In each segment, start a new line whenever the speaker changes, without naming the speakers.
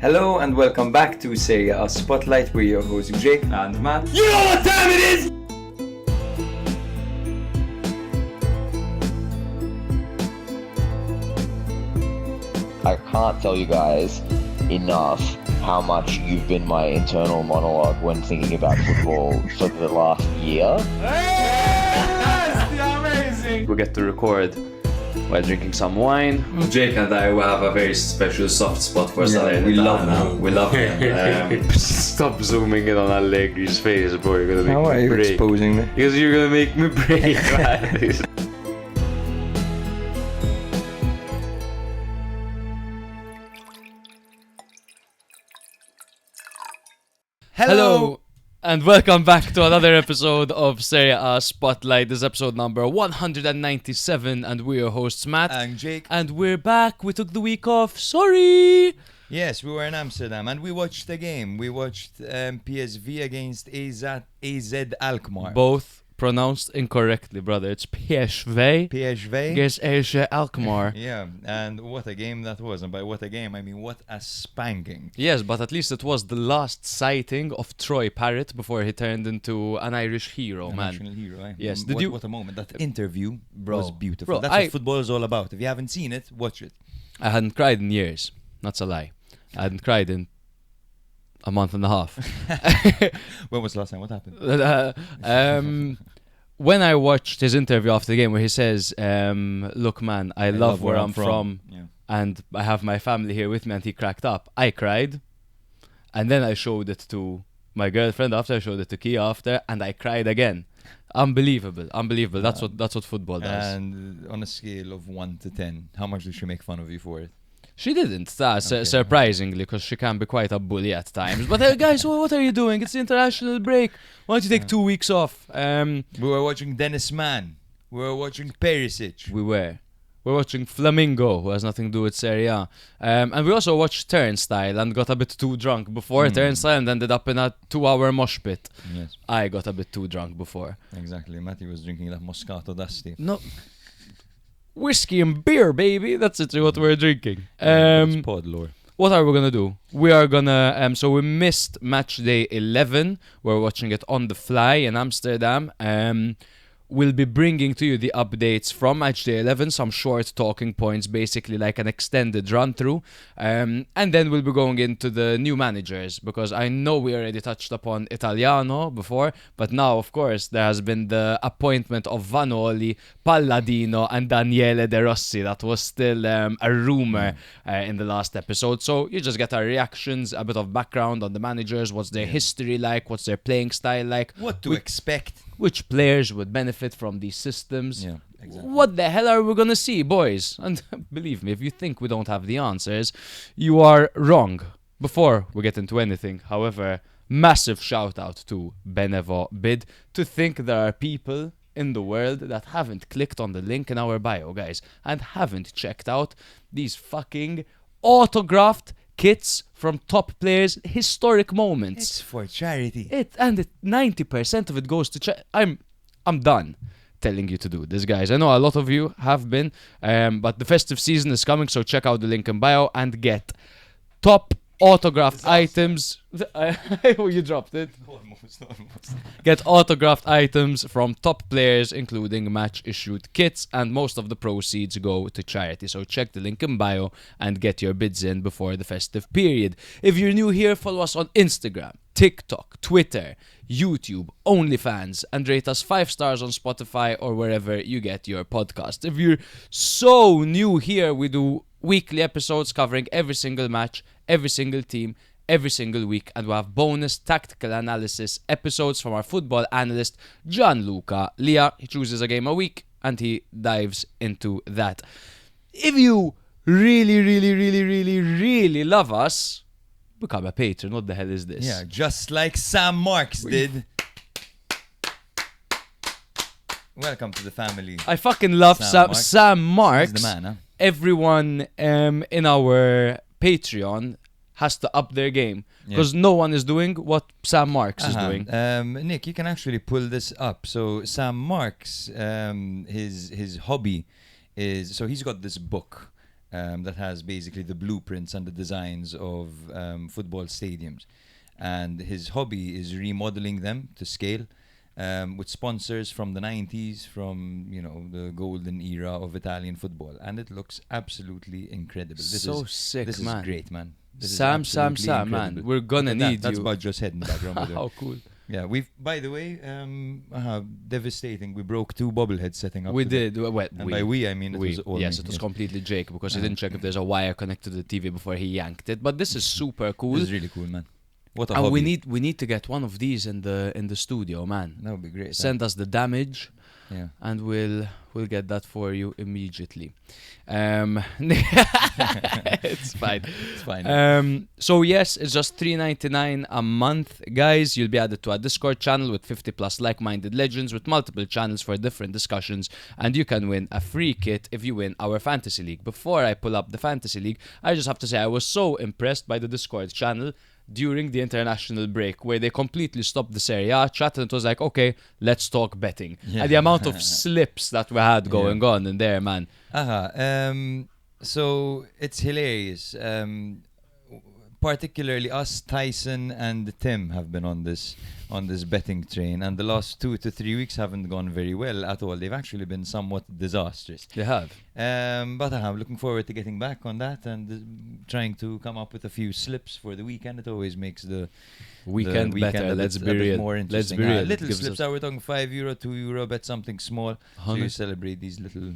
Hello and welcome back to Serie A Spotlight. We're your hosts Jake
And Matt.
You know what time it is!
I can't tell you guys enough how much you've been my internal monologue when thinking about football for the last year.
Amazing! We get to record while drinking some wine. Jake and I will have a very special soft spot for Salernitana.
we love him.
We love him. Stop zooming in on Allegri's face, bro. You're gonna make
How
me
are you
break.
exposing me?
Because you're gonna make me break, man.
Hello and welcome back to another episode of Serie A Spotlight. This is episode number 197 and we're your hosts Matt
And Jake.
and we're back. We took the week off. Sorry.
Yes, we were in Amsterdam and we watched the game. We watched PSV against AZ Alkmaar.
Both pronounced incorrectly, brother. It's PSV
PSV.
against AZ Alkmaar.
Yeah, and what a game that was. And by what a game, I mean what a spanking.
Yes, but at least it was the last sighting of Troy Parrott before he turned into an Irish hero,
A
man.
national hero, eh?
Yes,
What a moment. That interview was beautiful.
Bro,
That's what football is all about. If you haven't seen it, watch it.
I hadn't cried in years. That's a lie. I hadn't cried in a month and a half.
When was the last time? What happened?
When I watched his interview after the game where he says, look man, I love where I'm from
Yeah.
and I have my family here with me, and he cracked up. I cried and then I showed it to my girlfriend after, I showed it to Kia after, and I cried again. Unbelievable. That's what football does.
And on a scale of 1 to 10, how much did she make fun of you for it?
She didn't, surprisingly, because she can be quite a bully at times. But guys, what are you doing? It's the international break. Why don't you take 2 weeks off?
We were watching Dennis Mann. We were watching Perisic.
We're watching Flamingo, who has nothing to do with Serie A. And we also watched Turnstile and got a bit too drunk before Turnstile and ended up in a 2-hour mosh pit.
Yes,
I got a bit too drunk before.
exactly. Matty was drinking that Moscato Dusty.
No, whiskey and beer, baby. That's literally what we're drinking.
It's pod lore.
What are we gonna do? We are gonna so we missed match day 11. We're watching it on the fly in Amsterdam. We'll be bringing to you the updates from match day 11, some short talking points, basically like an extended run through, and then we'll be going into the new managers, because I know we already touched upon Italiano before, but now of course there has been the appointment of Vanoli, Palladino and Daniele De Rossi. That was still a rumor in the last episode, so you just get our reactions, a bit of background on the managers, what's their history like, what's their playing style like,
What to expect?
which players would benefit from these systems.
Yeah, exactly.
What the hell are we gonna see, boys? And believe me, if you think we don't have the answers, you are wrong. Before we get into anything, however, massive shout out to Benevo Bid to think there are people in the world that haven't clicked on the link in our bio, guys, and haven't checked out these fucking autographed kits from top players, historic moments.
It's for charity.
90% of it goes to I'm done telling you to do this, guys. I know a lot of you have been, but the festive season is coming, so check out the link in bio and get top autographed items. Oh, you dropped it.
Almost.
Get autographed items from top players, including match-issued kits, and most of the proceeds go to charity. So check the link in bio and get your bids in before the festive period. If you're new here, follow us on Instagram, TikTok, Twitter, YouTube, OnlyFans, and rate us 5 stars on Spotify or wherever you get your podcast. If you're so new here, we do weekly episodes covering every single match, every single team, every single week, and we'll have bonus tactical analysis episodes from our football analyst Gianluca Lia. He chooses a game a week and he dives into that. If you really love us, become a patron. What the hell is this?
Yeah, just like Sam Marks did. Welcome to the family.
I fucking love Sam Marks.
He's the man, huh?
Everyone in our Patreon has to up their game because no one is doing what Sam Marks is doing.
Nick, you can actually pull this up. So Sam Marks, his hobby is, so he's got this book that has basically the blueprints and the designs of football stadiums. And his hobby is remodeling them to scale with sponsors from the 90s, from the golden era of Italian football. And it looks absolutely incredible.
Sick,
this
man.
is great, man. This is
Sam,
absolutely
man.
incredible.
We're gonna
Look at
need
that. That's
you.
Badger's head in the background. by the way.
How cool.
Yeah, by the way, devastating. We broke 2 bobbleheads setting up.
We
today.
did. Well,
And by we, I mean it was all
yes,
me.
it was completely Jake because he didn't check if there's a wire connected to the TV before he yanked it. But this is super cool.
This is really cool, man. What a
And
hobby.
we need to get one of these in the studio, man.
That would be great.
Send us the damage,
Yeah.
and we'll get that for you immediately. It's fine.
It's fine.
So yes, it's just $3.99 a month, guys. You'll be added to a Discord channel with 50 plus like-minded legends with multiple channels for different discussions, and you can win a free kit if you win our fantasy league. Before I pull up the fantasy league, I just have to say I was so impressed by the Discord channel during the international break, where they completely stopped the Serie A chat and it was like, okay, let's talk betting.
Yeah.
And the amount of slips that we had going on in there, man.
So it's hilarious. Particularly us, Tyson and Tim have been on this betting train, and the last 2 to 3 weeks haven't gone very well at all. They've actually been somewhat disastrous.
They have.
But I'm looking forward to getting back on that and trying to come up with a few slips for the weekend. It always makes the
Weekend better, let's be
a bit
real.
more
Let's
interesting.
be real.
Little
Gives
slips.
us-
We're talking €5, €2, bet something small. So you
100.
celebrate these little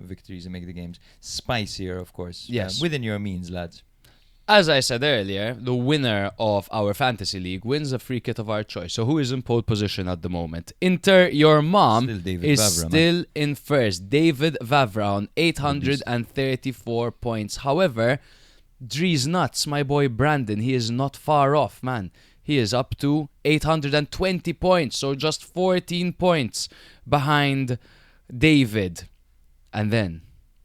victories and make the games spicier, of course.
Yes.
Within your means, lads.
As I said earlier, the winner of our fantasy league wins a free kit of our choice. So who is in pole position at the moment? Inter, your mom,
Still David
is
Vavra, man.
still in first. David Vavra on 834 points. However, Dree's nuts, my boy Brandon, he is not far off, man. He is up to 820 points, so just 14 points behind David. And then,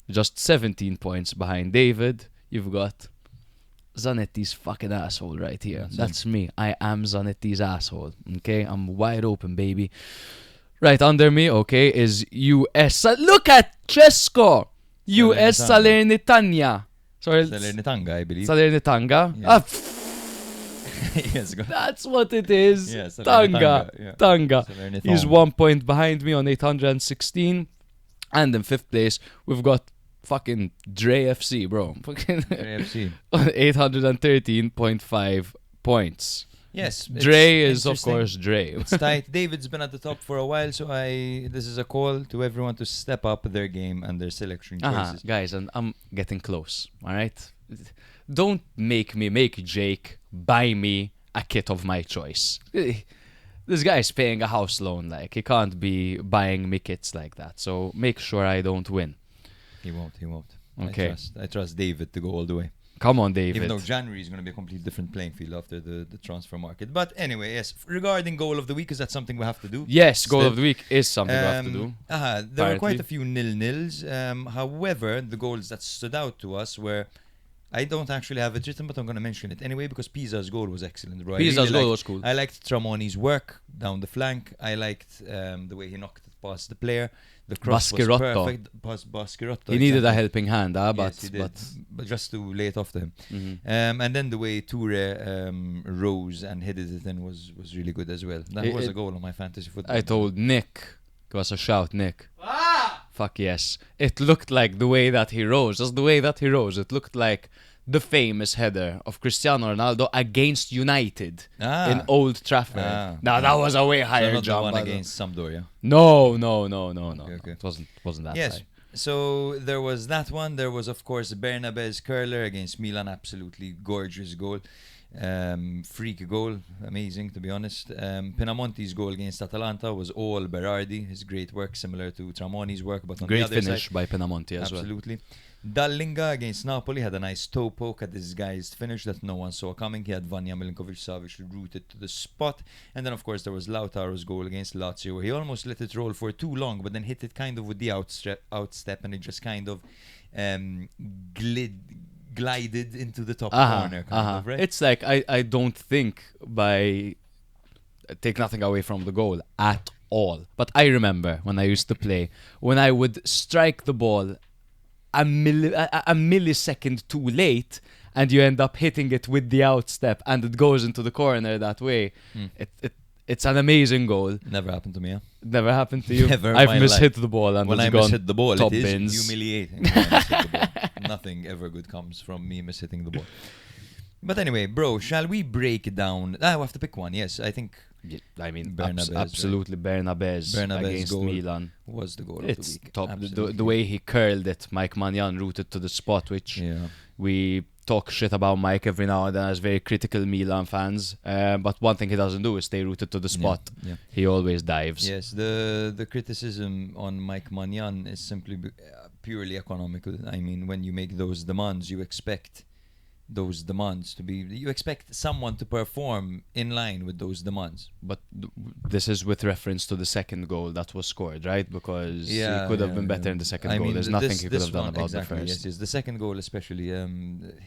just 17 points behind David, you've got Zanetti's fucking asshole right here. That's me. I am Zanetti's asshole. Okay? I'm wide open, baby. Right under me, okay, is US. Look at Cesco! US Salernitana. Sorry.
Salernitana, I believe.
Salernitana.
Yeah. Yes, go.
That's what it is.
Yeah,
Tanga.
Salernitana, yeah.
Tanga.
Salernitana.
He's 1 point behind me on 816. And in fifth place, we've got fucking Dre FC, bro. Fucking
AFC.
813.5 points.
Yes.
Dre
it's
is, of
interesting.
course, Dre.
It's tight. David's been at the top for a while, so this is a call to everyone to step up their game and their selection choices.
Guys, and I'm getting close, all right? Don't make me make Jake buy me a kit of my choice. This guy's paying a house loan, like, he can't be buying me kits like that. So make sure I don't win.
He won't.
Okay.
I trust David to go all the way.
Come on, David.
Even though January is going to be a completely different playing field after the transfer market. But anyway, yes. Regarding goal of the week, is that something we have to do?
Yes, goal
Still.
of the week is something we have to do.
There were quite
apparently.
a few nil-nils. However, the goals that stood out to us were... I don't actually have it written, but I'm going to mention it anyway because Pisa's goal was excellent. Bro.
Pisa's goal was cool.
I liked Tramoni's work down the flank. I liked the way he knocked it past the player. The cross
Baschirotto.
was perfect. Baschirotto.
He needed a
exactly.
helping hand, but
Yes, he did. But just to lay it off to him. And then the way Toure rose and headed it in was really good as well. That was a goal on my fantasy football.
I told Nick, give us a shout, Nick. Fuck yes. It looked like the way that he rose. Just the way that he rose. It looked like the famous header of Cristiano Ronaldo against United in Old Trafford. Now that was a way higher
not the
jump.
one
but-
against Sampdoria.
No.
Okay.
It wasn't that
Yes.
high.
So there was that one. There was, of course, Bernabé's curler against Milan. Absolutely gorgeous goal. Freak goal. Amazing, to be honest. Pinamonti's goal against Atalanta was all Berardi. His great work, similar to Tramoni's work, but on
Great
the other
finish
side.
by Pinamonti as well.
Absolutely. Dallinga against Napoli had a nice toe poke at this guy's finish that no one saw coming. He had Vanja Milinkovic-Savic rooted to the spot. And then, of course, there was Lautaro's goal against Lazio, where he almost let it roll for too long, but then hit it kind of with the outstep, and it just kind of glided into the top corner, kind of, right?
It's like, I don't think by... Take nothing away from the goal at all. But I remember when I used to play, when I would strike the ball a millisecond too late, and you end up hitting it with the outstep, and it goes into the corner that way. It's an amazing goal.
Never happened to me. Huh?
Never happened to you.
Never in
I've
my
mishit the ball, and
When
it's
I
gone
mishit the ball,
top
it is
bins.
humiliating. When I mishit the ball. Nothing ever good comes from me mishitting the ball. But anyway, bro, shall we break down? I have to pick one. Yes, I think
Yeah, I mean,
Bernabé's,
absolutely Bernabé's against
goal
Milan.
was the goal of
It's
the week.
top.
Absolutely.
The way he curled it, Mike Maignan rooted to the spot, which
Yeah.
we talk shit about Mike every now and then as very critical Milan fans. But one thing he doesn't do is stay rooted to the spot.
Yeah.
He always dives.
Yes, the criticism on Mike Maignan is simply purely economical. I mean, when you make those demands, you expect those demands to be. You expect someone to perform in line with those demands.
But this is with reference to the second goal that was scored, right? Because he could have been better in the second goal. There's nothing he could have done about the first.
Yes, the second goal especially,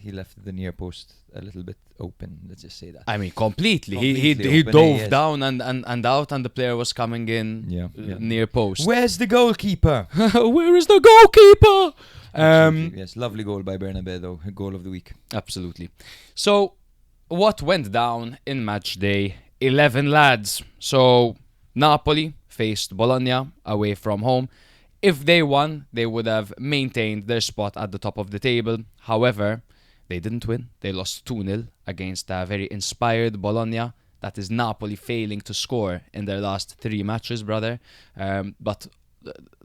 he left the near post a little bit open. Let's just say that.
I mean, completely.
Completely
He
open,
dove
yes.
down and out, and the player was coming in near post.
Where's the goalkeeper?
Where is the goalkeeper?
Yes, lovely goal by Bernabé though. Goal of the week.
Absolutely. So, what went down in match day? 11 lads. So, Napoli faced Bologna away from home. If they won, they would have maintained their spot at the top of the table. However, they didn't win. They lost 2-0 against a very inspired Bologna. That is Napoli failing to score in their last 3 matches, brother. But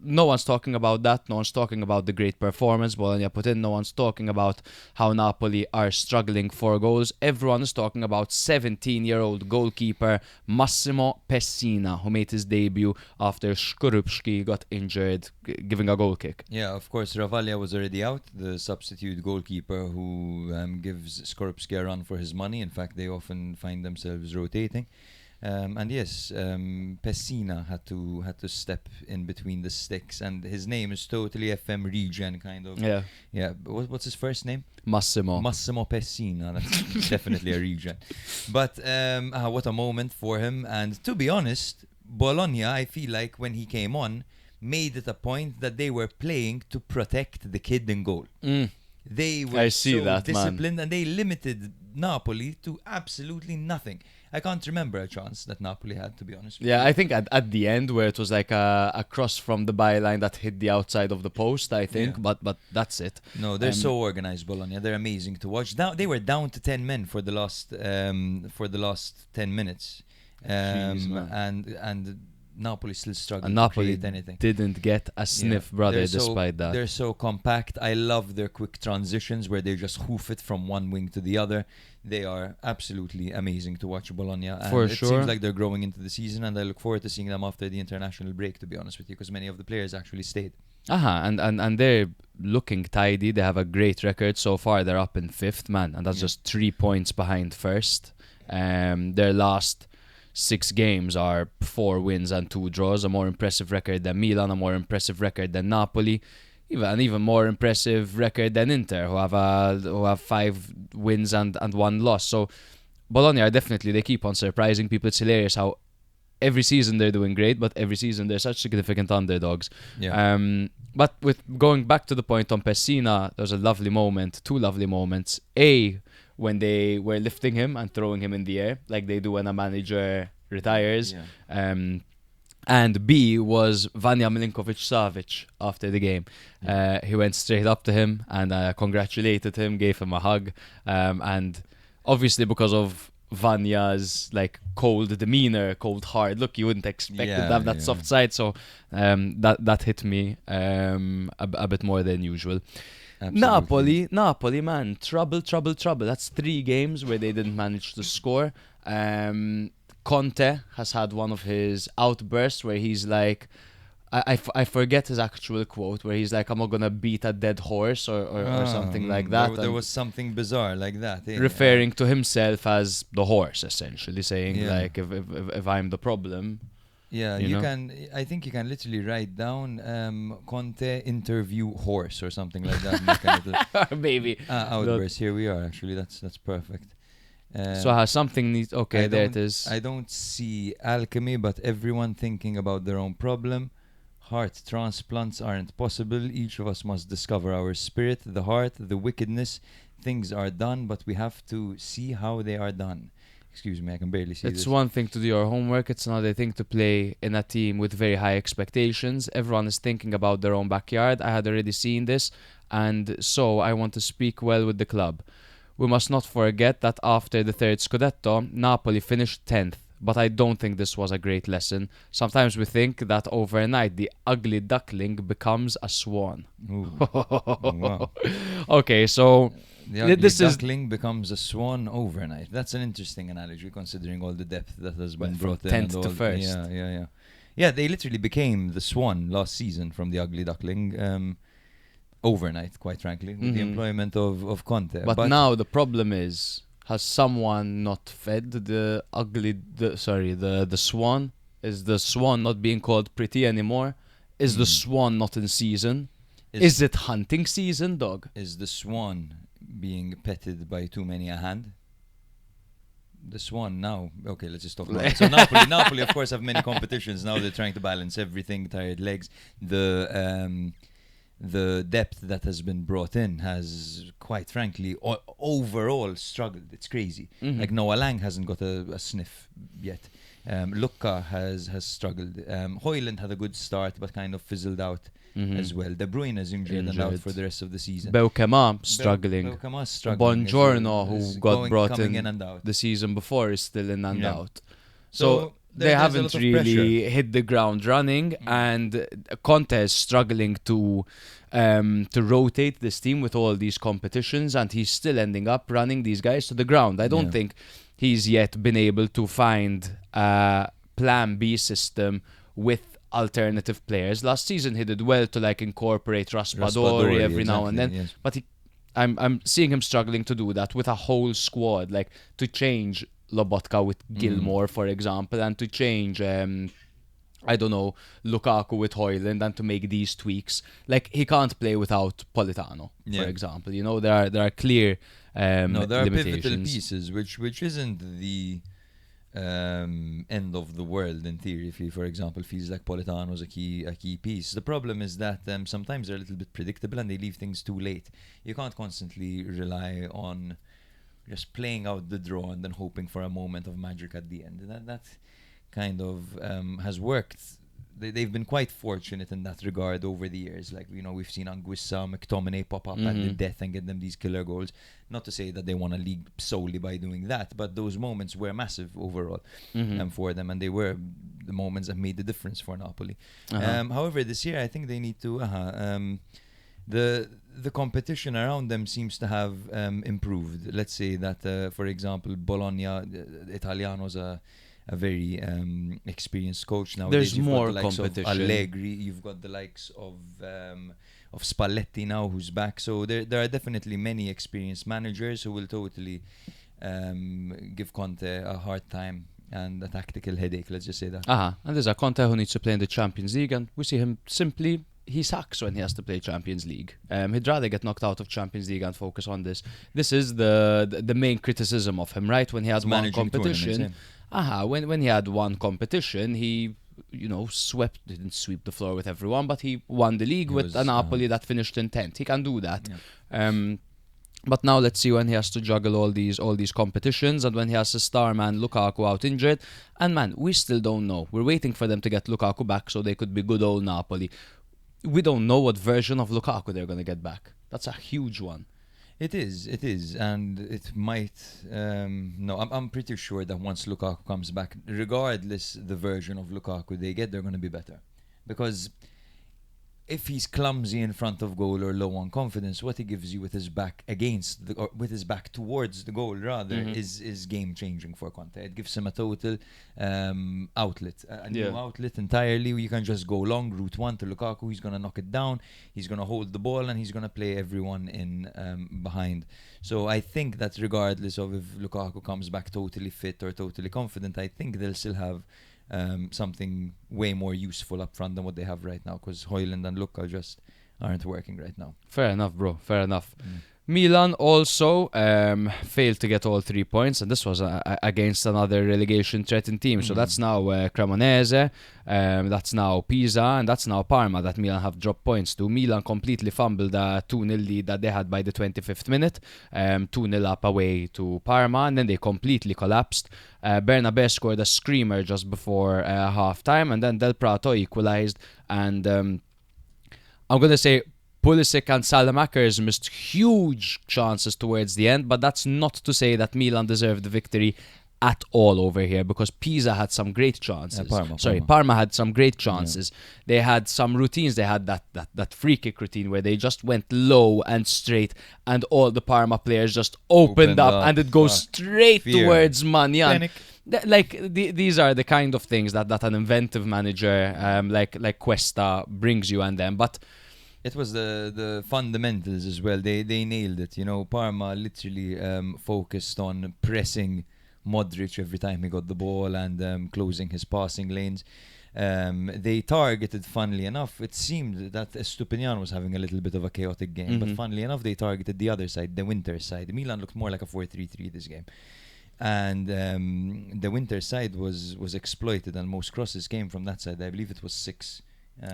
no one's talking about that. No one's talking about the great performance Bologna put in. No one's talking about how Napoli are struggling for goals. Everyone is talking about 17-year-old goalkeeper Massimo Pessina, who made his debut after Skorupski got injured giving a goal kick.
Yeah, of course, Ravaglia was already out, the substitute goalkeeper who gives Skorupski a run for his money. In fact, they often find themselves rotating. And yes, Pessina had to step in between the sticks, and his name is totally FM regen kind of.
Yeah.
Yeah. What's his first name?
Massimo.
Massimo Pessina. That's definitely a regen. But what a moment for him. And to be honest, Bologna, I feel like when he came on, made it a point that they were playing to protect the kid in goal. They were disciplined, and they limited Napoli to absolutely nothing. I can't remember a chance that Napoli had, to be honest with you.
Yeah, I think at the end where it was like a cross from the byline that hit the outside of the post, I think,
Yeah.
but that's it.
No, they're so organized, Bologna. They're amazing to watch. They were down to 10 men for the last 10 minutes,
Jeez, man.
and Napoli still struggled
And
to
Napoli
create anything.
didn't get a sniff, brother,
They're
despite that.
They're so compact. I love their quick transitions where they just hoof it from one wing to the other. They are absolutely amazing to watch, Bologna. And
For
it
sure.
seems like they're growing into the season, and I look forward to seeing them after the international break, to be honest with you, because many of the players actually stayed.
And they're looking tidy. They have a great record so far. They're up in 5th, man, and that's just 3 points behind first. Their last 6 games are 4 wins and 2 draws. A more impressive record than Milan, a more impressive record than Napoli, an even more impressive record than Inter, who have 5 wins and 1 loss. So Bologna are definitely, they keep on surprising people. It's hilarious how every season they're doing great, but every season they're such significant underdogs.
Yeah.
But with going back to the point on Pessina, there was a lovely moment, 2 lovely moments. When they were lifting him and throwing him in the air, like they do when a manager retires.
Yeah.
And B was Vanja Milinkovic-Savic after the game. He went straight up to him and congratulated him, gave him a hug. And obviously because of Vanya's like cold demeanor, cold hard look, you wouldn't expect him to have that soft side. So that hit me a bit more than usual.
Absolutely.
Napoli, man, trouble. That's 3 games where they didn't manage to score. Conte has had one of his outbursts where he's like, I forget his actual quote, where he's like, I'm not gonna beat a dead horse or something like that.
There was something bizarre like that.
Referring to himself as the horse, essentially, saying like, if I'm the problem.
Yeah,
you know?
I think you can literally write down Conte interview horse or something like that. Make a little
Maybe.
outburst. Here we are. Actually, that's perfect.
So something needs. Okay, there it is.
I don't see alchemy, but everyone thinking about their own problem. Heart transplants aren't possible. Each of us must discover our spirit, the heart, the wickedness. Things are done, but we have to see how they are done. Excuse me, I can barely see
It's
this.
one thing to do your homework, it's another thing to play in a team with very high expectations. Everyone is thinking about their own backyard. I had already seen this, and so I want to speak well with the club. We must not forget that after the third Scudetto, Napoli finished 10th. But I don't think this was a great lesson. Sometimes we think that overnight the ugly duckling becomes a swan.
Ooh. Wow.
Okay, so
The ugly
this is
duckling becomes a swan overnight. That's an interesting analogy, considering all the depth that has been
From
brought in.
10th
and
to
all-
1st.
Yeah. Yeah, they literally became the swan last season from the ugly duckling overnight, quite frankly, with the employment of Conte.
But now the problem is, has someone not fed the swan? Is the swan not being called pretty anymore? Is the swan not in season? Is it hunting season, dog?
Is the swan being petted by too many a hand? The swan now. Okay, let's just talk about it. So Napoli, of course, have many competitions now. They're trying to balance everything. Tired legs. The depth that has been brought in has, quite frankly, overall struggled. It's crazy. Like Noah Lang hasn't got a sniff yet. Lucca has struggled. Højlund had a good start, but kind of fizzled out as well. De Bruyne is injured and out for the rest of the season.
Beukema struggling.
Beukema struggling.
Bongiorno,
Is
who got brought
coming
in
and out.
the season before, is still in and
Yeah.
out.
So
They
there's a
haven't
lot of
really hit the ground running, and Conte is struggling to rotate this team with all these competitions, and he's still ending up running these guys to the ground. I don't
Yeah.
think he's yet been able to find a plan B system with alternative players. Last season he did well to like incorporate Raspadori every now and then,
yes.
but I'm seeing him struggling to do that with a whole squad, like to change Lobotka with Gilmore, for example, and to change I don't know, Lukaku with Højlund, and to make these tweaks. Like, he can't play without Politano,
Yeah.
for example. You know, there are clear
No, there are pivotal
limitations.
pieces, which isn't the end of the world in theory. If he, for example, feels like Politano's a key piece. The problem is that sometimes they're a little bit predictable and they leave things too late. You can't constantly rely on just playing out the draw and then hoping for a moment of magic at the end. That kind of has worked. They've been quite fortunate in that regard over the years. Like, you know, we've seen Anguissa, McTominay pop up at the death and get them these killer goals. Not to say that they won a league solely by doing that, but those moments were massive overall for them, and they were the moments that made the difference for Napoli. However, this year I think they need to the competition around them seems to have improved. Let's say that for example, Bologna, Italiano's a very experienced coach now.
There's
You've got
more
the likes
competition.
Of Allegri, you've got the likes of Spalletti now, who's back. So there are definitely many experienced managers who will totally give Conte a hard time and a tactical headache. Let's just say that.
And there's a Conte who needs to play in the Champions League, and we see him simply. He sucks when he has to play Champions League. He'd rather get knocked out of Champions League and focus on this. This is the main criticism of him, right? When he has one
Managing
competition.
tournaments,
When he had one competition, he didn't sweep the floor with everyone, but he won the league with a Napoli that finished in 10th. He can do that.
Yeah.
But now let's see when he has to juggle all these competitions, and when he has a star man Lukaku out injured. And man, we still don't know. We're waiting for them to get Lukaku back so they could be good old Napoli. We don't know what version of Lukaku they're going to get back. That's a huge one.
It is, and it might. I'm pretty sure that once Lukaku comes back, regardless the version of Lukaku they get, they're going to be better. Because if he's clumsy in front of goal or low on confidence, what he gives you with his back with his back towards the goal rather is game changing for Conte. It gives him a total outlet, a new outlet entirely. You can just go long, route one to Lukaku. He's gonna knock it down. He's gonna hold the ball and he's gonna play everyone in behind. So I think that regardless of if Lukaku comes back totally fit or totally confident, I think they'll still have something way more useful up front than what they have right now, because Højlund and Lucca just aren't working right now.
Fair enough, bro. Fair enough. Milan also failed to get all 3 points, and this was against another relegation threatened team. So that's now Cremonese, that's now Pisa, and that's now Parma that Milan have dropped points to. Milan completely fumbled a 2-0 lead that they had by the 25th minute, 2-0 up away to Parma, and then they completely collapsed. Bernabé scored a screamer just before half-time, and then Del Prato equalised, and I'm going to say Pulisic and Salamakers missed huge chances towards the end, but that's not to say that Milan deserved the victory at all over here, because Pisa had some great chances. Parma had some great chances. They had some routines. They had that free kick routine where they just went low and straight, and all the Parma players just opened up and it goes straight towards Manyan. These are the kind of things that an inventive manager like Cuesta brings you and them, but
it was the fundamentals as well. They nailed it. Parma literally focused on pressing Modric every time he got the ball and closing his passing lanes. They targeted, funnily enough, it seemed that Estupiñán was having a little bit of a chaotic game, but funnily enough, they targeted the other side, the Winter side. Milan looked more like a 4-3-3 this game. And the Winter side was exploited, and most crosses came from that side. I believe it was 6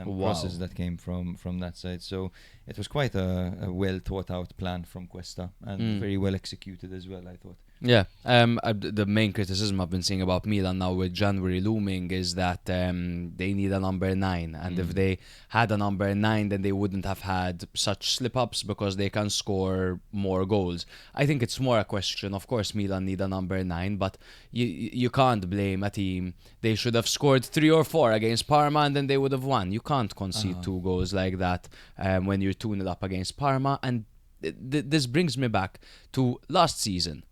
crosses that came from that side. So it was quite a well thought out plan from Cuesta, and very well executed as well, I thought.
Yeah, the main criticism I've been seeing about Milan now with January looming is that they need a number 9, and if they had a number 9, then they wouldn't have had such slip-ups because they can score more goals. I think it's more a question, of course Milan need a number 9, but you can't blame a team. They should have scored 3 or 4 against Parma and then they would have won. You can't concede 2 goals like that when you're 2-0 up against Parma, and this brings me back to last season.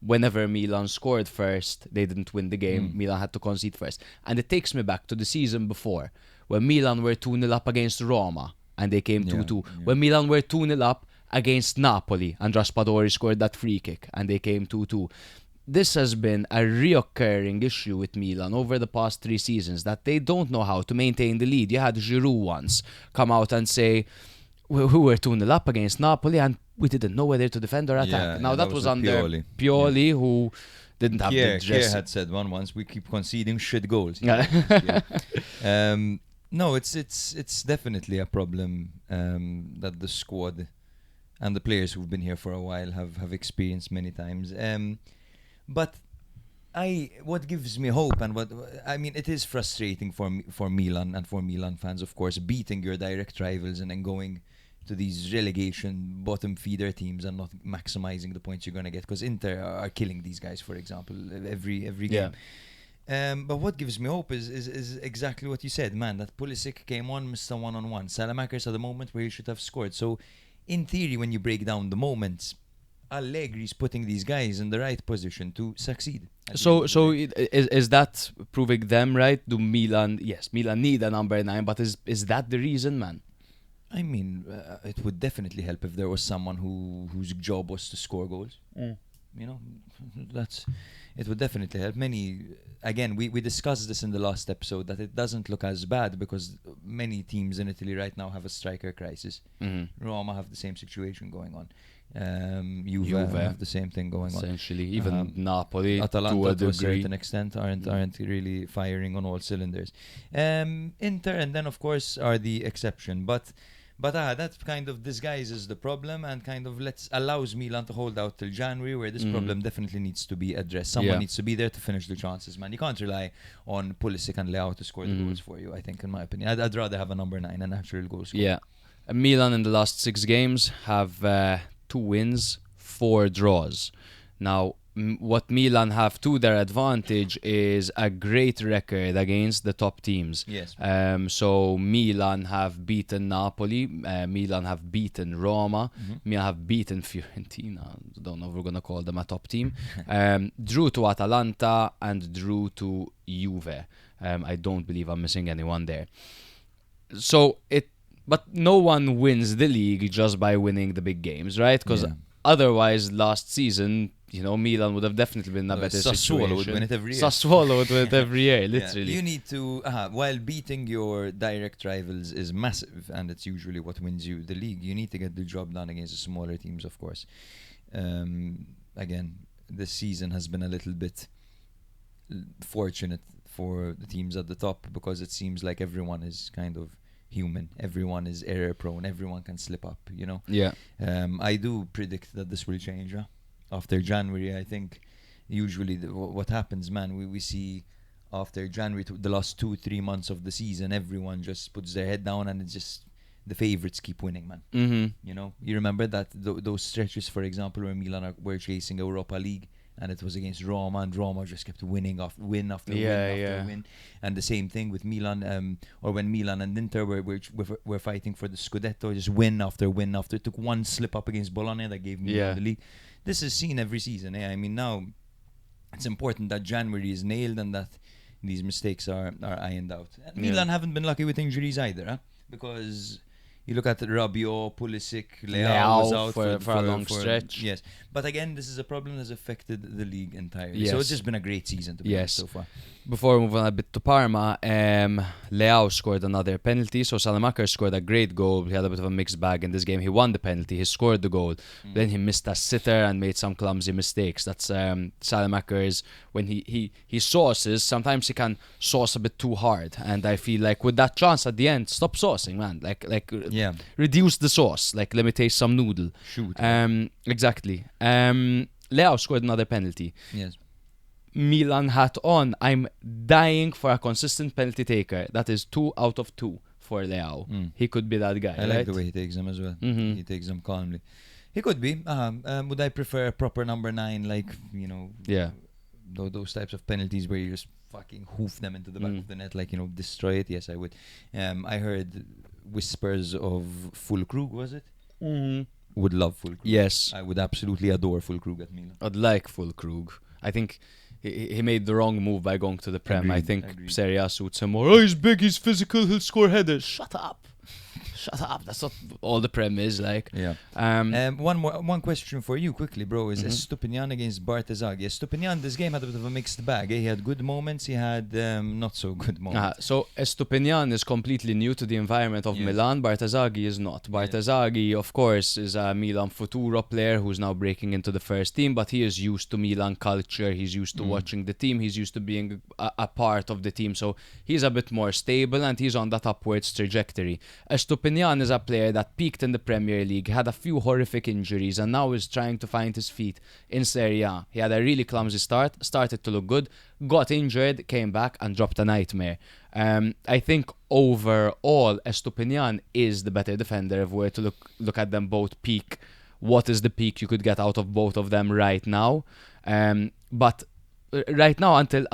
Whenever Milan scored first, they didn't win the game. Milan had to concede first. And it takes me back to the season before, when Milan were 2-0 up against Roma, and they came 2-2. When Milan were 2-0 up against Napoli, and Raspadori scored that free kick, and they came 2-2. This has been a reoccurring issue with Milan over the past 3 seasons, that they don't know how to maintain the lead. You had Giroud once come out and say, we were 2-0 up against Napoli, and we didn't know whether to defend or attack. Now that was under Pioli, who didn't have the dress.
Kier had said once, we keep conceding shit goals. No, it's definitely a problem that the squad and the players who've been here for a while have experienced many times. But what gives me hope, and it is frustrating for Milan and for Milan fans, of course, beating your direct rivals and then going to these relegation bottom feeder teams and not maximizing the points you're going to get, because Inter are killing these guys, for example, every game. But what gives me hope is exactly what you said, man, that Pulisic came on, missed a 1-on-1. Salamakers at the moment where he should have scored. So in theory, when you break down the moments, Allegri's putting these guys in the right position to succeed.
So is that proving them right? Do Milan need a number 9, but is that the reason, man?
I mean, it would definitely help if there was someone whose job was to score goals. It would definitely help. We discussed this in the last episode, that it doesn't look as bad because many teams in Italy right now have a striker crisis. Roma have the same situation going on. Juve have the same thing going on.
Essentially, even Napoli,
Atalanta to a certain extent aren't really firing on all cylinders. Inter and then of course are the exception, but that kind of disguises the problem and kind of allows Milan to hold out till January, where this problem definitely needs to be addressed. Someone needs to be there to finish the chances, man. You can't rely on Pulisic and Leao to score the goals for you, I think, in my opinion. I'd rather have a number 9, a natural goal scorer.
Yeah. Milan in the last 6 games have 2 wins, 4 draws. Now, what Milan have to their advantage is a great record against the top teams.
Yes.
So Milan have beaten Napoli, Milan have beaten Roma, Milan have beaten Fiorentina. Don't know if we're going to call them a top team. Drew to Atalanta and drew to Juve. I don't believe I'm missing anyone there. But no one wins the league just by winning the big games, right? Because otherwise, last season, Milan would have definitely been in a better situation.
Sassuolo would win it every year.
Sassuolo would win it every year,
Yeah,
literally.
you need to, while beating your direct rivals is massive, and it's usually what wins you the league, you need to get the job done against the smaller teams, of course. Again, this season has been a little bit fortunate for the teams at the top, because it seems like everyone is kind of human. Everyone is error prone. Everyone can slip up,
Yeah.
I do predict that this will change. After January, I think usually what happens, man, we see after January, the last 2-3 months of the season, everyone just puts their head down, and it's just the favorites keep winning, man.
Mm-hmm.
You remember that those stretches, for example, where Milan were chasing Europa League, and it was against Roma, and Roma just kept winning win after win. And the same thing with Milan, or when Milan and Inter were fighting for the Scudetto, just win after win after. It took one slip up against Bologna that gave Milan the league. This is seen every season. I mean, now it's important that January is nailed and that these mistakes are ironed out. Milan haven't been lucky with injuries either, because you look at Rabiot, Pulisic, Leao was out
for a long stretch.
Yes, but again, this is a problem that's affected the league entirely.
Yes.
So it's just been a great season to be honest so far.
Before we move on a bit to Parma, Leao scored another penalty. So Salamaker scored a great goal. He had a bit of a mixed bag in this game. He won the penalty. He scored the goal. Then he missed a sitter and made some clumsy mistakes. That's Salamaker's, when he sauces, sometimes he can sauce a bit too hard. And I feel like with that chance at the end, stop saucing, man. Reduce the sauce. Like, let me taste some noodle.
Shoot.
Exactly. Leao scored another penalty.
Yes.
Milan hat on. I'm dying for a consistent penalty taker. That is 2 out of 2 for Leao. He could be that guy.
I like the way he takes them as well.
Mm-hmm.
He takes them calmly. He could be. Would I prefer a proper number 9, those types of penalties where you just fucking hoof them into the back of the net, destroy it? Yes, I would. I heard whispers of Fulkrug, was it? Would love Fulkrug.
Yes.
I would absolutely adore Fulkrug at Milan.
I'd like Fulkrug. I think he made the wrong move by going to the Prem. I think Serie A suits him more. Oh, he's big, he's physical, he'll score headers. Shut up. That's not all the Prem is like.
Yeah. One question for you quickly, bro, is Estupinian against Bartesaghi. Estupinian, this game had a bit of a mixed bag. He had good moments, he had not so good moments.
So Estupinian is completely new to the environment of Milan. Bartesaghi is not. Bartesaghi, of course, is a Milan Futuro player who's now breaking into the first team, but he is used to Milan culture. He's used to watching the team. He's used to being a part of the team. So he's a bit more stable and he's on that upwards trajectory. Estupinian is a player that peaked in the Premier League, had a few horrific injuries, and now is trying to find his feet in Serie A. He had a really clumsy start, started to look good, got injured, came back and dropped a nightmare. I think overall Estupinian is the better defender if we were to look at them both peak. What is the peak you could get out of both of them right now? But right now, until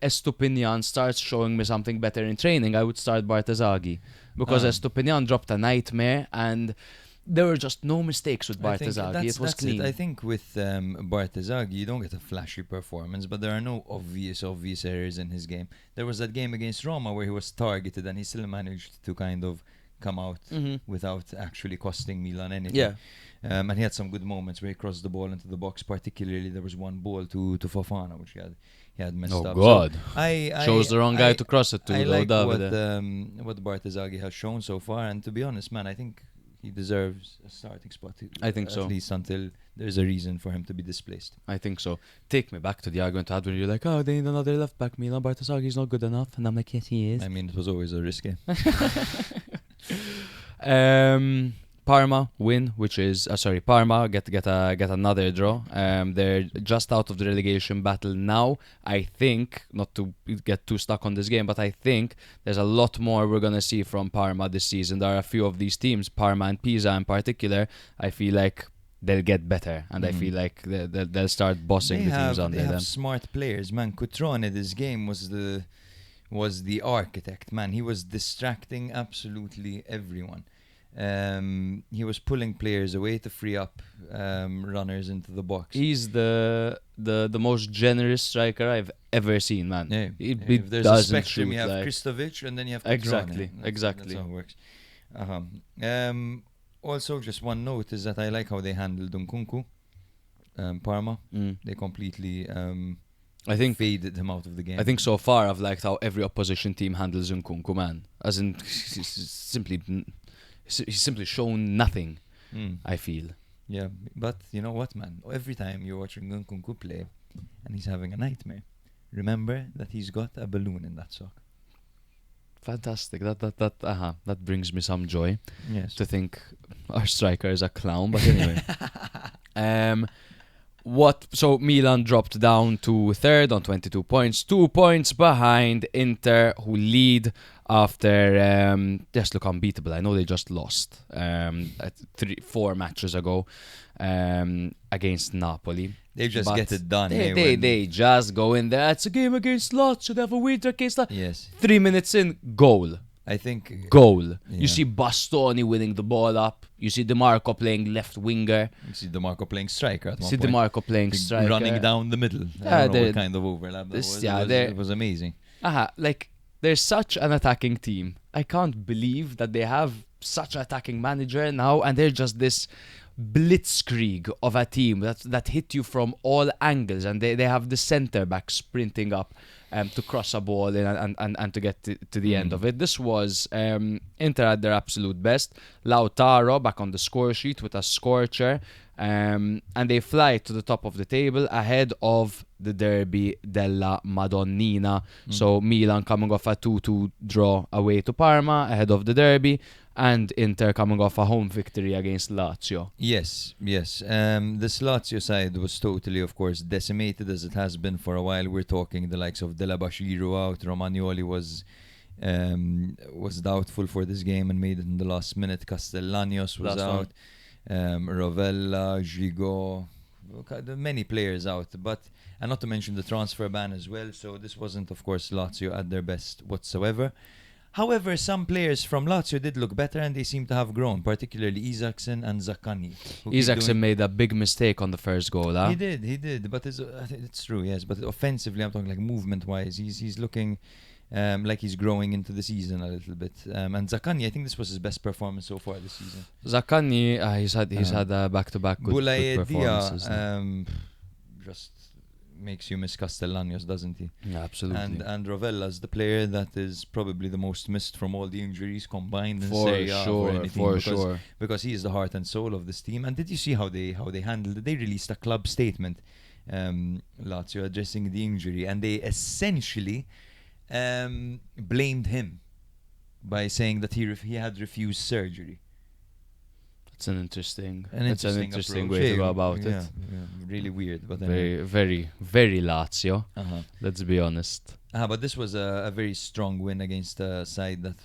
Estupinian starts showing me something better in training, I would start Bartesaghi, because Estupinian dropped a nightmare and there were just no mistakes with Bartesaghi. It was clean.
I think with Bartesaghi, you don't get a flashy performance, but there are no obvious errors in his game. There was that game against Roma where he was targeted and he still managed to kind of come out without actually costing Milan anything.
Yeah.
And he had some good moments where he crossed the ball into the box. Particularly, there was one ball to Fofana, which he had messed up.
Oh God!
So
Chose the wrong guy to cross it to.
I like what Bartesaghi has shown so far, and to be honest, man, I think he deserves a starting spot.
I think so.
At least until there's a reason for him to be displaced.
I think so. Take me back to the argument where you're like, oh, they need another left back. Milan Bartesaghi's not good enough, and I'm like, yes, he is.
I mean, it was always a risk game.
Parma win, which is Parma get another draw. They're just out of the relegation battle now. I think, not to get too stuck on this game, but I think there's a lot more we're gonna see from Parma this season. There are a few of these teams, Parma and Pisa in particular. I feel like they'll get better, and I feel like they'll start bossing the teams under them.
They have smart players, man. Cutrone, this game was the architect, man. He was distracting absolutely everyone. He was pulling players away to free up runners into the box.
He's the most generous striker I've ever seen, man.
Yeah.
If
there's a spectrum, you have Kristovic and then you have Cutrone.
Exactly.
That's how it works. Also, just one note is that I like how they handled Nkunku. Parma.
Mm.
They completely
I think
faded him out of the game.
I think so far I've liked how every opposition team handles Nkunku, man. As in, he's simply shown nothing.
Mm.
I feel.
Yeah, but you know what, man? Every time you're watching Nkunku play and he's having a nightmare, remember that he's got a balloon in that sock.
Fantastic. That brings me some joy
Yes.
to think our striker is a clown. But anyway, So Milan dropped down to third on 22 points, 2 points behind Inter, who lead after just look unbeatable. I know they just lost 4 matches ago against Napoli.
They just
But
get it done.
They just go in there. It's a game against Lazio. They have a winter against Lazio.
Yes.
3 minutes in, goal.
I think
Goal.
Yeah.
You see Bastoni winning the ball up. You see DeMarco playing left winger.
you see DeMarco playing striker at
You
one
see
point.
DeMarco playing
Big
striker.
running down the middle.
Yeah,
I don't know
they-
what kind of overlap that
this-
was.
yeah,
It was amazing.
Like, they're such an attacking team. I can't believe that they have such an attacking manager now, and they're just this blitzkrieg of a team that hit you from all angles, and they have the centre back sprinting up to cross a ball in and to get to the end of it. This was Inter at their absolute best. Lautaro back on the score sheet with a scorcher, and they fly to the top of the table ahead of the Derby della Madonnina. So Milan coming off a 2-2 draw away to Parma ahead of the Derby, and Inter coming off a home victory against Lazio.
Yes. This Lazio side was totally, of course, decimated as it has been for a while. We're talking the likes of Della Bashiru out. Romagnoli was doubtful for this game and made it in the last minute. Castellanos was
Last
out. Rovella, Gigot, many players out. And not to mention the transfer ban as well. So this wasn't, of course, Lazio at their best whatsoever. However, some players from Lazio did look better and they seem to have grown, particularly Isaacson and Zaccagni.
Isaacson made a big mistake on the first goal.
He did. But it's true, yes. But offensively, I'm talking like movement-wise, he's looking like he's growing into the season a little bit. And Zaccagni, I think this was his best performance so far this season.
Zaccagni, he's had back-to-back good performances.
Just makes you miss Castellanos, doesn't he?
Yeah, absolutely.
And Rovella's the player that is probably the most missed from all the injuries combined in
For
Serie A
sure.
because he is the heart and soul of this team. And did you see how they handled it? They released a club statement, Lazio, addressing the injury, and they essentially blamed him by saying that he had refused surgery.
It's an interesting
approach.
way to go about it.
Yeah, really weird, but
Very, very, very Lazio. Let's be honest.
But this was a very strong win against a side that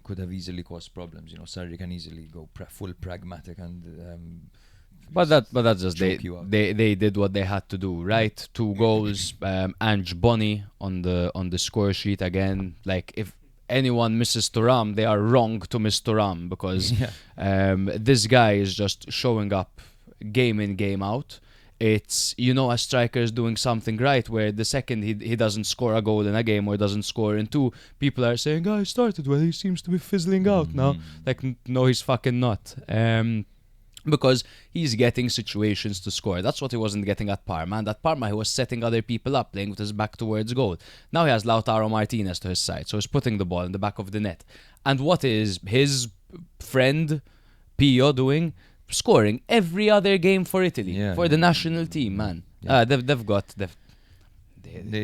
could have easily caused problems. You know, Sarri can easily go full pragmatic and.
But that's just
choke you out.
they did what they had to do, right? 2 goals. Ange Boni on the score sheet again. Like, if anyone misses Thuram, they are wrong to miss Thuram, because this guy is just showing up game in, game out. It's, a striker is doing something right, where the second he doesn't score a goal in a game or doesn't score in 2, people are saying, he started well, he seems to be fizzling out now. Like, no, he's fucking not. Because he's getting situations to score. That's what he wasn't getting at Parma. And at Parma, he was setting other people up, playing with his back towards goal. Now he has Lautaro Martinez to his side, so he's putting the ball in the back of the net. And what is his friend Pio doing? Scoring every other game for Italy, for the national team, man.
Yeah.
They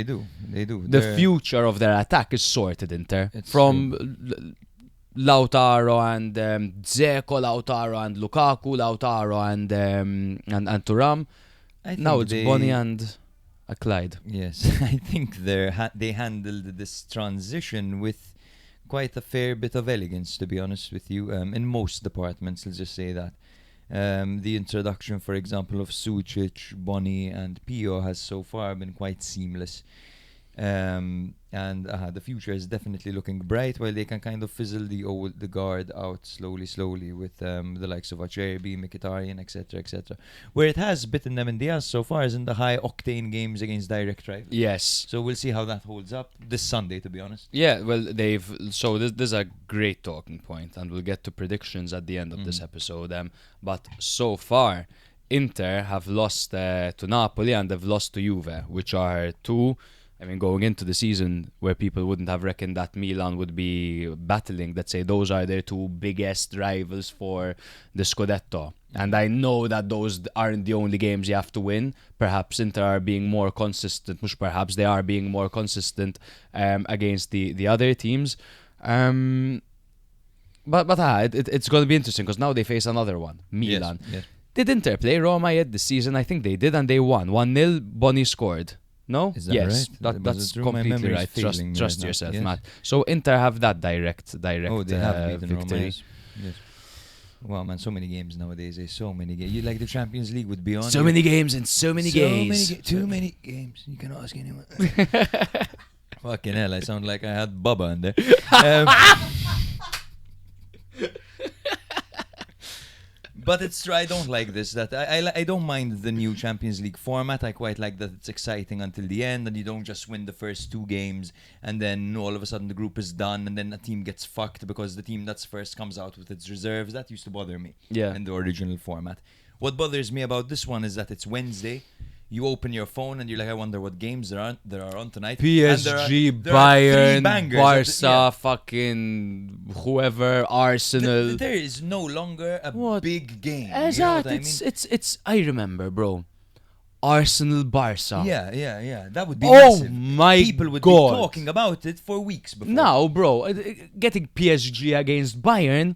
do.
The future of their attack is sorted, Inter. From Lautaro and Dzeko, Lautaro and Lukaku, Lautaro and Thuram. Now it's Boni and Clyde.
Yes, I think they handled this transition with quite a fair bit of elegance, to be honest with you. In most departments, let's just say that. The introduction, for example, of Sucic, Boni and Pio has so far been quite seamless. And the future is definitely looking bright, while they can kind of fizzle the guard out slowly with the likes of Acerbi, Mkhitaryan, etc. Where it has bitten them in the ass so far is in the high octane games against direct rivals.
Yes.
So we'll see how that holds up this Sunday, to be honest.
Yeah, well, so this is a great talking point, and we'll get to predictions at the end of this episode. But so far, Inter have lost to Napoli and they've lost to Juve, which are two. I mean, going into the season where people wouldn't have reckoned that Milan would be battling, let's say those are their two biggest rivals for the Scudetto. And I know that those aren't the only games you have to win. Perhaps Inter are being more consistent, they are being more consistent against the other teams. But it's going to be interesting because now they face another one, Milan.
Yes.
Did Inter play Roma yet this season? I think they did, and they won. 1-0, Bonnie scored. No?
Is that
yes,
right?
That's
true? My
completely
memory is
right.
failing me
Trust
right now.
yourself,
Yes.
Matt. So Inter have that direct
Oh, they have beaten
victory.
Roma. Yes. Wow, man, so many games nowadays. So many games. You like the Champions League would be on.
So many games and so many games.
Too many games. You can ask anyone. Fucking hell, I sound like I had Bubba in there. But it's true, I don't like this. That I don't mind the new Champions League format. I quite like that it's exciting until the end, and you don't just win the first two games, and then all of a sudden the group is done, and then a team gets fucked because the team that's first comes out with its reserves. That used to bother me in the original format. What bothers me about this one is that it's Wednesday. You open your phone and you're like, I wonder what games there are on tonight.
PSG,
and there are
Bayern,
three bangers
Barca, fucking whoever, Arsenal.
There is no longer a
What?
big game.
Exactly.
You know what I mean?
It's. I remember, bro. Arsenal, Barca.
Yeah. That would be
Oh
massive.
my
People would
God.
be talking about it for weeks before.
Now, bro, getting PSG against Bayern.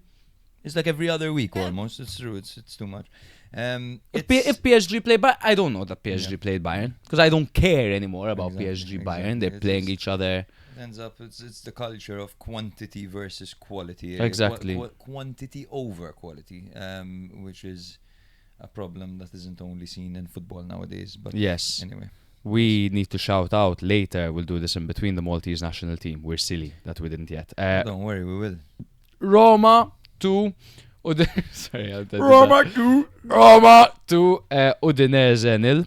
It's like every other week almost. It's true. It's too much.
If PSG play Bayern, I don't know that PSG played Bayern because I don't care anymore about PSG Bayern. They're playing each other.
It ends up it's the culture of quantity versus quality.
Exactly.
Quantity over quality, which is a problem that isn't only seen in football nowadays. But
Yes.
anyway,
We need to shout out later. We'll do this in between the Maltese national team. We're silly that we didn't yet.
don't worry, we will.
Roma 2. Sorry, I did that. Roma 2. Udinese 0.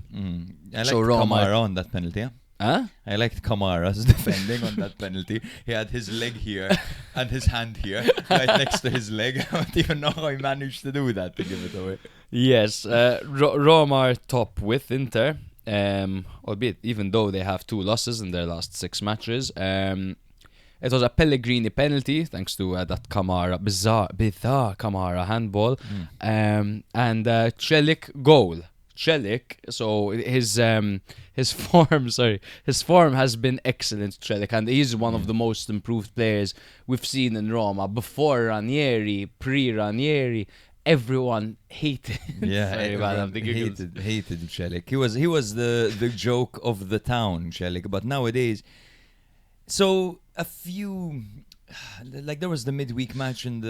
I liked
So Roma-
Kamara on that penalty. Yeah?
Huh?
I liked Kamara's defending on that penalty. He had his leg here and his hand here, right next to his leg. I don't even know how he managed to do that to give it away.
Yes, Roma are top with Inter, albeit even though they have 2 losses in their last 6 matches. It was a Pellegrini penalty, thanks to that Kamara, bizarre Kamara handball, and Celik goal. Celik, so his form has been excellent, Celik, and he's one of the most improved players we've seen in Roma. Before Ranieri, pre-Ranieri, everyone hated.
Yeah,
Sorry about that, the giggles.
hated Celik. He was the joke of the town, Celik. But nowadays, so a few, like there was the midweek match in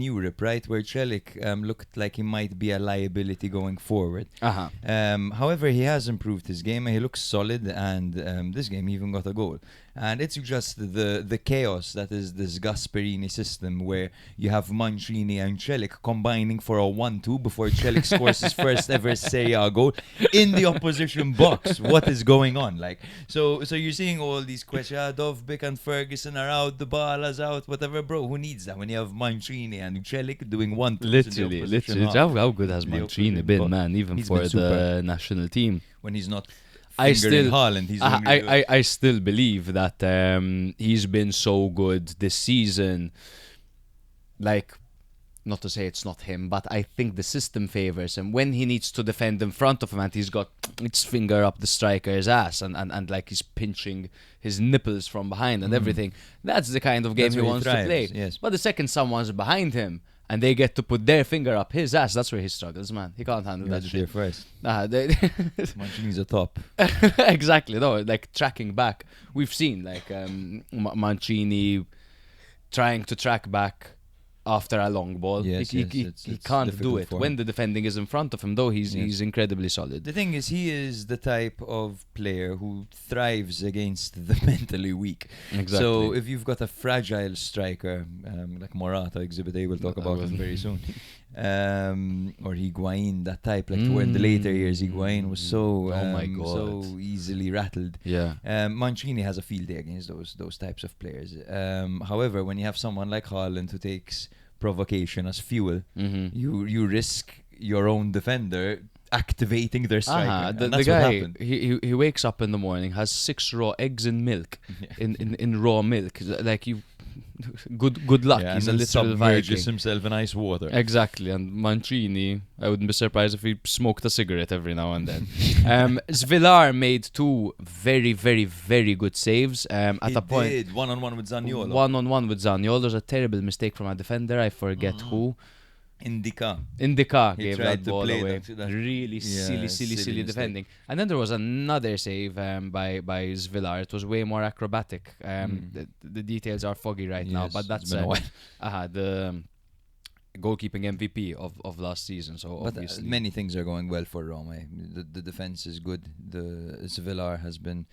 Europe, right, where Celik looked like he might be a liability going forward. However, he has improved his game. He looks solid, and this game he even got a goal. And it's just the chaos that is this Gasperini system where you have Mancini and Celik combining for a 1-2 before Celik scores his first ever Serie A goal in the opposition box. What is going on? Like, so you're seeing all these questions. Dovbyk and Ferguson are out, the Bala's out, whatever, bro. Who needs that when you have Mancini and Celik doing 1-2?
Literally. How good has Mancini been, man? Even
He's
for
been
the national team.
when he's not
I
fingering
still,
Haaland, he's doing really well.
I still believe that he's been so good this season. Like, not to say it's not him, but I think the system favors him when he needs to defend in front of him, and he's got his finger up the striker's ass, and like he's pinching his nipples from behind and everything. That's the kind of game
That's
he
where he
wants to
thrives,
play.
yes.
But the second someone's behind him and they get to put their finger up his ass, that's where he struggles, man. He can't handle
You
that
heard it here
shit.
first. Mancini's a top.
Exactly, no, like tracking back. We've seen like Mancini trying to track back after a long ball.
Yes,
he
it's
can't do
difficult
it
for
when
him.
the defending is in front of him, though. He's incredibly solid.
The thing is, he is the type of player who thrives against the mentally weak.
Exactly.
So if you've got a fragile striker, like Morata, Exhibit A, we'll talk about him very soon, or Higuain, that type, like where in the later years Higuain was so
Oh my God.
so easily rattled.
Yeah.
Mancini has a field day against those types of players. However, when you have someone like Haaland who takes provocation as fuel,
Mm-hmm.
you risk your own defender activating their striker. And
the
that's
guy,
what happened.
he wakes up in the morning, has 6 raw eggs in milk, in raw milk. Like you, good luck.
Yeah,
He's a
and then
literal
submerges
Viking.
himself in ice water.
Exactly, and Mancini, I wouldn't be surprised if he smoked a cigarette every now and then. Svilar made 2 very, very, very good saves. At
He
a point,
did, one-on-one with Zaniolo.
one-on-one with Zaniolo. There's a terrible mistake from a defender. I forget who.
Indica.
Indica
He
gave
tried
that
to
ball
play
away.
that-
Really
Yeah,
silly
mistake.
defending. And then there was another save by Svilar. It was way more acrobatic. The details are foggy right now,
Yes,
but
it's
that's
been a while.
the goalkeeping MVP of last season. So
But
obviously,
many things are going well for Roma. The defense is good. The Svilar has been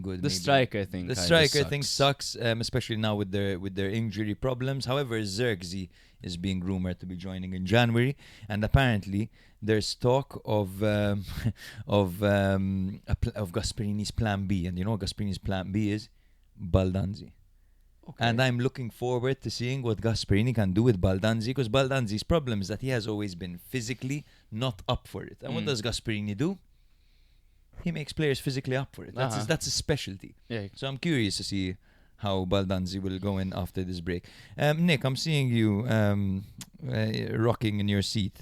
good.
the
maybe.
striker thing.
The
kinda
striker thing
sucks.
sucks, especially now with their injury problems. However, Zirkzee is being rumored to be joining in January, and apparently there's talk of Gasperini's plan B, and you know what Gasperini's plan B is Baldanzi.
Okay.
And I'm looking forward to seeing what Gasperini can do with Baldanzi, because Baldanzi's problem is that he has always been physically not up for it. And what does Gasperini do? He makes players physically up for it. That's his specialty.
Yeah.
So I'm curious to see how Baldanzi will go in after this break. Nick, I'm seeing you rocking in your seat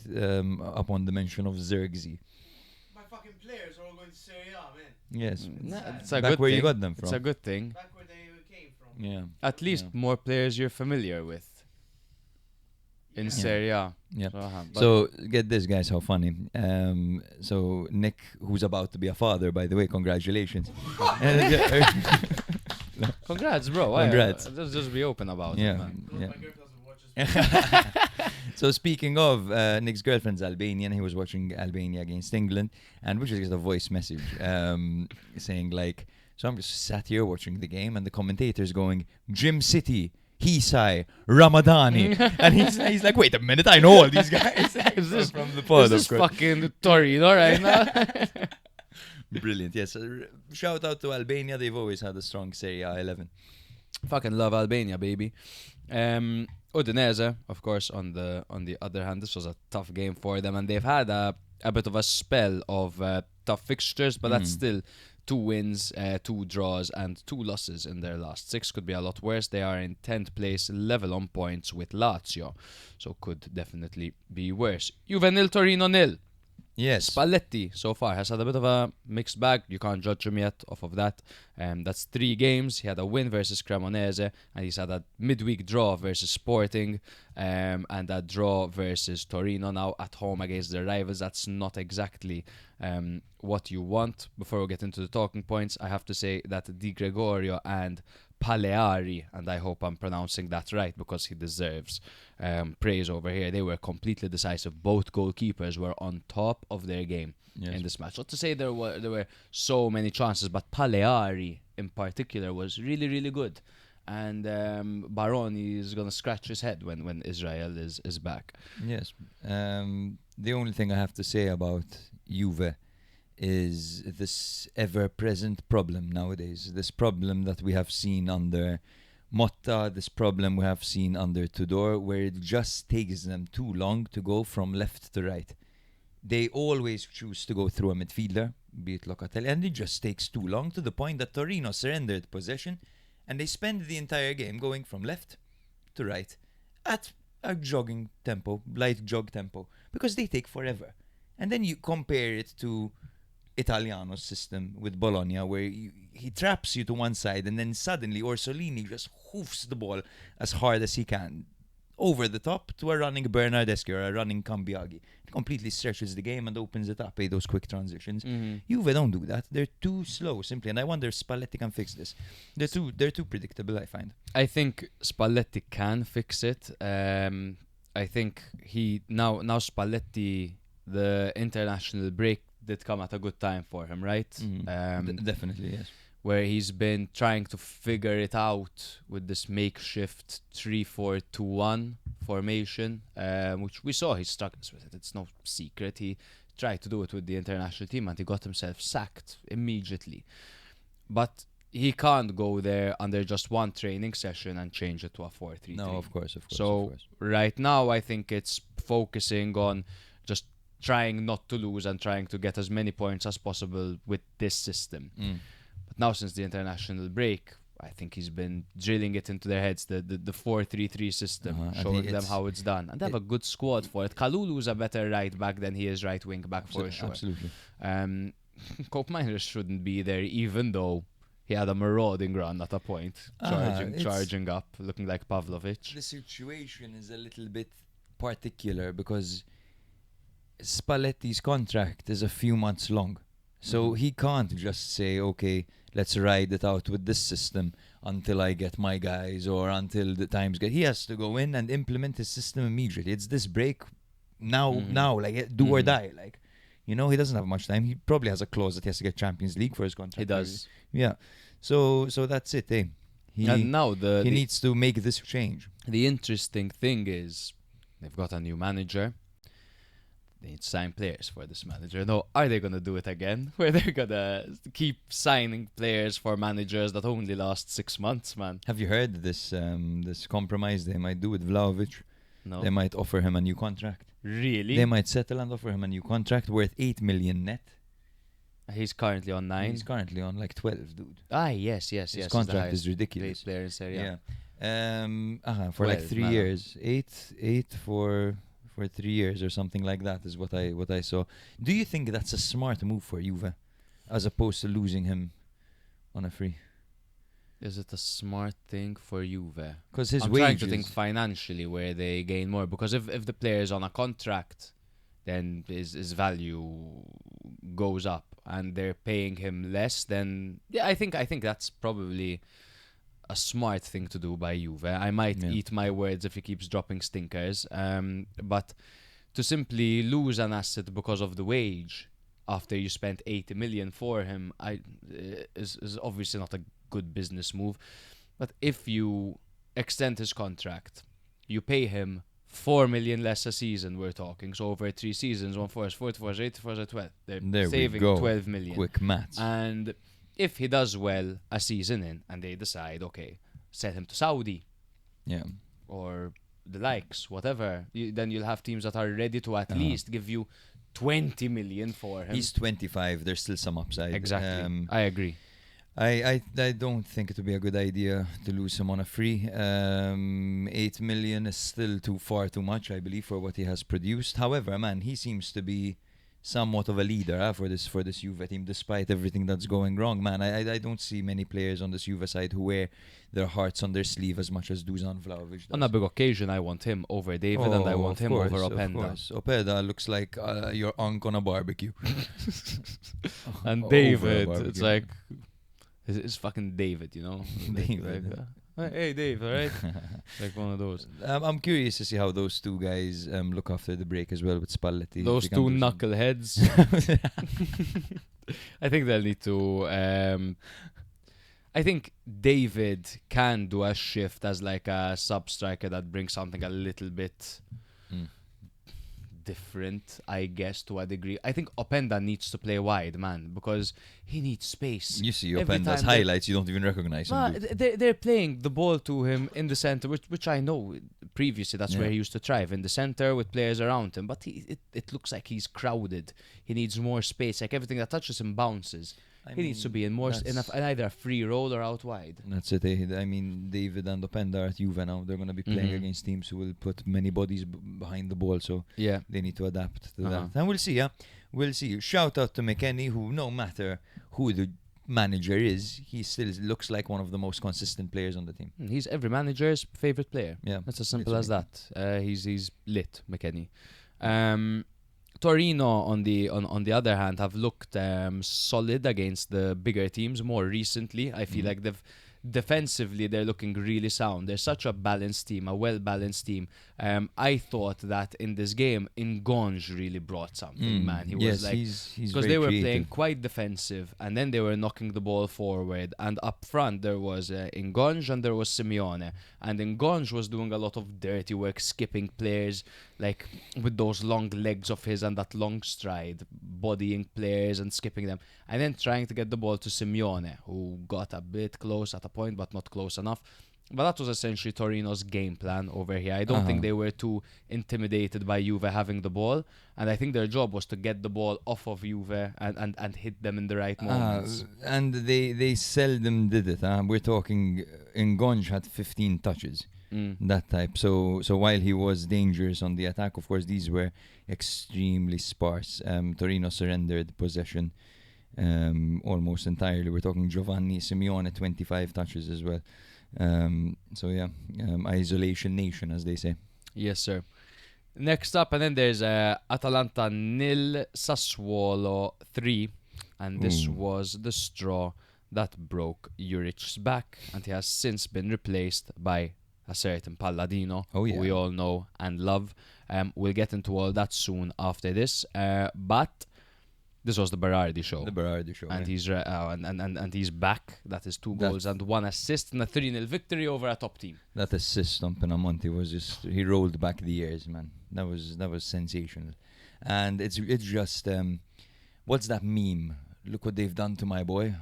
upon the mention of Zirkzee.
My fucking players are all going to Serie A, man.
Yes.
It's a
Back
good
where
thing.
you got them
It's
from.
a good thing.
Back where they came from.
Yeah.
At least more players you're familiar with in Serie A.
Yeah.
But
So get this, guys, how funny. So Nick, who's about to be a father, by the way, congratulations.
congrats, bro.
Congrats.
Just be open about it,
Yeah.
man.
Yeah.
My girl doesn't watch us.
So speaking of, Nick's girlfriend's Albanian. He was watching Albania against England, and we just got a voice message saying like, so I'm just sat here watching the game, and the commentator's going, Jim City, Hisai, Ramadani, and he's like, wait a minute, I know all these guys.
Is this
from the pod,
Is this
of course.
fucking Torino right now?
Brilliant. Yes. Shout out to Albania. They've always had a strong Serie A 11.
Fucking love Albania, baby. Udinese, of course, on the other hand, this was a tough game for them, and they've had a bit of a spell of tough fixtures, but that's still 2 wins, 2 draws, and 2 losses in their last 6. Could be a lot worse. They are in 10th place, level on points with Lazio, so could definitely be worse. Juve nil, Torino nil.
Yes.
Spalletti so far has had a bit of a mixed bag. You can't judge him yet off of that. That's 3 games. He had a win versus Cremonese, and he's had a midweek draw versus Sporting, and a draw versus Torino. Now at home against their rivals. That's not exactly what you want. Before we get into the talking points, I have to say that Di Gregorio and Paleari, and I hope I'm pronouncing that right because he deserves praise over here. They were completely decisive. Both goalkeepers were on top of their game in this match. Not to say there were so many chances, but Paleari in particular was really, really good. And Baroni is going to scratch his head when Israel is back.
Yes. The only thing I have to say about Juve is this ever-present problem nowadays. This problem that we have seen under Motta, this problem we have seen under Tudor, where it just takes them too long to go from left to right. They always choose to go through a midfielder, be it Locatelli, and it just takes too long, to the point that Torino surrendered possession, and they spend the entire game going from left to right at a jogging tempo, light jog tempo, because they take forever. And then you compare it to Italiano's system with Bologna, where he traps you to one side, and then suddenly Orsolini just hoofs the ball as hard as he can over the top to a running Bernardeschi or a running Cambiaghi. It completely stretches the game and opens it up, those quick transitions. Juve don't do that. They're too slow, simply, and I wonder if Spalletti can fix this. They're too predictable, I find.
I think Spalletti can fix it. I think now Spalletti, the international break did come at a good time for him, right?
Definitely, yes.
Where he's been trying to figure it out with this makeshift 3-4-2-1 formation, which we saw he struggles with it. It's no secret. He tried to do it with the international team and he got himself sacked immediately. But he can't go there under just one training session and change it to a 4-3-3.
No, of course.
So right now I think it's focusing on just trying not to lose and trying to get as many points as possible with this system. But now, since the international break, I think he's been drilling it into their heads, the 4-3-3 system,
I
showing
think
them
it's-
how it's done. And they have a good squad for it. Kalulu's a better right back than he is right wing back for sure.
Absolutely.
Cope Miners shouldn't be there, even though he had a marauding run at a point,
it's-
charging up, looking like Pavlovich.
The situation is a little bit particular because Spalletti's contract is a few months long. So he can't just say, okay, let's ride it out with this system until I get my guys or until the times get. He has to go in and implement his system immediately. It's this break now, like do or die. Like, you know, he doesn't have much time. He probably has a clause that he has to get Champions League for his contract.
He does.
Yeah. So that's it, eh?
And now
He needs to make this change.
the interesting thing is they've got a new manager. They need to sign players for this manager. No, are they going to do it again? Where they're going to keep signing players for managers that only last 6 months, man?
Have you heard this this compromise they might do with Vlahovic?
No.
They might offer him a new contract.
Really?
They might settle and offer him a new contract worth 8 million net.
He's currently on 9.
He's currently on like 12, dude.
Yes.
His contract is
Great
ridiculous.
player in Serie A.
Yeah. For like
12,
3
man.
years. Eight for 3 years or something like that is what I saw. Do you think that's a smart move for Juve, as opposed to losing him on a free?
Is it a smart thing for Juve?
Because his
I'm
wages.
trying to think financially where they gain more. Because if the player is on a contract, then his value goes up, and they're paying him less. Then I think that's probably a smart thing to do by Juve. I might eat my words if he keeps dropping stinkers. But to simply lose an asset because of the wage after you spent 80 million for him, is obviously not a good business move. But if you extend his contract, you pay him 4 million less a season, we're talking. So over 3 seasons, 1 4 is 4, 4 is 8, 4 is 12. They're
There we
saving
go.
12 million.
Quick maths.
And if he does well a season in and they decide, okay, sell him to Saudi
Yeah.
or the likes, whatever, then you'll have teams that are ready to at least give you 20 million for him.
He's 25. There's still some upside.
Exactly. I agree.
I don't think it would be a good idea to lose him on a free. 8 million is still too much, I believe, for what he has produced. However, man, he seems to be somewhat of a leader for this Juve team, despite everything that's going wrong, man. I don't see many players on this Juve side who wear their hearts on their sleeve as much as Dusan Vlahovic does.
On a big occasion, I want him over David, and I want him over Openda.
Openda looks like your uncle on a barbecue.
And
Over a
David,
barbecue.
it's like it's fucking David, you know.
David.
Hey Dave, alright? Like one of those.
I'm curious to see how those two guys look after the break as well with Spalletti.
Those
If they can
two
do some-
knuckleheads. I think they'll need to. I think David can do a shift as like a sub striker that brings something a little bit different, I guess, to a degree. I think Openda needs to play wide, man, because he needs space.
You see
Every
Openda's
time they-
highlights, you don't even recognize him. dude.
They're playing the ball to him in the center, which I know previously that's where
Yeah.
he used to thrive, in the center with players around him. But it looks like he's crowded. He needs more space. Like everything that touches him bounces. He needs to be in more in either a free role or out wide.
That's it. I mean, David and Openda are at Juve now. They're going to be playing against teams who will put many bodies behind the ball, so
Yeah.
they need to adapt to that. And we'll see, yeah. We'll see. Shout out to McKennie, who, no matter who the manager is, he still looks like one of the most consistent players on the team.
He's every manager's favorite player.
Yeah.
That's as simple as
literally.
that. He's lit, McKennie. Torino, on the other hand, have looked solid against the bigger teams more recently. I feel like defensively they're looking really sound. They're such a balanced team, a well-balanced team. I thought that in this game, Ngonge really brought something, man. He was like,
he's
because
very
they were
creative.
playing quite defensive, and then they were knocking the ball forward, and up front there was Ngonge and there was Simeone, and Ngonge was doing a lot of dirty work, skipping players, like with those long legs of his and that long stride, bodying players and skipping them, and then trying to get the ball to Simeone, who got a bit close at a point but not close enough. But that was essentially Torino's game plan over here. I don't think they were too intimidated by Juve having the ball, and I think their job was to get the ball off of Juve and hit them in the right moments.
And they seldom did it. We're talking, Ngonj had 15 touches, that type. So while he was dangerous on the attack, of course, these were extremely sparse. Torino surrendered possession almost entirely. We're talking Giovanni Simeone, 25 touches as well. Isolation nation, as they say.
Yes, sir. Next up, and then there's Atalanta 0, Sassuolo 3, and this was the straw that broke Juric's back, and he has since been replaced by a certain Palladino, who we all know and love. We'll get into all that soon after this, but this was the Berardi show. And he's and he's back. That is 2 goals and 1 assist and a 3-0 victory over a top team.
That assist on Pinamonti was just, he rolled back the years, man. That was sensational. And it's just what's that meme? Look what they've done to my boy.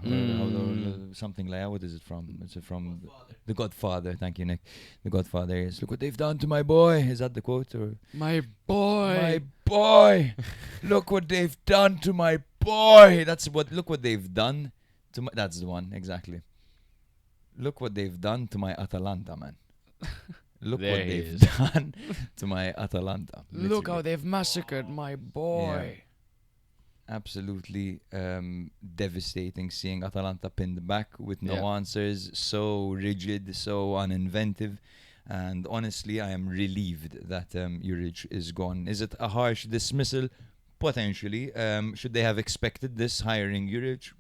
Something like that. What is it from? It's from The Godfather. Thank you, Nick. The Godfather is, look what they've done to my boy. Is that the quote? Or
My boy.
My boy. Look what they've done to my boy. Look what they've done to my, that's the one, exactly. Look what they've done to my Atalanta, man. Look
There
what
he
they've
is.
done to my Atalanta.
Look how
Literally.
they've massacred my boy.
Absolutely devastating seeing Atalanta pinned back with no
Yeah.
answers, so rigid, so uninventive. And honestly, I am relieved that Juric is gone. Is it a harsh dismissal? Potentially. Should they have expected this hiring Juric?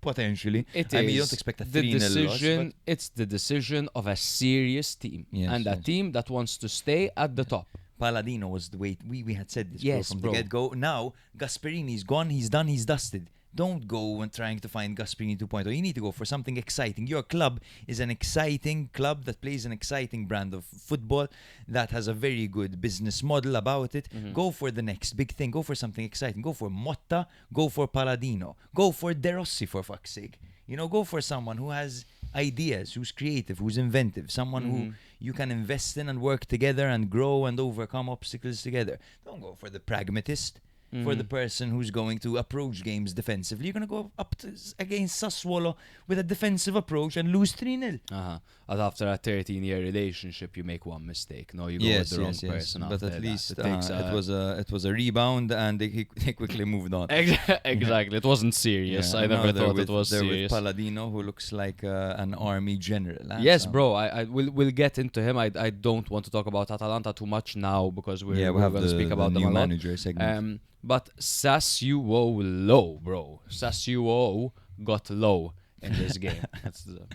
Potentially.
It
I mean, you
is
don't expect a
the
3-0 loss.
decision. It's the decision of a serious team and a team that wants to stay at the top.
Palladino was the way we had said this
Yes,
from
bro.
the get-go. Now, Gasperini's gone, he's done, he's dusted. Don't go and trying to find Gasperini 2.0. You need to go for something exciting. Your club is an exciting club that plays an exciting brand of football, that has a very good business model about it. Go for the next big thing. Go for something exciting. Go for Motta. Go for Palladino. Go for De Rossi, for fuck's sake. You know, go for someone who has ideas, who's creative, who's inventive, someone who you can invest in and work together and grow and overcome obstacles together. Don't go for the pragmatist, for the person who's going to approach games defensively. You're going to go up against Sassuolo with a defensive approach and lose 3-0.
And after a 13-year relationship, you make one mistake. No, you go with the wrong person.
But
after
at
that.
least
It takes
it was a rebound, and they quickly moved on.
Exactly. It wasn't serious.
Yeah,
I
now
never
they're
thought
with,
it was
they're
serious.
with Palladino, who looks like an army general.
Yes, bro. We'll get into him. I don't want to talk about Atalanta too much now because we're going to speak about them
new
a lot.
manager segment.
But Sassuolo, bro. Sassuolo got low in this game.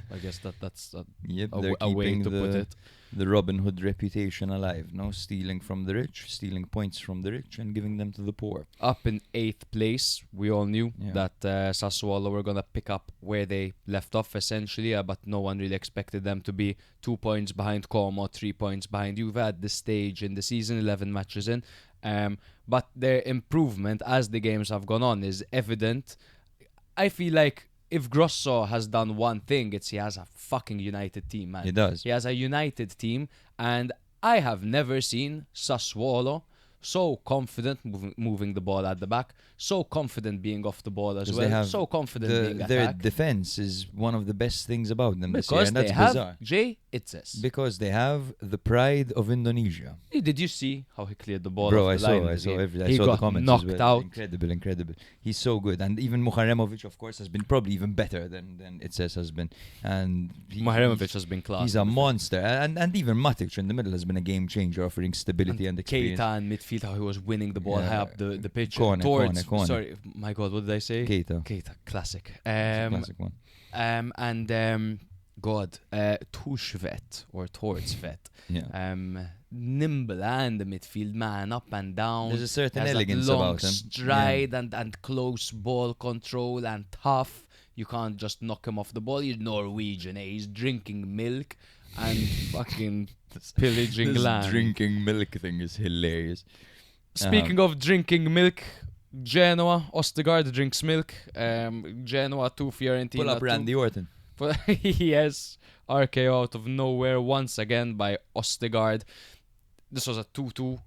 I guess that's
Yep,
a
they're
way
keeping
to put it.
the Robin Hood reputation alive. No, stealing from the rich, stealing points from the rich, and giving them to the poor.
Up in 8th place, we all knew
Yeah.
that Sassuolo were going to pick up where they left off, essentially, but no one really expected them to be 2 points behind Como, 3 points behind Juve at this stage in the season, 11 matches in. But their improvement as the games have gone on is evident. I feel like if Grosso has done one thing, it's he has a fucking united team, man.
He does.
He has a united team, and I have never seen Sassuolo so confident moving the ball at the back, so confident being off the ball as
'Cause
well,
they have
so confident being
their
attack.
defense is one of the best things about them this year,
Because
and
they
that's
have
bizarre.
Jay Itzes.
Because they have the pride of Indonesia.
Did you see how he cleared the ball
Bro,
off
I
the
saw,
line? in
I
this
saw,
game?
every, I
He
saw
got
the comments
knocked
as well.
out.
Incredible. He's so good, and even Muharemovic, of course, has been probably even better than it says has been. And
Maharemovic has been class.
he's a monster, and even Matic in the middle has been a game changer, offering stability and experience.
Keita in midfield, how he was winning the ball
Yeah.
high up the pitch
Corner.
Sorry, my God, what did I say?
Keita.
Classic.
Classic one.
Tushvet or Tortsvet.
Yeah.
Nimble and the midfield man, up and down.
There's a certain
Has that
elegance
long
about him.
stride and close ball control and tough. You can't just knock him off the ball. He's Norwegian, He's drinking milk and fucking pillaging
This
land.
drinking milk thing is hilarious.
Speaking of drinking milk, Genoa, Ostergaard drinks milk. Genoa 2, Fiorentina
Pull up
2.
Randy Orton.
Yes, RKO out of nowhere once again by Ostegard. This was a 2-2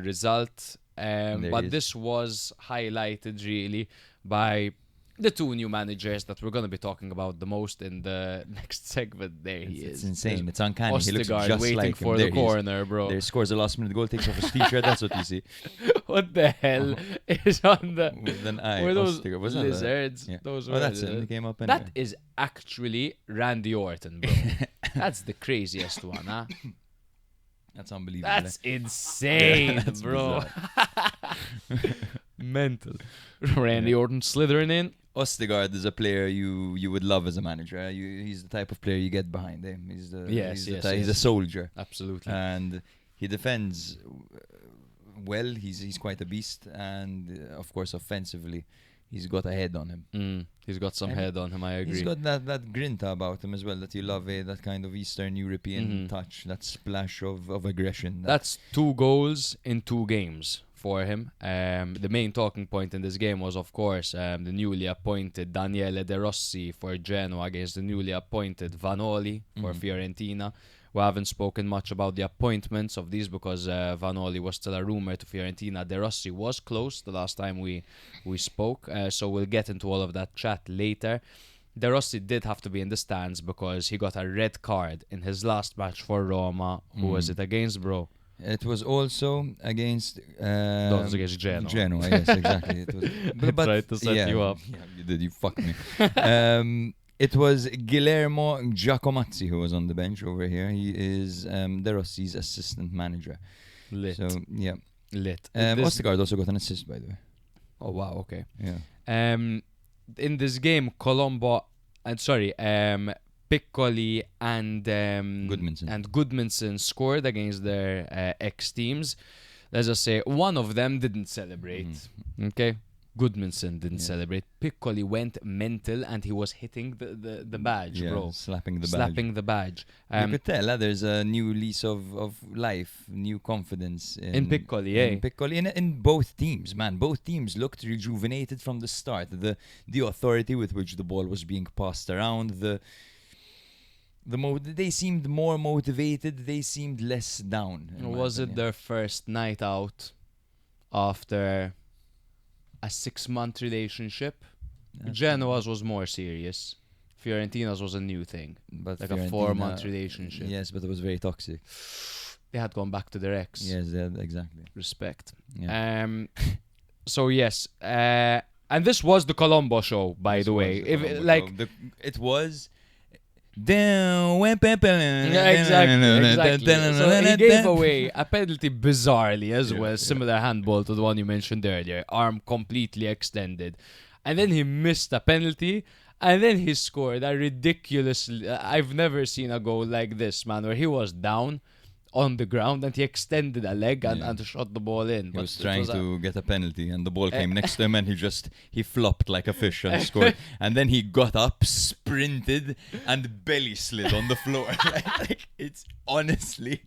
result, but this was highlighted really by the two new managers that we're going to be talking about the most in the next segment. There he
It's
is.
insane. It's uncanny. He looks
Ostegard
just
waiting
like
for
him.
the
There he is.
corner, bro.
There scores a last-minute goal, takes off his t-shirt. That's what you see.
What the hell is on the...
With an eye.
Were those
Ostegard. Was that the-
lizards?
Yeah.
Those
Oh,
were
that's it.
lizards.
He came up anyway.
That is actually Randy Orton, bro. That's the craziest one, huh?
That's unbelievable.
That's insane,
Yeah, that's
bro. Mental. Randy Orton slithering in.
Ostegard is a player you would love as a manager. He's the type of player you get behind him. He's a soldier,
Absolutely.
and he defends well. He's quite a beast, and of course offensively, he's got a head on him.
He's got some
And
head on him, I agree.
He's got that grinta about him as well that you love, that kind of Eastern European touch, that splash of aggression.
That's 2 goals in 2 games for him. The main talking point in this game was, of course, the newly appointed Daniele De Rossi for Genoa against the newly appointed Vanoli for Fiorentina. We haven't spoken much about the appointments of these because Vanoli was still a rumour to Fiorentina. De Rossi was close the last time we spoke, so we'll get into all of that chat later. De Rossi did have to be in the stands because he got a red card in his last match for Roma. Who was it against, bro?
It was also against
No, it was against Genoa.
Genoa, yes, exactly. It was,
I tried to set you up.
Yeah, you did. You fucked me. It was Guillermo Giacomazzi who was on the bench over here. He is De Rossi's assistant manager.
Lit.
So yeah,
Lit.
Ostegard also got an assist, by the way.
Oh, wow, okay.
Yeah.
In this game, Piccoli and Goodmanson scored against their ex-teams. Let's just say one of them didn't celebrate. Okay? Goodmanson didn't celebrate. Piccoli went mental and he was hitting the badge, bro.
Slapping the badge.
Slapping the badge.
You could tell there's a new lease of life, new confidence
In Piccoli,
in Piccoli, in both teams, man. Both teams looked rejuvenated from the start. The authority with which the ball was being passed around, they seemed more motivated. They seemed less down.
Was it their first night out after a 6-month relationship? Genoa's was more serious. Fiorentina's was a new thing.
But
Like a 4-month relationship.
Yes, but it was very toxic.
They had gone back to their ex.
Yes, exactly.
Respect.
Yeah.
So yes. And this was the Colombo show, by the way.
It was. Exactly.
So he gave away a penalty bizarrely as well, similar handball to the one you mentioned earlier, arm completely extended, and then he missed a penalty, and then he scored a ridiculous. I've never seen a goal like this, man, where he was down on the ground and he extended a leg and shot the ball in.
He was trying to get a penalty and the ball came next to him and he flopped like a fish and scored. And then he got up, sprinted and belly slid on the floor. like it's honestly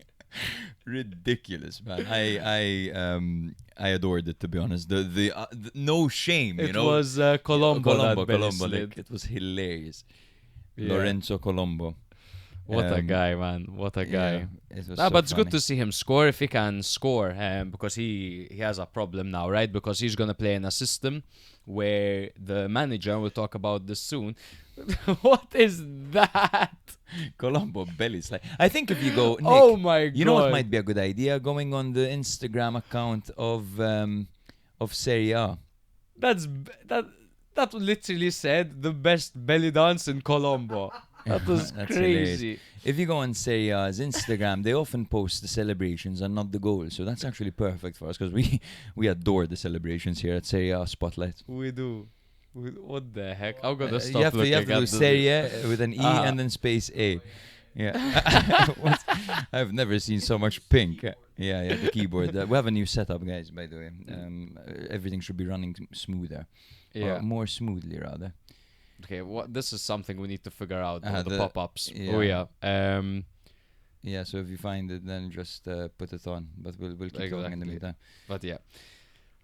ridiculous, man. I adored it, to be honest. The no shame, you know.
It was Colombo that belly slid.
Like, it was hilarious.
Yeah.
Lorenzo Colombo.
What a guy, man. What a guy.
Yeah, it was
But it's
funny.
good to see him score if he can score, because he has a problem now, right? Because he's going to play in a system where the manager, we'll talk about this soon. What is that?
Colombo belly slide. I think if you go, Nick,
Oh my God.
you know what might be a good idea? Going on the Instagram account of Serie A.
That literally said the best belly dance in Colombo. That was
That's
crazy.
hilarious. If you go on Serie A's Instagram, they often post the celebrations and not the goals. So that's actually perfect for us because we adore the celebrations here at Serie A Spotlight.
We do. What the heck? I'm gonna stop
you have
looking
to do
at
Serie A with an E
Ah.
and then space A. Yeah. I've never seen so much pink. Yeah, the keyboard. We have a new setup, guys, by the way. Everything should be running smoother.
Yeah.
Or more smoothly, rather.
Okay, this is something we need to figure out. The
the-
pop-ups.
yeah.
Oh yeah.
Yeah, so if you find it, then just put it on. But we'll keep going in the
Exactly.
meantime.
But yeah.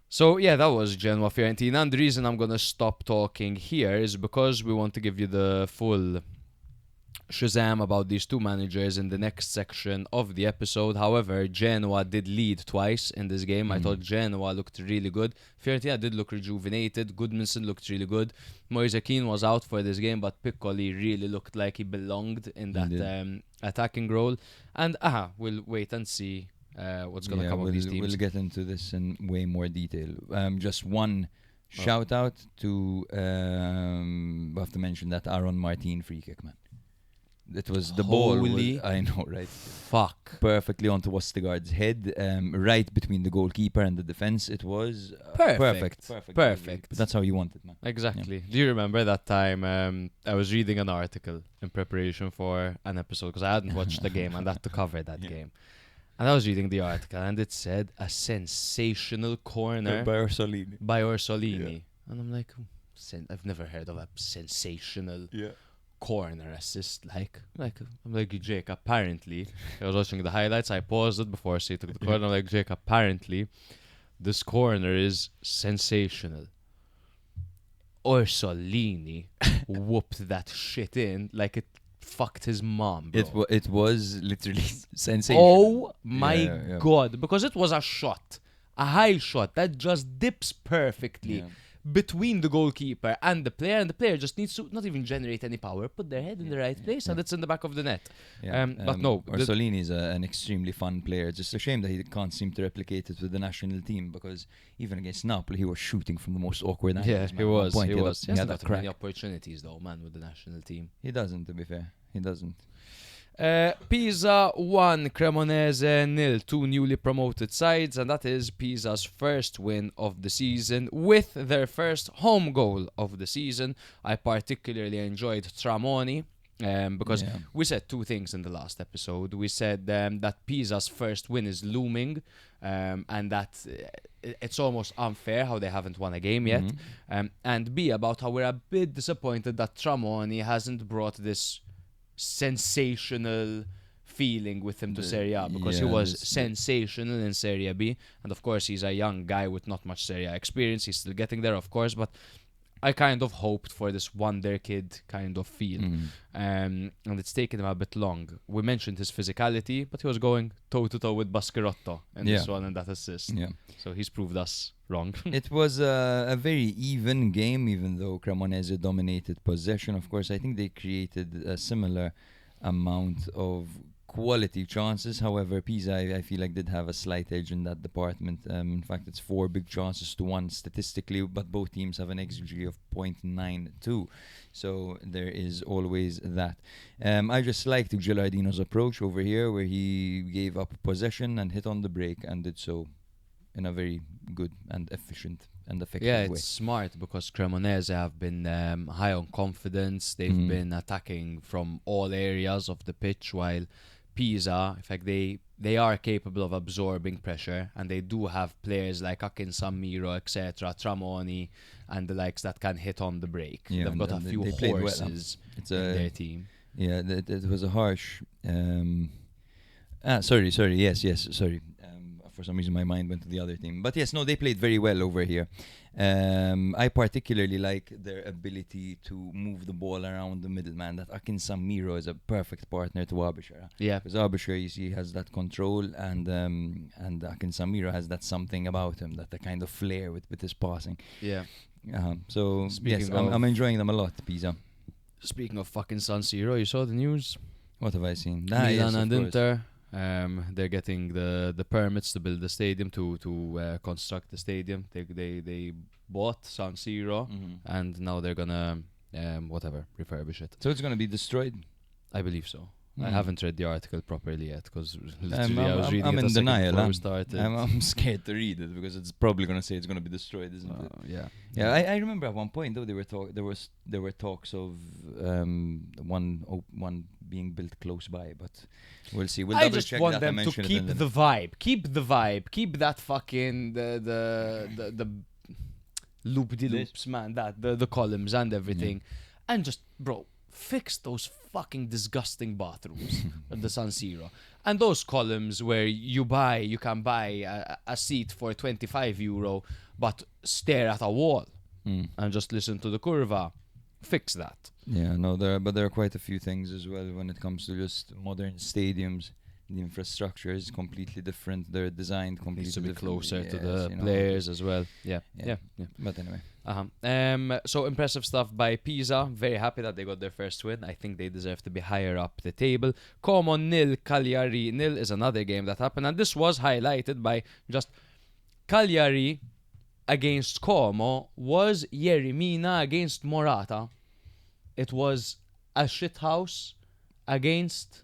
So yeah, that was Genoa Fiorentina, and the reason I'm gonna stop talking here is because we want to give you the full Shazam about these two managers in the next section of the episode. However, Genoa did lead twice in this game. I thought Genoa looked really good. Fiorentina did look rejuvenated. Goodmanson looked really good. Moise Keane was out for this game, but Piccoli really looked like he belonged in that attacking role. And we'll wait and see what's going to come of these teams.
We'll get into this in way more detail. Just one shout out to we have to mention that Aaron Martin free kick, man. It was the ball. I know, right?
Fuck.
Perfectly onto Westergaard's head, right between the goalkeeper and the defense. It was
Perfect.
But that's how you want it, man.
Exactly. Do you remember that time I was reading an article in preparation for an episode because I hadn't watched the game and I had to cover that game. And I was reading the article and it said a sensational corner
By Orsolini.
Yeah. And I'm like, I've never heard of a sensational corner assist. I'm like, Jake, apparently, I was watching the highlights, I paused it before I took the corner. I'm like, Jake, apparently, this corner is sensational. Orsolini whooped that shit in like it fucked his mom, bro.
It was literally sensational.
Oh my god, because it was a high shot that just dips perfectly between the goalkeeper and the player just needs to not even generate any power, put their head in the right place, and it's in the back of the net. But no,
Orsolini is an extremely fun player. Just a shame that he can't seem to replicate it with the national team, because even against Napoli he was shooting from the most awkward angles.
He was. He hasn't
had
got many opportunities though, man, with the national team.
He doesn't, to be fair. He doesn't.
Pisa 1, Cremonese 0, two newly promoted sides, and that is Pisa's first win of the season with their first home goal of the season. I particularly enjoyed Tramoni because we said two things in the last episode. We said that Pisa's first win is looming and that it's almost unfair how they haven't won a game yet, and B, about how we're a bit disappointed that Tramoni hasn't brought this sensational feeling with him to Serie A, because he was sensational in Serie B, and of course he's a young guy with not much Serie A experience. He's still getting there, of course, but I kind of hoped for this wonder kid kind of feel, and it's taken him a bit long. We mentioned his physicality, but he was going toe to toe with Baschirotto in this one and that assist. So he's proved us wrong.
It was a very even game, even though Cremonese dominated possession. Of course, I think they created a similar amount of quality chances. However, Pisa, I feel like, did have a slight edge in that department. In fact, it's 4 big chances to 1 statistically, but both teams have an XG of 0.92. So there is always that. I just liked Gilardino's approach over here, where he gave up possession and hit on the break, and did so in a very good and efficient and effective way.
It's smart, because Cremonese have been high on confidence. They've been attacking from all areas of the pitch, while Pisa, in fact, they are capable of absorbing pressure, and they do have players like Akin Samiro, etc., Tramoni, and the likes that can hit on the break. They've got a few horses in their team.
Yeah, it was a harsh... sorry. For some reason my mind went to the other team. But yes, no, they played very well over here. I particularly like their ability to move the ball around the middleman. That Akin Samiro is a perfect partner to Abishar.
Yeah.
Because Abishar, you see, has that control, and Akin Samiro has that something about him, that the kind of flair with his passing.
Yeah.
So, yes, I'm enjoying them a lot, Pisa.
Speaking of fucking San Siro, you saw the news?
What have I seen?
Milan and Inter. They're getting the permits to build the stadium, to construct the stadium. They bought San Siro, and now they're gonna refurbish it.
So it's gonna be destroyed?
I believe so. I haven't read the article properly yet, because literally I was reading
I'm
it
in denial.
before we started.
I'm scared to read it, because it's probably gonna say it's gonna be destroyed, isn't it? Yeah. I remember at one point though there were talks of one being built close by, but we'll see. We'll
I
double
just
check
want
that.
them to keep the vibe, keep that fucking the loop de loops, man, that the columns and everything, and just fix those fucking disgusting bathrooms at the San Siro, and those columns where you can buy a seat for €25, but stare at a wall and just listen to the curva. fix that.
Yeah, no, there are quite a few things as well when it comes to just modern stadiums. The infrastructure is completely different. They're designed completely
Needs to be
different.
closer to
Yes,
the
you know,
players as well. Yeah.
But anyway,
So impressive stuff by Pisa. Very happy that they got their first win. I think they deserve to be higher up the table. Como 0, Cagliari 0 is another game that happened, and this was highlighted by just Cagliari against Como was Jeremina against Morata. It was a shithouse against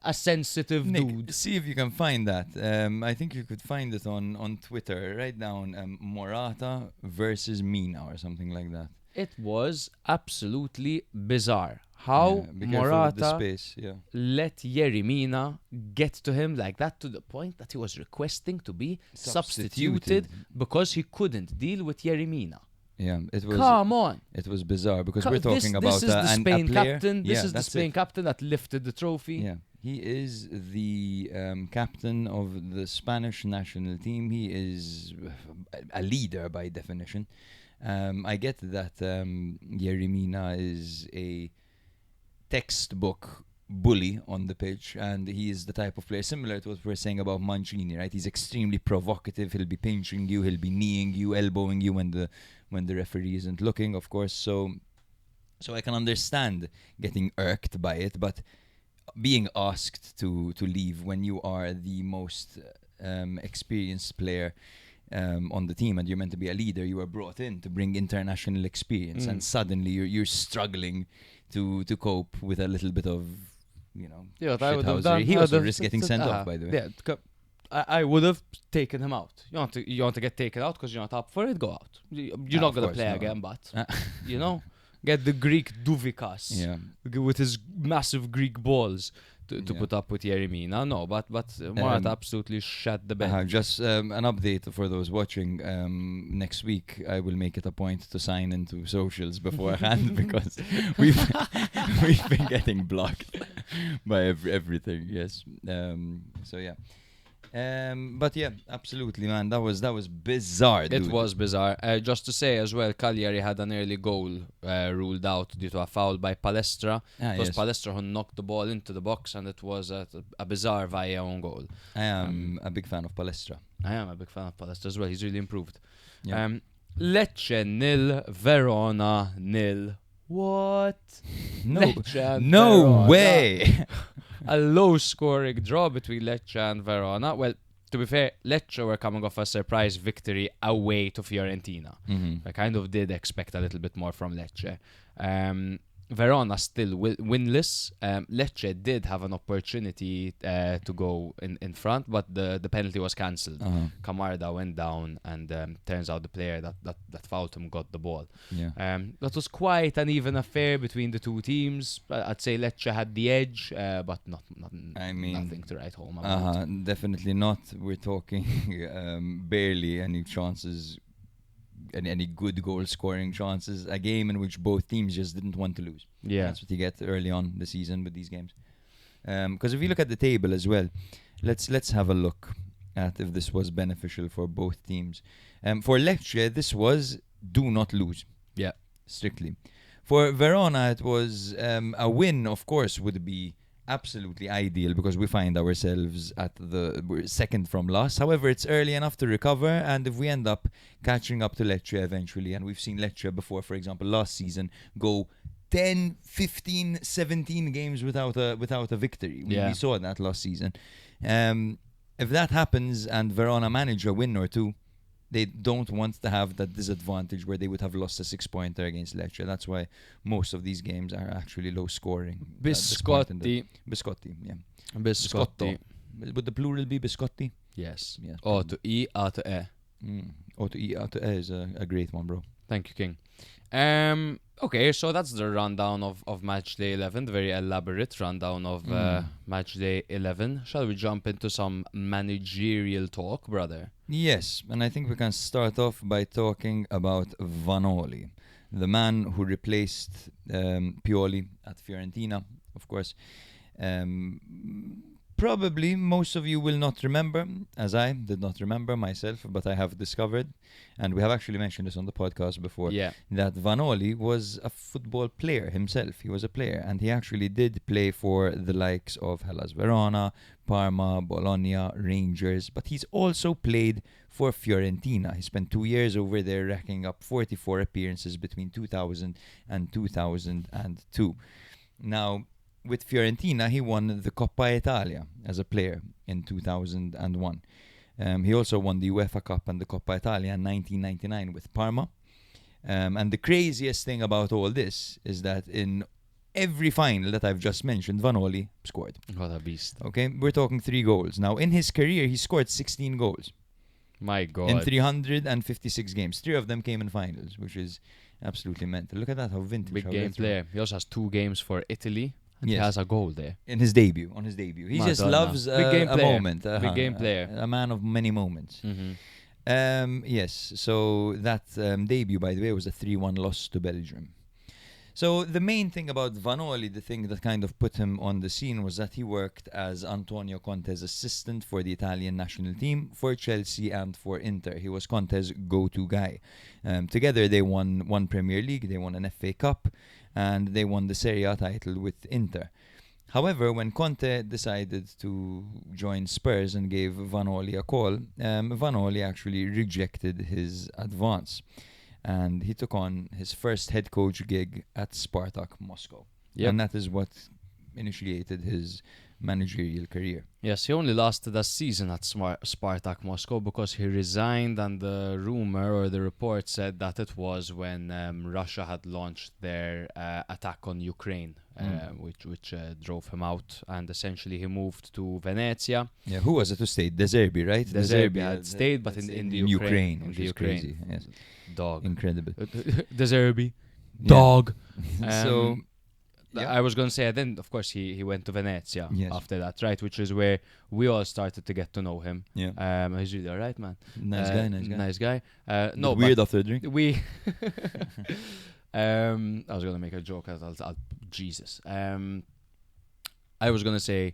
a sensitive
Nick,
dude.
see if you can find that. I think you could find it on Twitter. Write down Morata versus Mina or something like that.
It was absolutely bizarre how
Yeah, be careful with the
Morata
space. Yeah.
let Jeremina get to him like that, to the point that he was requesting to be substituted because he couldn't deal with Jeremina.
Yeah, it was.
Come on.
It was bizarre because we're talking about
this is the
a
Spain
player.
captain. This
Yeah,
is the
that's
Spain
it.
captain that lifted the trophy.
Yeah, he is the captain of the Spanish national team. He is a leader by definition. I get that Jeremina is a textbook bully on the pitch, and he is the type of player similar to what we're saying about Mancini, right? He's extremely provocative. He'll be pinching you, he'll be kneeing you, elbowing you when the referee isn't looking, of course. So I can understand getting irked by it, but being asked to leave when you are the most experienced player on the team and you're meant to be a leader, you are brought in to bring international experience, and suddenly you're struggling to cope with a little bit of,
Yeah, what I would have
shithousery.
done.
He
I
also
would've
risked getting sent off, by the way.
Yeah, I would have taken him out. You want to get taken out because you're not up for it? Go out. You're not
of
gonna
course,
play
no.
again, but get the Greek Douvikas
Yeah.
with his massive Greek balls to
Yeah.
put up with Jeremina. No, but Morata absolutely shat the bed.
Just an update for those watching. Next week, I will make it a point to sign into socials beforehand because we've been getting blocked by everything. Yes. So yeah. But yeah, absolutely, man. That was bizarre.
It
Dude.
was bizarre. Just to say as well, Cagliari had an early goal ruled out due to a foul by Palestra. It was
Yes.
Palestra who knocked the ball into the box, and it was a bizarre via own goal.
I am a big fan of Palestra.
I am a big fan of Palestra as well. He's really improved.
Yeah.
Lecce 0, Verona 0. What?
No,
Lecce and
no
Verona.
way.
A low-scoring draw between Lecce and Verona. Well, to be fair, Lecce were coming off a surprise victory away to Fiorentina. I kind of did expect a little bit more from Lecce. Verona still winless. Lecce did have an opportunity to go in front, but the penalty was cancelled. Camarda went down, and turns out the player that fouled him got the ball.
Yeah.
That was quite an even affair between the two teams. I'd say Lecce had the edge, but nothing to write home about.
Definitely not. We're talking barely any chances, any good goal scoring chances. A game in which both teams just didn't want to lose.
Yeah.
That's what you get early on the season with these games. Because if you look at the table as well, let's have a look at if this was beneficial for both teams. For Lecce, this was do not lose.
Yeah.
Strictly. For Verona, it was a win, of course, would be absolutely ideal because we find ourselves we're second from last. However, it's early enough to recover, and if we end up catching up to Lecce eventually, and we've seen Lecce before, for example, last season, go 10, 15, 17 games without a victory. We saw that last season. If that happens and Verona manage a win or two, they don't want to have that disadvantage where they would have lost a 6-pointer against Lecce. That's why most of these games are actually low scoring.
Biscotti.
Biscotti, yeah.
Biscotti.
Would the plural be biscotti?
Yes.
Yes.
O to E, A to E.
O to E, A to E is a great one, bro.
Thank you, King. Okay, so that's the rundown of Matchday 11, the very elaborate rundown of Matchday 11. Shall we jump into some managerial talk, brother?
Yes, and I think we can start off by talking about Vanoli, the man who replaced Pioli at Fiorentina, of course. probably most of you will not remember, as I did not remember myself, but I have discovered, and we have actually mentioned this on the podcast before,
Yeah.
that Vanoli was a football player himself. He was a player, and he actually did play for the likes of Hellas Verona, Parma, Bologna, Rangers, but he's also played for Fiorentina. He spent 2 years over there, racking up 44 appearances between 2000 and 2002. Now, with Fiorentina, he won the Coppa Italia as a player in 2001. He also won the UEFA Cup and the Coppa Italia in 1999 with Parma. And the craziest thing about all this is that in every final that I've just mentioned, Vanoli scored.
What a beast.
Okay, we're talking 3 goals. Now, in his career, he scored 16 goals
My God.
in 356 games. 3 of them came in finals, which is absolutely mental. Look at that, how vintage.
Big
how
game
retro.
player. He also has 2 games for Italy. And he
Yes.
has a goal there.
On his debut. He just
Madonna.
loves
Big game
a
player.
moment.
Big game player.
A man of many moments.
Mm-hmm.
Yes, so that debut, by the way, was a 3-1 loss to Belgium. So the main thing about Vanoli, the thing that kind of put him on the scene, was that he worked as Antonio Conte's assistant for the Italian national team, for Chelsea and for Inter. He was Conte's go-to guy. Together they won 1 Premier League, they won an FA Cup, and they won the Serie A title with Inter. However, when Conte decided to join Spurs and gave Vanoli a call, Vanoli actually rejected his advance. And he took on his first head coach gig at Spartak Moscow.
Yep.
And that is what initiated his managerial career.
Yes, he only lasted a season at Spartak Moscow because he resigned, and the rumor or the report said that it was when Russia had launched their attack on Ukraine, which drove him out, and essentially he moved to Venezia.
Yeah, who was it who stayed? De Zerbi, right?
De Zerbi had stayed, but in the
Ukraine,
in
which
the
is
Ukraine.
crazy. Yes.
Dog.
Incredible.
De Zerbi.
Yeah.
Dog.
So, yeah.
I was going to say, then of course he went to Venezia
Yes.
after that, right? Which is where we all started to get to know him.
Yeah.
He's really alright, man.
Nice guy.
Nice guy.
No, weird after the drink.
We. I was gonna make a joke. Jesus. I was gonna say.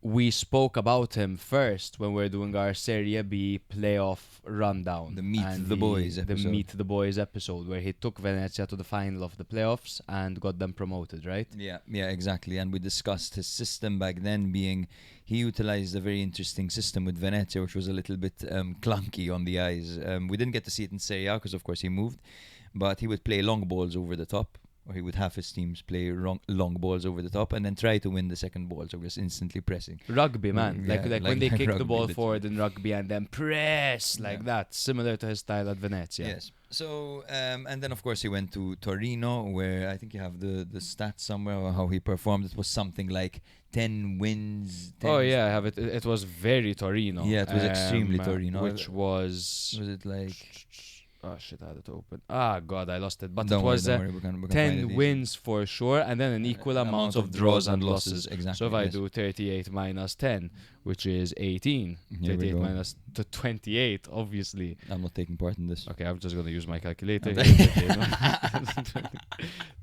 We spoke about him first when we were doing our Serie B playoff rundown.
The Meet
and
the Boys
The
episode.
Meet the Boys episode, where he took Venezia to the final of the playoffs and got them promoted, right?
Yeah, exactly. And we discussed his system back then, being he utilized a very interesting system with Venezia, which was a little bit clunky on the eyes. We didn't get to see it in Serie A because, of course, he moved. But he would play long balls over the top, or he would have his teams play long balls over the top and then try to win the second ball, so just instantly pressing.
Rugby, man.
Yeah,
like when they kick the
rugby,
ball
literally.
forward in rugby and then press like that, similar to his style at Venezia.
Yes. So, and then, of course, he went to Torino, where I think you have the stats somewhere or how he performed. It was something like 10 wins. 10
Oh yeah, I have it. It was very Torino.
Yeah, it was extremely Torino.
Which was
it like...
oh shit, I had it open. Ah god, I lost it. But
Don't
it was
worry, we can find
10
it
wins for sure, and then an equal amount of draws and losses.
Exactly.
So if I
yes.
do 38 minus 10, which is 18,
Here we
38
go.
minus 28, obviously.
I'm not taking part in this.
Okay, I'm just going to use my calculator.
Okay.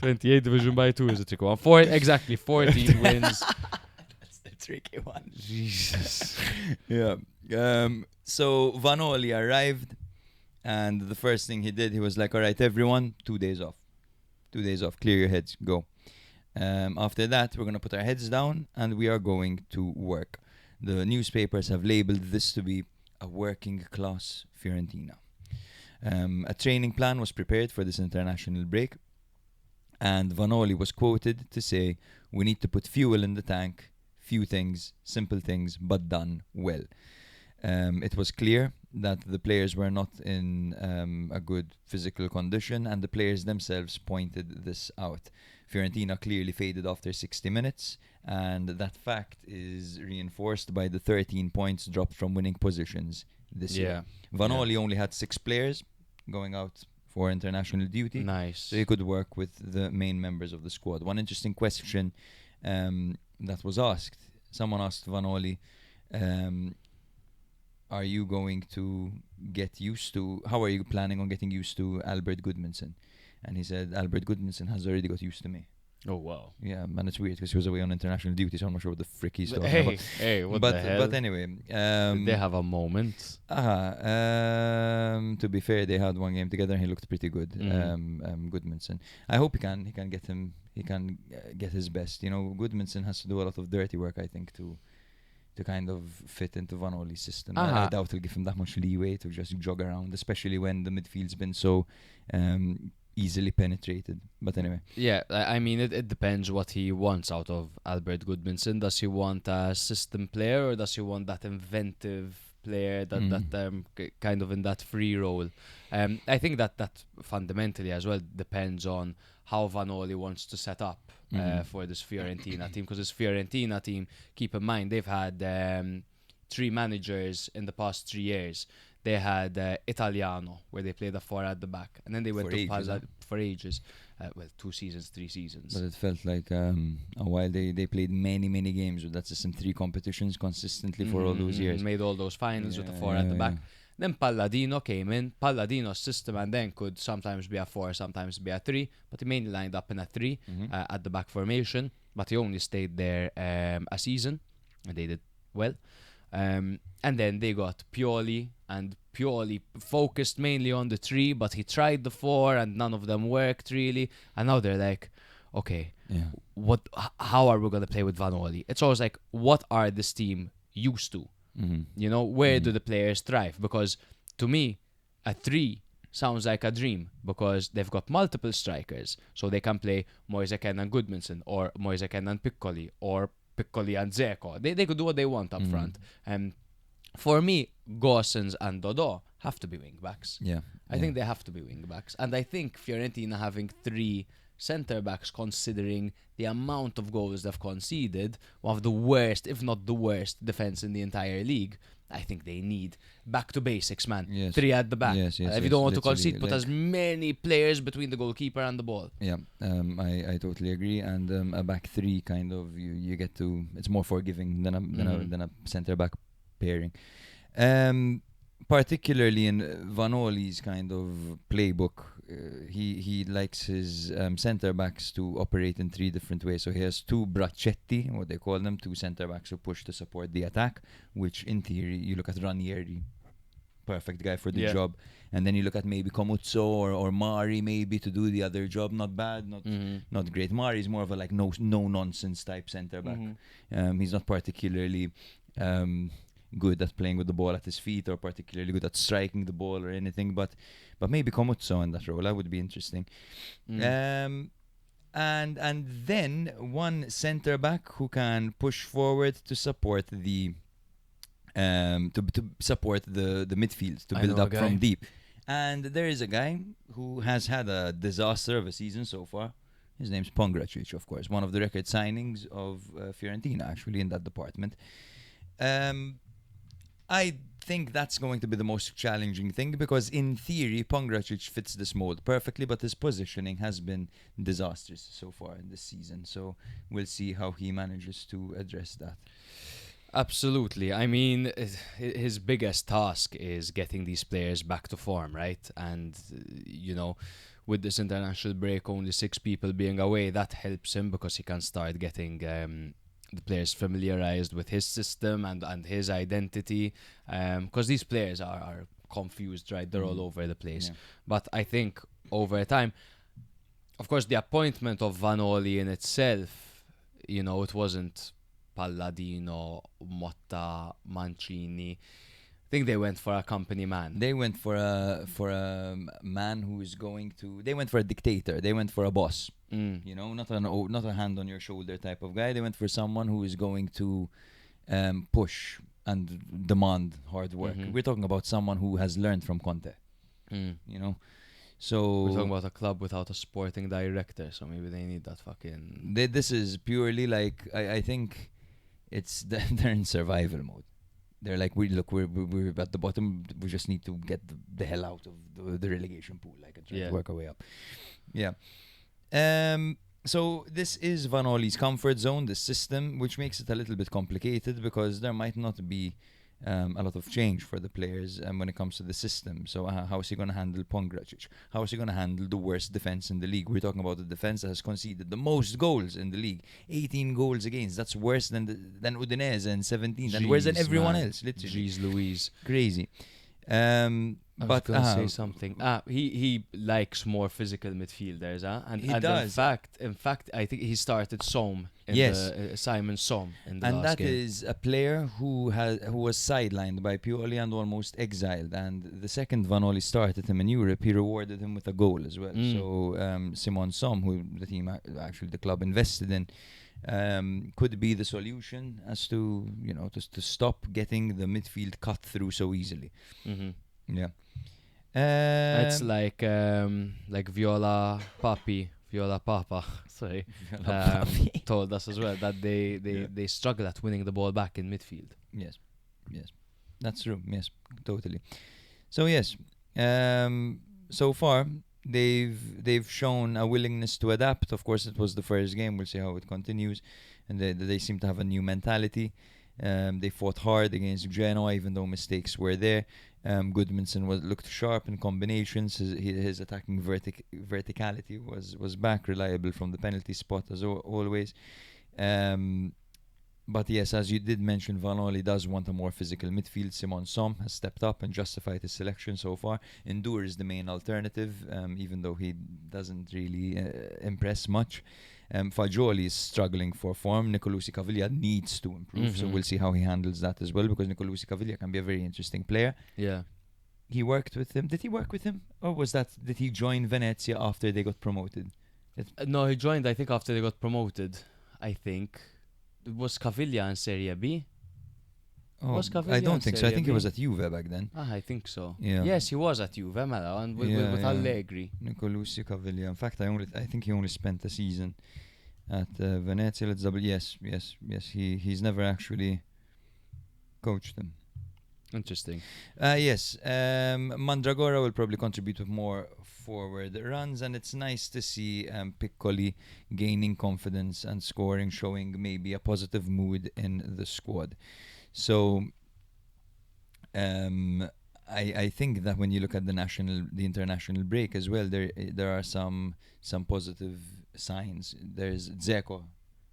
28 division by 2 is a tricky one. Exactly, 14 wins.
That's the tricky one.
Jesus.
Yeah. So Vanoli arrived, and the first thing he did, he was like, all right, everyone, 2 days off. 2 days off. Clear your heads. Go. After that, we're going to put our heads down, and we are going to work. The newspapers have labeled this to be a working class Fiorentina. A training plan was prepared for this international break, and Vanoli was quoted to say, we need to put fuel in the tank, few things, simple things, but done well. It was clear that the players were not in a good physical condition, and the players themselves pointed this out. Fiorentina clearly faded after 60 minutes, and that fact is reinforced by the 13 points dropped from winning positions this year. Vanoli only had 6 players going out for international duty.
Nice.
So he could work with the main members of the squad. One interesting question that was asked. Someone asked Vanoli, are you going to get used to, how are you planning on getting used to Albert Gudmundsson? And he said, Albert Gudmundsson has already got used to me.
Oh wow.
Yeah, man, it's weird because he was away on international duty, so I'm not sure what the frick he's talking about.
Hey, what
but
the hell?
but anyway,
Did they have a moment?
to be fair, they had one game together and he looked pretty good. Goodmanson. I hope he can get his best. You know, Goodmanson has to do a lot of dirty work, I think, to kind of fit into Vanoli's system. I doubt he'll give him that much leeway to just jog around, especially when the midfield's been so easily penetrated. But anyway.
Yeah, I mean, it depends what he wants out of Albert Goodmanson. Does he want a system player, or does he want that inventive player that kind of in that free role? I think that fundamentally as well depends on how Vanoli wants to set up for this Fiorentina team, because this Fiorentina team, keep in mind, they've had 3 managers in the past 3 years. They had Italiano, where they played a 4 at the back, and then they went to Palladino for ages. 2 seasons, 3 seasons.
But it felt like a while they played many games with that system, 3 competitions consistently for all those years.
Made all those finals with the 4 at the back. Then Palladino came in. Palladino's system and then could sometimes be a 4, sometimes be a 3, but he mainly lined up in a 3 at the back formation. But he only stayed there a season, and they did well. And then they got Pioli, and Pioli focused mainly on the 3, but he tried the 4 and none of them worked really. And now they're like, okay, how are we going to play with Vanoli? It's always like, what are this team used to? You know, where do the players thrive? Because to me, a 3 sounds like a dream, because they've got multiple strikers, so they can play Moise Kean and Goodmanson, or Moise Kean and Piccoli, or Piccoli and Dzeko. They could do what they want up front. For me, Gosens and Dodo have to be wing backs. I think they have to be wing backs, and I think Fiorentina having 3 centre backs, considering the amount of goals they've conceded, one of the worst, if not the worst, defense in the entire league. I think they need back to basics, man. 3 at the back. If you don't want to concede, put as many players between the goalkeeper and the ball.
I totally agree. And a back 3 kind of you get to, it's more forgiving than a centre back pairing. Particularly in Vanoli's kind of playbook, he likes his centre backs to operate in 3 different ways. So he has 2 braccetti, what they call them, 2 centre backs who push to support the attack, which in theory, you look at Ranieri, perfect guy for the job. And then you look at maybe Comuzzo or Mari maybe to do the other job. Not bad, not great. Mari is more of a like no nonsense type centre back. He's not particularly good at playing with the ball at his feet, or particularly good at striking the ball or anything, but maybe Comuzzo in that role, that would be interesting. And then 1 centre back who can push forward to support the to support the midfield, to build up from deep. And there is a guy who has had a disaster of a season so far. His name's Pongracic, of course, one of the record signings of Fiorentina actually in that department. I think that's going to be the most challenging thing, because in theory Pongracic fits this mold perfectly, but his positioning has been disastrous so far in this season. So we'll see how he manages to address that.
Absolutely. I mean, his biggest task is getting these players back to form, right? And, you know, with this international break, only 6 people being away, that helps him, because he can start getting the players familiarized with his system and his identity, because these players are confused, right? They're all over the place. But I think over time, of course, the appointment of Vanoli in itself, you know, it wasn't Palladino, Motta, Mancini. I think they went for a company man.
They went for a man who is going to. They went for a dictator. They went for a boss. You know, not a hand on your shoulder type of guy. They went for someone who is going to push and demand hard work. We're talking about someone who has learned from Conte. You know, so
we're talking about a club without a sporting director. So maybe they need that fucking.
This is purely like I think it's they're in survival mode. They're like, we're at the bottom. We just need to get the hell out of the relegation pool, like, and try to work our way up. So this is Vanoli's comfort zone, the system, which makes it a little bit complicated, because there might not be a lot of change for the players when it comes to the system. So how is he going to handle Pongracic? How is he going to handle the worst defense in the league? We're talking about the defense that has conceded the most goals in the league, 18 goals against. That's worse than Udinese and 17, and worse than
Jeez,
everyone
man.
else. Literally,
Jeez Louise.
crazy.
I was gonna say something. He likes more physical midfielders, and,
He
and
does.
In fact, I think he started Som in
Yes.
Simon Som in the
And
last
that
game.
is a player who was sidelined by Pioli and almost exiled. And the second Vanoli started him in Europe, he rewarded him with a goal as well. So Simon Som, who the team actually the club invested in, could be the solution as to to stop getting the midfield cut through so easily.
Mm-hmm.
Yeah.
It's like Viola Papa, sorry, told us as well that they struggle at winning the ball back in midfield.
Yes, that's true. Yes, totally. So yes, so far they've shown a willingness to adapt. Of course, it was the first game. We'll see how it continues, and they seem to have a new mentality. They fought hard against Genoa, even though mistakes were there. Goodmanson looked sharp in combinations. His attacking verticality was back, reliable from the penalty spot as always. But yes, as you did mention, Vanoli does want a more physical midfield. Simon Som has stepped up and justified his selection so far. Ndour is the main alternative, even though he doesn't really impress much. Fagioli is struggling for form. Nicolosi Caviglia needs to improve, so we'll see how he handles that as well, because Nicolosi Caviglia can be a very interesting player.
Yeah.
He worked with him. Did he work with him? Or did he join Venezia after they got promoted?
No, he joined, I think, after they got promoted. I think. It was Caviglia in Serie B.
Oh,
Was Caviglia
I don't
in
think so. I
Serie
think he
B?
was at Juve back then.
I think so.
Yeah.
Yes, he was at Juve, Mela, and with
Yeah.
Allegri.
Nicolosi Caviglia. In fact, I think he only spent a season at Venezia. Let's double. Yes. He's never actually coached them.
Interesting.
Yes. Mandragora will probably contribute with more forward runs, and it's nice to see Piccoli gaining confidence and scoring, showing maybe a positive mood in the squad. So I think that when you look at the international break as well, there are some positive signs. There's Dzeko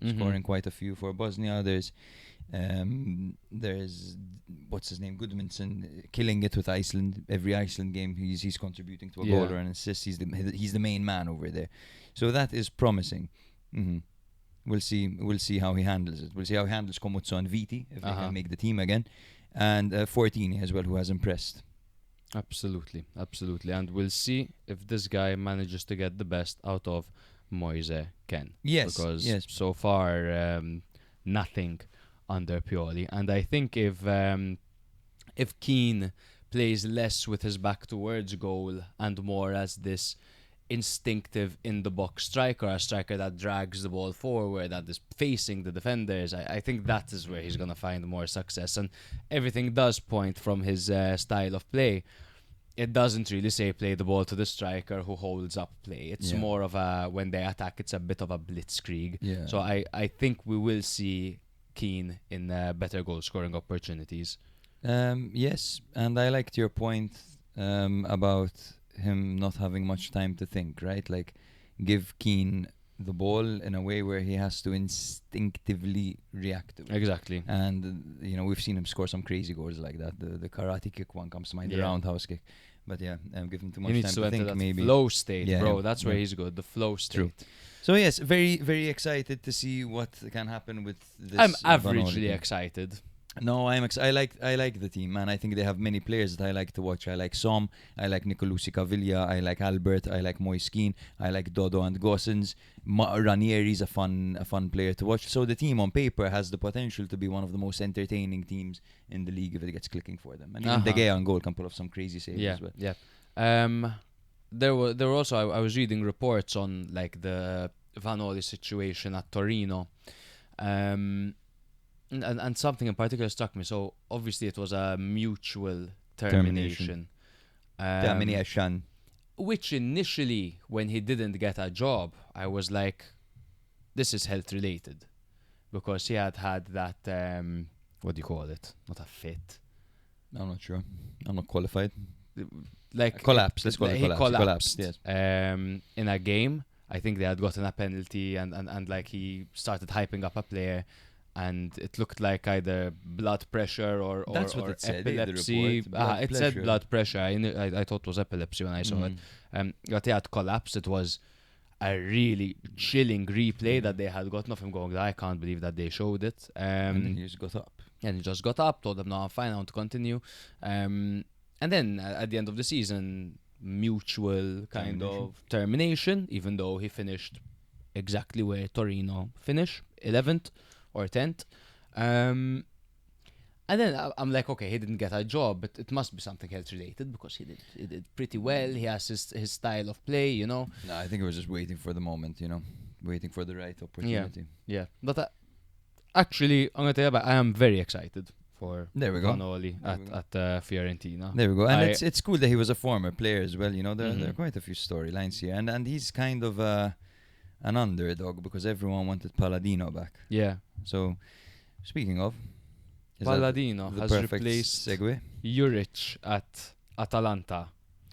scoring quite a few for Bosnia. There's what's his name, Goodmanson, killing it with Iceland. Every Iceland game he's contributing to a goal or an assist. He's the main man over there, so that is promising. We'll see how he handles it. We'll see how he handles Comuzzo and Viti if they can make the team again, and Fortini as well, who has impressed.
Absolutely, and we'll see if this guy manages to get the best out of Moise Ken.
Yes,
because
yes.
so far nothing under Pioli, and I think if Keane plays less with his back towards goal and more as this instinctive in the box striker, a striker that drags the ball forward, that is facing the defenders, I think that is where he's gonna find more success. And everything does point from his style of play. It doesn't really say play the ball to the striker who holds up play. It's more of a, when they attack, it's a bit of a blitzkrieg.
Yeah.
So I think we will see Keane in better goal scoring opportunities.
Yes, and I liked your point about him not having much time to think, right? Like, give Keane the ball in a way where he has to instinctively react to it.
Exactly.
And we've seen him score some crazy goals like that. The karate kick one comes to mind, the roundhouse kick. But yeah, give him too much
He
time
needs
to
to enter
think.
that
Maybe
flow state,
Yeah,
bro.
yeah,
That's where
yeah.
he's good. The flow state.
True. So yes, very very excited to see what can happen with this.
I'm
Vanoli
averagely
team.
excited.
No, I like the team, man. I think they have many players that I like to watch. I like Som, I like Nicolosi Caviglia, I like Albert, I like Moise Keane, I like Dodo and Gossens. Ranieri's a fun player to watch. So the team on paper has the potential to be one of the most entertaining teams in the league if it gets clicking for them. And even De Gea on goal can pull off some crazy saves as well.
Yeah. There were also I was reading reports on like the Vanoli situation at Torino. And something in particular struck me. So obviously it was a mutual termination.
Termination.
Which initially, when he didn't get a job, I was like, this is health related. Because he had that, what do you call it? Not a fit.
I'm not sure. I'm not qualified.
Like
Collapse. Let's call it
he
collapse.
collapsed.
Yes.
In a game, I think they had gotten a penalty, and like he started hyping up a player, and it looked like either blood pressure or
That's what
or
it said, the
epilepsy.
report, blood
It said
pressure.
blood pressure. I thought it was epilepsy when I saw it. But he had collapsed. It was a really chilling replay that they had gotten of him going, I can't believe that they showed it.
And then he just got up.
And he just got up, told them, no, I'm fine, I want to continue. And then at the end of the season, mutual kind of termination, even though he finished exactly where Torino finished, 11th or 10th. And then I'm like, okay, he didn't get a job, but it must be something health related because he did pretty well. He has his style of play, you know.
No, I think it was just waiting for the moment, you know, waiting for the right opportunity.
Yeah. But actually, I'm gonna tell you, I am very excited for
There we go.
Vanoli at Fiorentina.
There we go. And it's cool that he was a former player as well. You know, there
Mhm.
are quite a few storylines here, and he's kind of an underdog because everyone wanted Palladino back.
Yeah.
So, speaking of, is that
Palladino
the
has
perfect
replaced
segue?
Juric at Atalanta.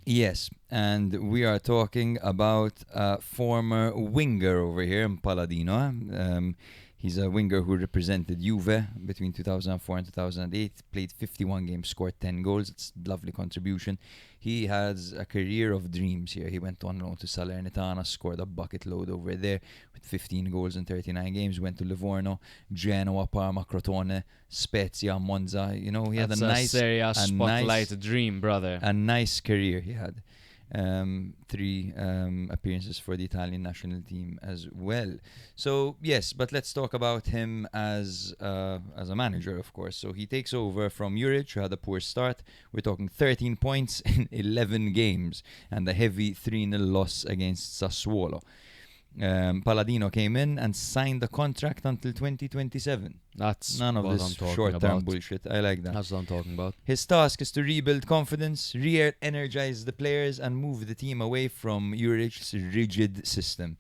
Yes, and we are talking about a former winger over here in Palladino. He's a winger who represented Juve between 2004 and 2008, played 51 games, scored 10 goals. It's a lovely contribution. He has a career of dreams here. He went on loan to Salernitana, scored a bucket load over there with 15 goals in 39 games, went to Livorno, Genoa, Parma, Crotone, Spezia, Monza. You know, he had
That's
a nice
Serie A spotlight
nice-
dream, brother.
a nice career he had. 3 appearances for the Italian national team as well. So yes, but let's talk about him as a manager, of course. So he takes over from Juric, who had a poor start. We're talking 13 points in 11 games and a heavy 3-0 loss against Sassuolo. Palladino came in and signed the contract until 2027.
That's
None of
what I'm
this
talking
short-term
about.
bullshit. I like that.
That's what I'm talking about.
His task is to rebuild confidence, re-energize the players, and move the team away from Juric's rigid system.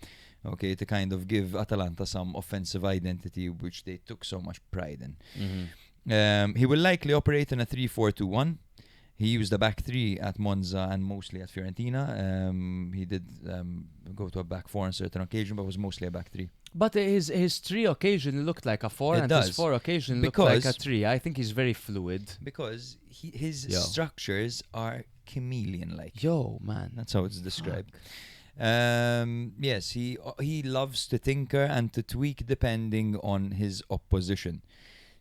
Okay, to kind of give Atalanta some offensive identity, which they took so much pride in.
Mm-hmm.
He will likely operate in a 3-4-2-1. He used a back 3 at Monza and mostly at Fiorentina. He did go to a back 4 on certain occasion, but was mostly a back 3.
But his 3 occasionally looked like a 4,
It
and
does.
his 4 occasionally looked like a
Because-
3. I think he's very fluid.
Because his
Yo.
structures are chameleon-like.
Yo, man.
That's how it's described. Yes, he loves to tinker and to tweak depending on his opposition.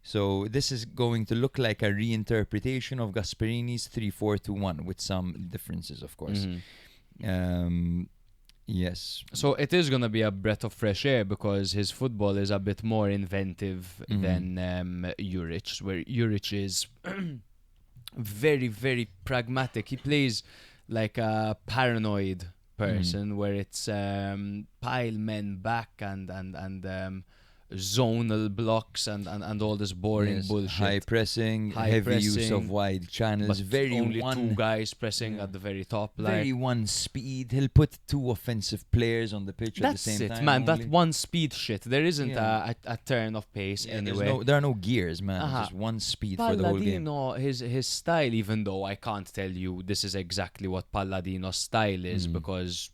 So this is going to look like a reinterpretation of Gasperini's 3-4-2-1 with some differences, of course.
Mhm.
Yes.
So it is going to be a breath of fresh air because his football is a bit more inventive
Mhm.
than Juric's, where Juric is very, very pragmatic. He plays like a paranoid person where it's pile men back and zonal blocks and all this boring
Yes,
bullshit.
High pressing,
High
heavy use
pressing,
of wide channels,
but
very
only
one,
2 guys pressing at the very top. Like,
very one speed. He'll put 2 offensive players on the pitch at the
that's
same
it,
time.
man. That
only.
one speed shit. There isn't
Yeah.
a turn of pace
Yeah, there's
anyway.
there are no gears, man.
Uh-huh.
It's just one speed for the whole game.
Palladino, his style, even though I can't tell you this is exactly what Palladino's style is because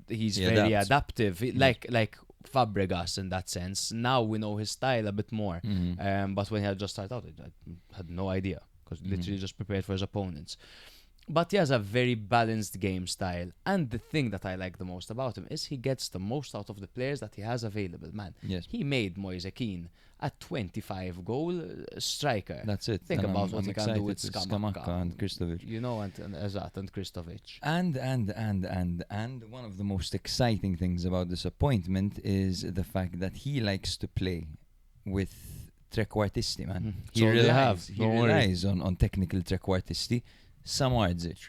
he's
He
very
adapts.
adaptive. Like Fabregas in that sense. Now we know his style a bit more. But when he had just started out, I had no idea because literally just prepared for his opponents. But he has a very balanced game style. And the thing that I like the most about him is he gets the most out of the players that he has available, man.
Yes.
He made Moise Keane a 25-goal striker.
That's it.
Think
And
about
I'm
what he can do with
excited
Scamacca
and Kristovic.
You know, and Kristovic.
And one of the most exciting things about this appointment is the fact that he likes to play with trequartisti, man. He
So they
relies,
have,
he
don't worry.
relies on technical trequartisti. Samardzic,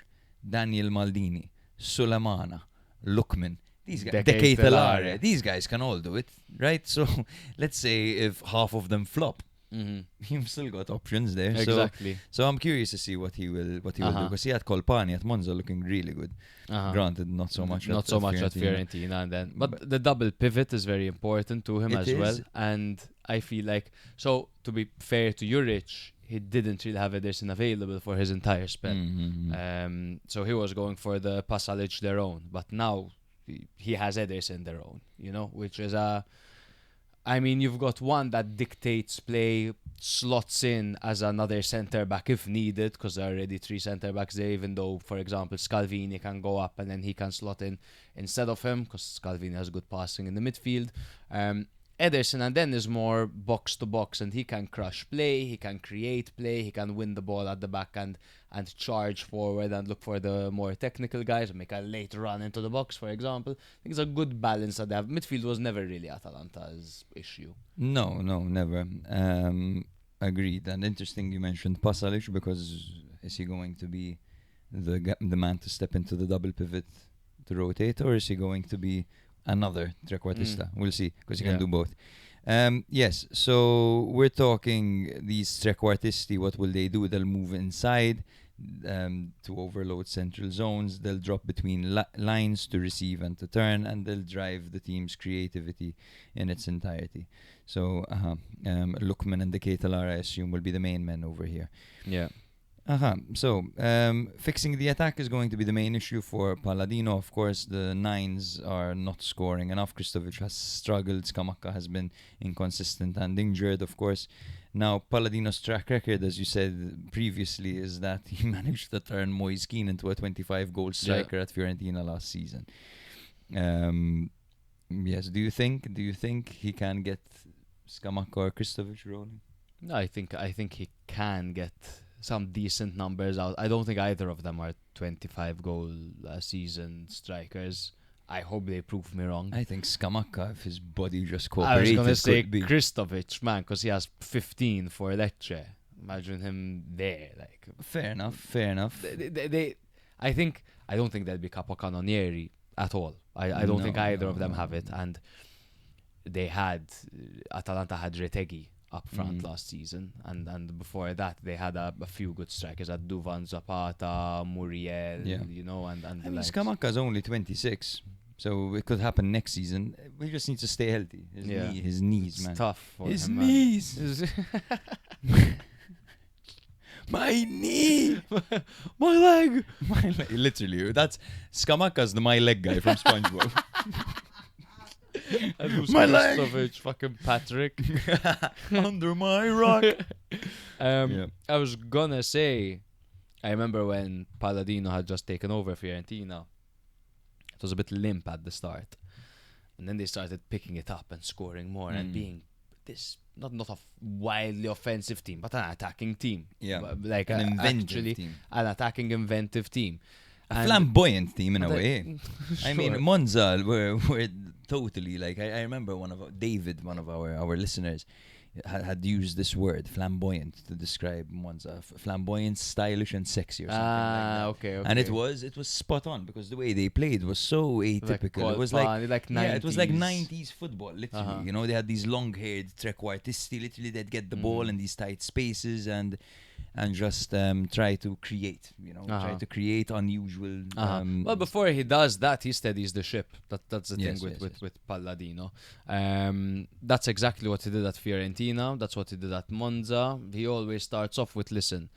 Daniel Maldini, Sulemana, Lukman. These guys,
Decatelare.
These guys can all do it, right? So let's say if half of them flop, You've still got options there.
Exactly.
So I'm curious to see what he will do, because he had Colpani at Monza looking really good. Granted, not so much.
Not
at,
so
at
much
Fiorentina.
at Fiorentina, and then, but the double pivot is very important to him
It
as well.
is.
And I feel like, so to be fair to Juric, he didn't really have Ederson available for his entire spell. So he was going for the Pasalic their own, but now he has Ederson their own, which is I mean, you've got one that dictates play, slots in as another centre back if needed, because there are already 3 centre backs there, even though, for example, Scalvini can go up and then he can slot in instead of him, because Scalvini has good passing in the midfield. Ederson and then is more box to box, and he can crush play, he can create play, he can win the ball at the back and charge forward and look for the more technical guys and make a late run into the box, for example. I think it's a good balance that they have. Midfield was never really Atalanta's issue.
No, never. Agreed. And interesting you mentioned Pasalic, because is he going to be the man to step into the double pivot to rotate, or is he going to be another trequartista? We'll see, because he can do both. Yes, so we're talking these trequartisti. What will they do? They'll move inside to overload central zones. They'll drop between lines to receive and to turn, and they'll drive the team's creativity in its entirety. So Lukman and the Ketelar, I assume, will be the main men over here.
Yeah.
So, fixing the attack is going to be the main issue for Palladino. Of course, the 9s are not scoring enough. Kristovic has struggled. Scamacca has been inconsistent and injured, of course. Now, Palladino's track record, as you said previously, is that he managed to turn Moise Kean into a 25-goal striker at Fiorentina last season. Yes, do you think he can get Scamacca or Kristovic rolling?
No, I think he can get some decent numbers out. I don't think either of them are 25-goal season strikers. I hope they prove me wrong.
I think Scamacca, if his body just
I
cooperated,
was going to say
could be.
Kristovic, man, because he has 15 for Lecce. Imagine him there. Like,
Fair enough.
I don't think they'll be capocannonieri at all. I don't think either of them have it. And they had Atalanta had Retegui up front last season, and before that they had a few good strikers at Duvan, Zapata, Muriel, and the likes.
Scamacca's only 26, so it could happen next season. We just need to stay healthy. His knees,
It's
man.
tough for
His
him,
knees. My knee.
My leg.
Literally, that's Scamacca's the my leg guy from SpongeBob.
And who's
My leg.
Kristovic, fucking Patrick.
Under my rock.
I was gonna say, I remember when Palladino had just taken over Fiorentina, it was a bit limp at the start, and then they started picking it up and scoring more and being this not a wildly offensive team, but an attacking team. Like
an inventive team.
An attacking, inventive team.
A flamboyant team in a way. I mean,
Sure.
Monza were totally like, I remember David, one of our listeners, had used this word, flamboyant, to describe Monza. Flamboyant, stylish, and sexy, or something like that.
Okay.
And it was spot on, because the way they played was so atypical. It was like
90s.
it was like 90s football, literally. They had these long-haired trequartisti. Literally, they'd get the ball in these tight spaces and just try to create, try to create unusual.
Well, before he does that, he steadies the ship. That's the thing
Yes,
with Palladino. That's exactly what he did at Fiorentina. That's what he did at Monza. He always starts off with, listen,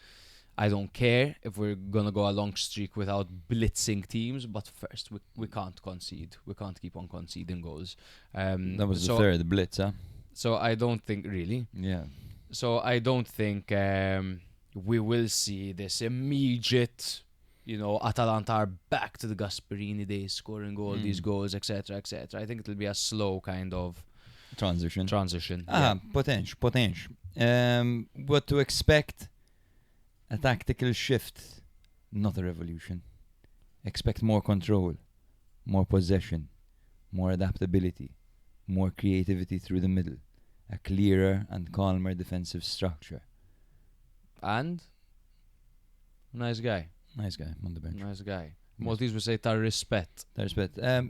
I don't care if we're going to go a long streak without blitzing teams, but first, we can't concede. We can't keep on conceding goals.
That was the third blitz, huh?
So I don't think, really.
Yeah.
So I don't think we will see this immediate, Atalanta are back to the Gasperini days, scoring all these goals, etc., etc. I think it'll be a slow kind of
Transition. Potential. What to expect? A tactical shift, not a revolution. Expect more control, more possession, more adaptability, more creativity through the middle, a clearer and calmer defensive structure.
And nice guy
On the bench.
Nice guy. Maltese would say ta rispett.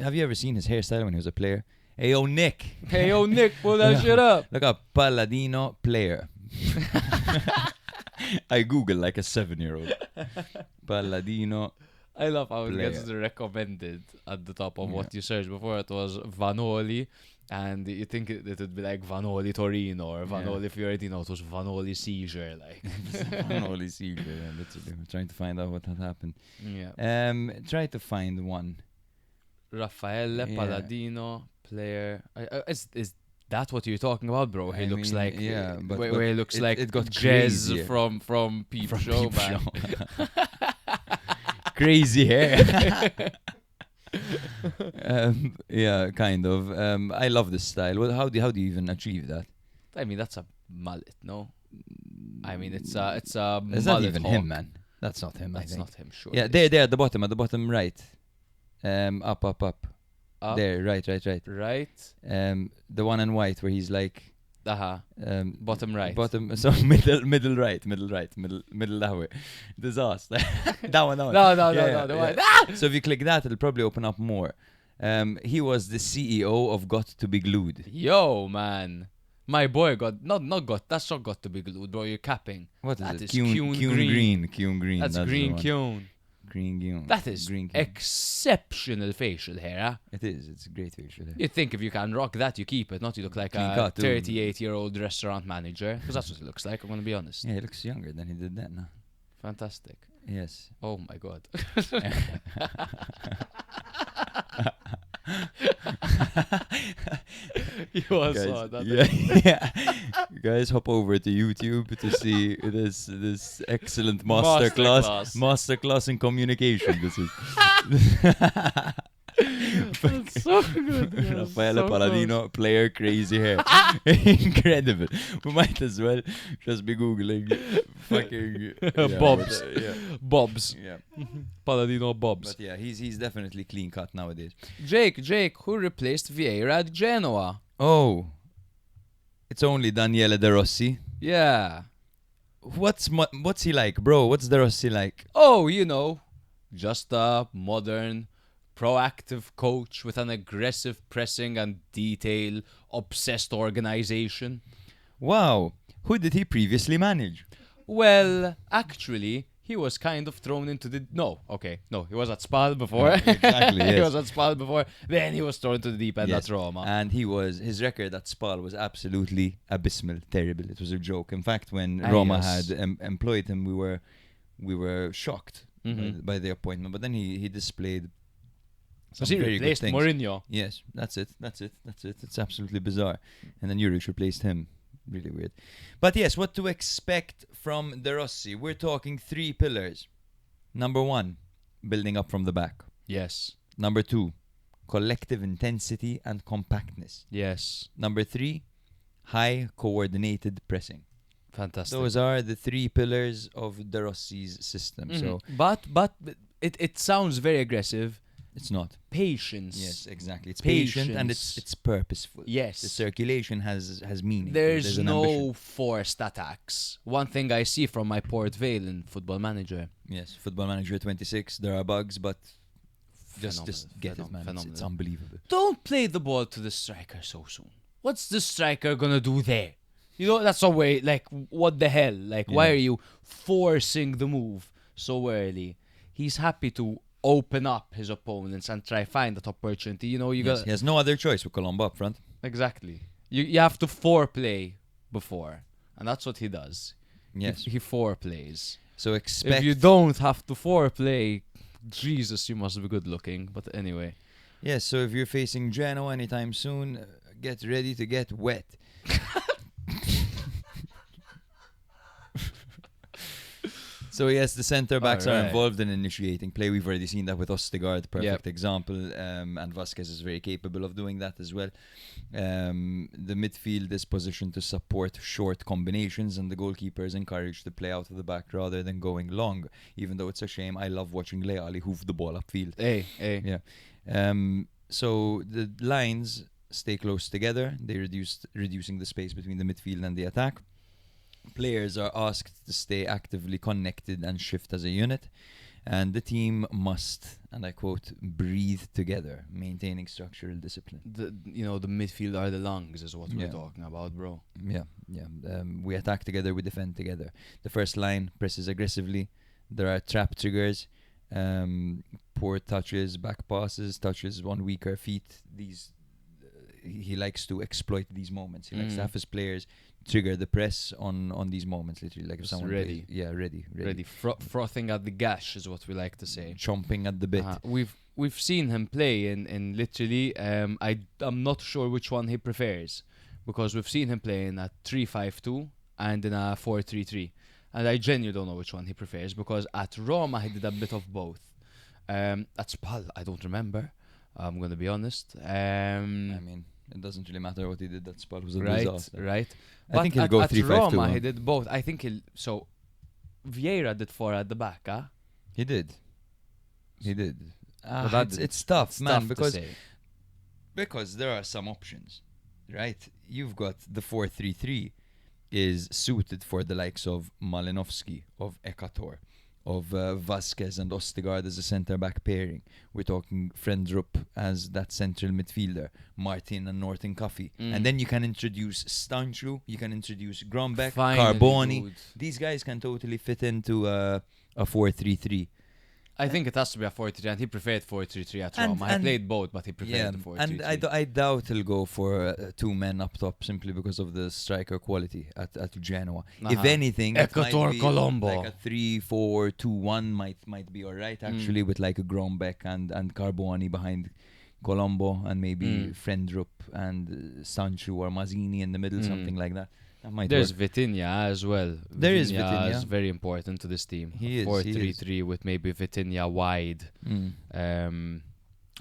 Have you ever seen his hairstyle when he was a player? Hey, yo, Nick.
Hey, yo, Nick, pull that shit up.
Look up, Palladino player. I Google like a 7-year-old. Palladino.
I love how it gets
Player.
the recommended at the top of
Yeah.
what you search. Before it was Vanoli, and you think it would be like Vanoli Torino or Vanoli Fiorentina. It was Vanoli Seizure, like.
Holy secret. Yeah, literally. I'm trying to find out what had happened.
Yeah.
Try to find one.
Raffaele
Yeah.
Palladino, player. Is that what you're talking about, bro? He
I
looks
mean,
like
yeah, but-
where
but
he looks
it-
like
it got
Jez
crazier.
from Peep
From
Show,
Peep
man.
Show. Crazy hair. Yeah, kind of. I love this style. Well, how do you even achieve that?
I mean, that's a mullet, no? I mean, it's a
It's
mullet
not even
hawk.
him, man. That's not him.
That's
I think.
not him, sure.
Yeah, there at the bottom right. Up.
Up,
There, right.
right.
The one in white where he's like,
Bottom right.
bottom. So middle right, middle that way. Disaster. that one.
No,
Yeah,
the
yeah.
one. Ah!
So if you click that, it'll probably open up more. He was the CEO of Got to Be Glued.
Yo, man. My boy got that's not got to be glued, bro. You're capping.
What is
That
it?
is
Kyun
Kyun
Green.
That's
the
green
one.
Kyun.
Green Kyun.
That is
Green Kyun.
exceptional facial hair, huh?
It is. It's a great facial hair.
You think if you can rock that, you keep it, not you look like
Clean
a
cut, too.
38-year-old restaurant manager. Because that's what it looks like, I'm going to be honest.
Yeah, he looks younger than he did then.
Fantastic.
Yes.
Oh my god. You all saw that.
yeah. Guys, hop over to YouTube to see this excellent masterclass in communication. This is
That's so good. man.
Raffaele
So
Palladino, player, crazy hair. Incredible. We might as well just be googling fucking
Bobs.
Yeah.
Bobs.
Yeah.
Palladino Bobs.
But yeah, he's definitely clean cut nowadays.
Jake, who replaced Vieira at Genoa?
Oh, it's only Daniele De Rossi.
Yeah.
What's he like, bro? What's De Rossi like?
Oh, you know, just a modern, proactive coach with an aggressive pressing and detail-obsessed organization.
Wow, who did he previously manage?
Well, actually, he was kind of thrown into the... No, he was at Spal before.
Exactly,
He
yes.
was at Spal before. Then he was thrown to the deep end
Yes.
at Roma.
And his record at Spal was absolutely abysmal, terrible. It was a joke. In fact, when Roma
yes.
had employed him, we were shocked by the appointment. But then he displayed some
Because he
very good
replaced
things.
Mourinho.
Yes, that's it. It's absolutely bizarre. And then Juric replaced him. Really weird. But yes, what to expect from De Rossi? We're talking 3 pillars. Number 1, building up from the back.
Yes.
Number 2, collective intensity and compactness.
Yes.
Number 3, high coordinated pressing.
Fantastic.
Those are the 3 pillars of De Rossi's system. So
But it sounds very aggressive.
it's not.
Patience.
Yes, exactly. It's patient and
Patience.
it's purposeful.
Yes.
The circulation has meaning.
There's
an
no
ambition.
forced attacks. One thing I see from my Port Vale in Football Manager.
Yes, Football Manager 26. There are bugs, but just
Phenomenal,
get it, man. It's
phenomenal.
unbelievable.
Don't play the ball to the striker so soon. What's the striker gonna do there? You know, that's a way, like, what the hell? Like, why
Yeah.
are you forcing the move so early? He's happy to open up his opponents and try find that opportunity. You know, you
Yes,
got
he has no other choice with Colombo up front.
exactly. You have to foreplay before, and that's what he does.
Yes.
He foreplays.
So expect.
If you don't have to foreplay, Jesus, you must be good looking. But anyway,
Yes, so if you're facing Genoa anytime soon, get ready to get wet. So yes, the centre backs are
Alright.
involved in initiating play. We've already seen that with Ostigard, perfect
Yep.
example, and Vasquez is very capable of doing that as well. The midfield is positioned to support short combinations, and the goalkeeper is encouraged to play out of the back rather than going long. Even though it's a shame, I love watching Leali hoof the ball upfield.
hey.
Yeah. So the lines stay close together. They reducing the space between the midfield and the attack. Players are asked to stay actively connected and shift as a unit. And the team must, and I quote, breathe together, maintaining structural discipline.
The midfield are the lungs, is what we're
Yeah.
talking about, bro.
Yeah. We attack together, we defend together. The first line presses aggressively. There are trap triggers, poor touches, back passes, touches on weaker feet. He likes to exploit these moments. He likes to have his players trigger the press on these moments, literally. Like if
Just
someone
ready.
ready.
Frothing at the gash is what we like to say.
Chomping at the bit.
We've seen him play in literally. I'm not sure which one he prefers, because we've seen him play in a 3-5-2 and in a 4-3-3, and I genuinely don't know which one he prefers, because at Roma he did a bit of both. At Spal, I don't remember. I'm gonna be honest.
I mean, it doesn't really matter what he did. That spot was a
Right,
disaster.
right.
I think he'll go
at
3-5-2.
Roma,
huh?
he did both. I think so Vieira did 4 at the back, huh?
He did.
But that
It's tough,
It's
man,
tough to
because
say.
there are some options, right? You've got the 4-3-3 is suited for the likes of Malinovsky, of Ekator, of Vasquez and Ostigard as a centre-back pairing. We're talking Frendrup as that central midfielder, Martin and Norton Coffey. And then you can introduce Stanchu, you can introduce Grombeck,
Finally,
Carboni.
dude.
These guys can totally fit into a 4-3-3.
I think it has to be a 4-3-3, and he preferred 4-3-3 at
And-
Roma. I
and-
played both, but he preferred
Yeah,
the 4-3-3.
and I doubt he'll go for 2 men up top simply because of the striker quality at Genoa. If
Uh-huh.
anything, it might
Ekator
be
Colombo.
like a 3-4-2-1 might be alright actually, with like a Grombeck and Carboni behind Colombo, and maybe Frendrup and Sancho or Mazzini in the middle, something like that. That might
There's
work.
Vitinha as well.
There is
is
Vitinha.
very important to this team.
He is,
4-3-3 with maybe Vitinha wide.
Mm.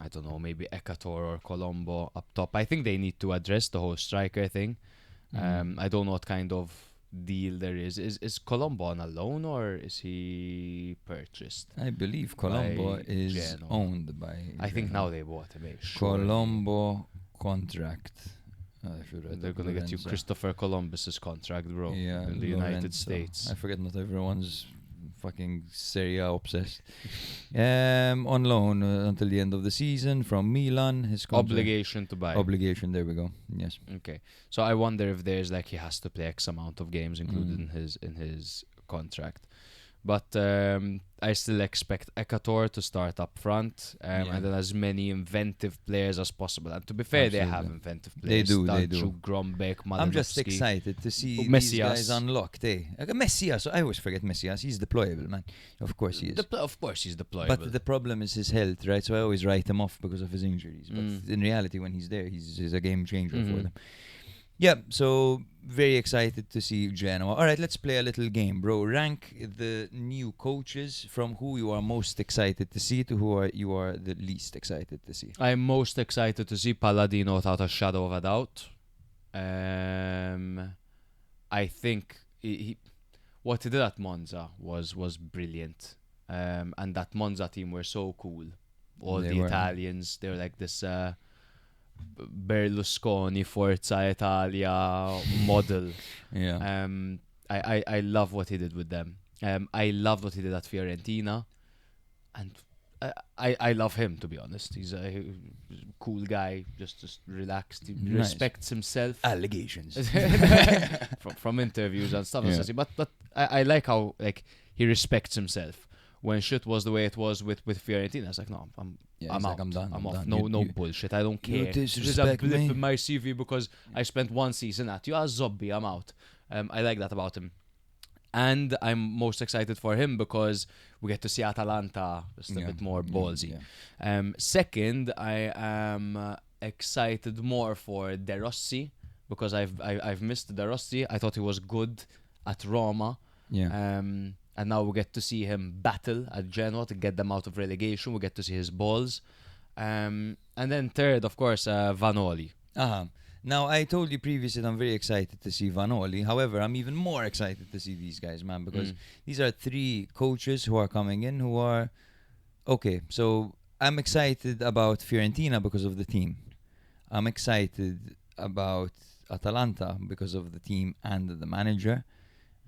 I don't know, maybe Ekator or Colombo up top. I think they need to address the whole striker thing. I don't know what kind of deal there is. Is Colombo on a loan, or is he purchased?
I believe Colombo
By
is
Genoa.
owned by
I think
Genoa.
now they bought him. Sure.
Colombo contract.
They're gonna get you Christopher Columbus's contract, bro.
Yeah,
in the United
Lorenzo.
States.
I forget not everyone's fucking Serie A obsessed. On loan until the end of the season from Milan. His contract-
Obligation to buy.
Obligation. There we go. Yes.
Okay, so I wonder if there's like he has to play X amount of games included in his contract, but I still expect Ekator to start up front, and then as many inventive players as possible. And to be fair, they have
Absolutely.
inventive
They
players.
do, they
Danchu,
do.
Grombeck,
I'm just
Malinovsky.
excited to see these
Messias.
guys unlocked. Messias. I always forget Messias. He's deployable, man. Of course he is.
Of course, he's deployable.
But the problem is his health, right? So I always write him off because of his injuries. But in reality, when he's there, he's a game changer for them. Yeah, so very excited to see Genoa. All right, let's play a little game, bro. Rank the new coaches from who you are most excited to see to who you are the least excited to see.
I'm most excited to see Palladino without a shadow of a doubt. I think what he did at Monza was brilliant. And that Monza team were so cool. All
They
the
were.
Italians, they were like this Berlusconi Forza Italia model.
Yeah.
I love what he did with them. I loved what he did at Fiorentina, and I love him, to be honest. He's a cool guy, just relaxed. He
Nice.
respects himself
Allegations.
from interviews and stuff.
Yeah.
But I like how like he respects himself. When shit was the way it was with Fiorentina, I was like, no, I'm
he's
out.
like, I'm done.
I'm off.
done.
No
You-
bullshit. I don't
you
care. This is a
disrespect
blip
me.
in my CV because I spent 1 season at you. Zobby, I'm out. I like that about him. And I'm most excited for him because we get to see Atalanta just a bit more ballsy.
Yeah.
Second, I am excited more for De Rossi because I've missed De Rossi. I thought he was good at Roma.
Yeah.
And now we get to see him battle at Genoa to get them out of relegation. We get to see his balls. And then third, of course, Vanoli.
Now, I told you previously that I'm very excited to see Vanoli. However, I'm even more excited to see these guys, man, because these are 3 coaches who are coming in who are... Okay, so I'm excited about Fiorentina because of the team. I'm excited about Atalanta because of the team and the manager.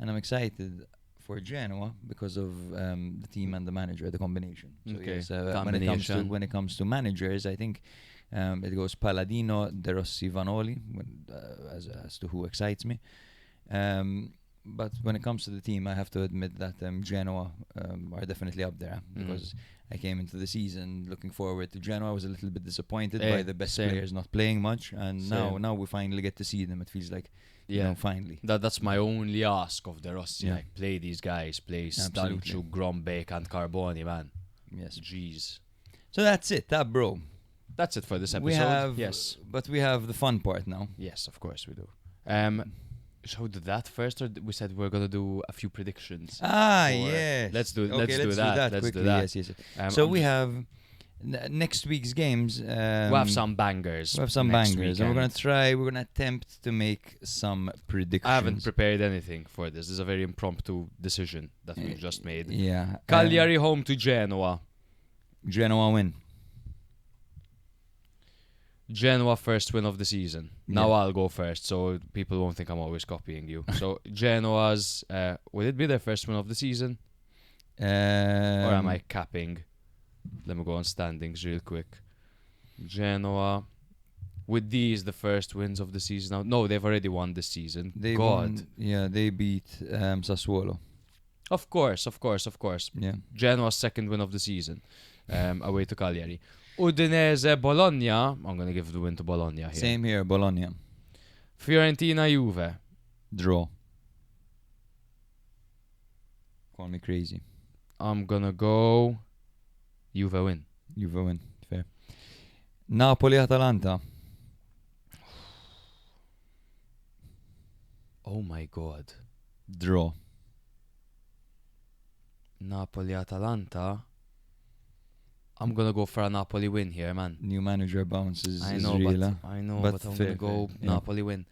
And I'm excited for Genoa because of the team and the manager, the combination. So
Okay.
yes,
Combination.
when it comes to managers, I think it goes Palladino, Rossi, Vanoli, as to who excites me. But when it comes to the team, I have to admit that Genoa are definitely up there because I came into the season looking forward to Genoa. I was a little bit disappointed by the best
same.
players not playing much, and
Same.
now we finally get to see them. It feels like, finally.
That's my only ask of the Rossi.
Yeah.
Like, play these guys, play
Absolutely.
Staluccio, Grombeek and Carboni, man.
Yes.
Jeez.
So that's it, bro.
That's it for this episode.
We have,
yes.
but we have the fun part now.
Yes, of course we do. Shall we do that first, or we said we're gonna do a few predictions?
Yeah.
Let's do
Okay,
let's do that. Let's
quickly.
do that.
Yes.
Um,
So
I'm
we
just-
have next week's games.
we have some bangers.
We have some
next
bangers, and
weekend.
we're gonna attempt to make some predictions.
I haven't prepared anything for this. This is a very impromptu decision that we just made.
Yeah.
Cagliari home to Genoa.
Genoa win.
Genoa first win of the season. Now
Yeah.
I'll go first, so people won't think I'm always copying you. So Genoa's, will it be their first win of the season, or am I capping? Let me go on standings real quick. Genoa, with these the first wins of the season. Now, no, they've already won this season.
They
God,
they beat Sassuolo.
of course.
Yeah.
Genoa's second win of the season, away to Cagliari. Udinese, Bologna. I'm gonna give the win to Bologna here.
Same here, Bologna.
Fiorentina, Juve.
Draw. Call me crazy.
I'm gonna go Juve win.
Juve win. Fair. Napoli, Atalanta.
Oh my god.
Draw.
Napoli, Atalanta. I'm gonna go for a Napoli win here, man.
New manager bounces.
I
is
know,
real,
but
huh?
I know,
But
but I'm
fair,
gonna go
fair, yeah.
Napoli win.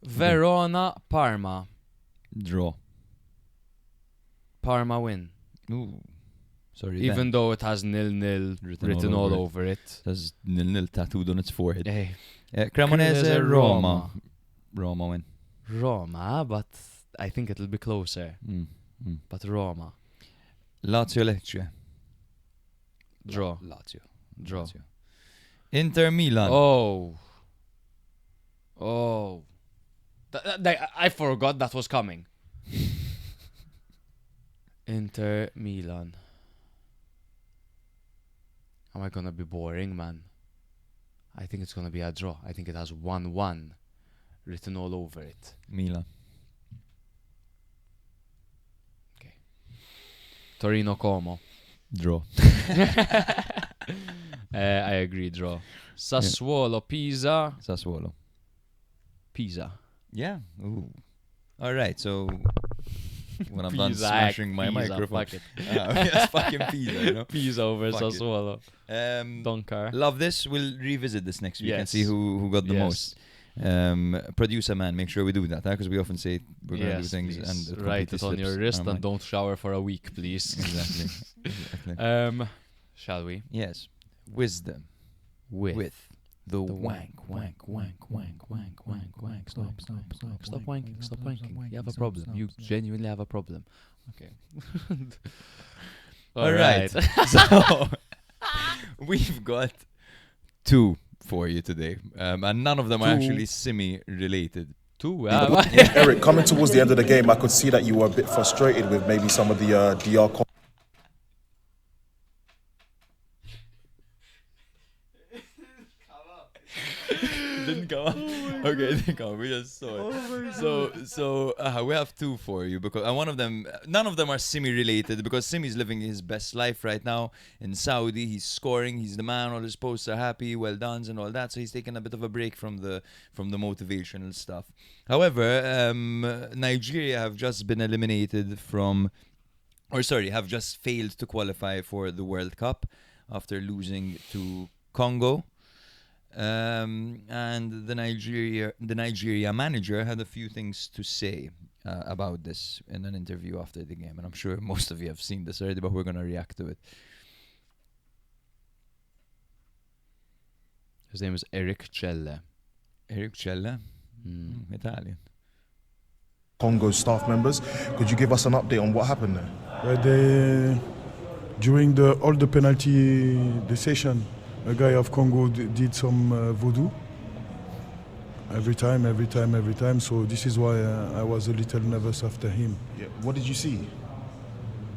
Verona, Parma.
Draw.
Parma win.
Ooh. Sorry.
Even though it has 0-0 written all over it.
There's 0-0 tattooed on its forehead.
Hey,
Cremonese,
Cremonese,
Roma. Roma win.
Roma, but I think it'll be closer. But Roma.
Lazio, Lecce.
Draw.
Lazio.
Draw.
Lazio. Inter, Milan.
Oh. I forgot that was coming. Inter Milan. Am I gonna be boring, man? I think it's gonna be a draw. I think it has 1-1 written all over it.
Milan.
Torino Como.
Draw.
I agree, draw. Sassuolo Pisa.
Sassuolo.
Pisa.
Yeah. Ooh. All right. So when I'm done
Pisa,
smashing my
Pisa,
microphone,
fuck it.
it's fucking Pisa, you know.
Pisa over
Fuck it.
Sassuolo. Don't care.
Love this. We'll revisit this next week and
Yes.
see who got the
Yes.
most. Producer man, make sure we do that, because we often say we're gonna do
Yes,
things
please.
and it
write
completely
it on
slips
your wrist
our
and
mind.
don't shower for a week, please.
Exactly. Exactly.
Shall we?
Yes. Wisdom with the wank.
Stop wanking. Stop wanking. You have a problem. You genuinely have a problem. Okay.
All right. So we've got two for you today, and none of them are
Two.
actually semi-related.
Two.
Eric, coming towards the end of the game, I could see that you were a bit frustrated with maybe some of the DR.
Didn't come up. Okay, didn't come up. We just saw it. So we have two for you, because and one of them, none of them are semi-related, because Simi's living his best life right now in Saudi. He's scoring. He's the man. All his posts are happy, well done, and all that. So he's taking a bit of a break from the motivational stuff. However, Nigeria have just been eliminated from, or sorry, have just failed to qualify for the World Cup after losing to Congo. And the Nigeria manager had a few things to say about this in an interview after the game, and I'm sure most of you have seen this already, but we're gonna react to it.
His name is Eric Celle.
Eric Celle, Italian.
Congo staff members. Could you give us an update on what happened there?
During all the penalty session, a guy of Congo did some voodoo. Every time. So this is why I was a little nervous after him.
Yeah. What did you see?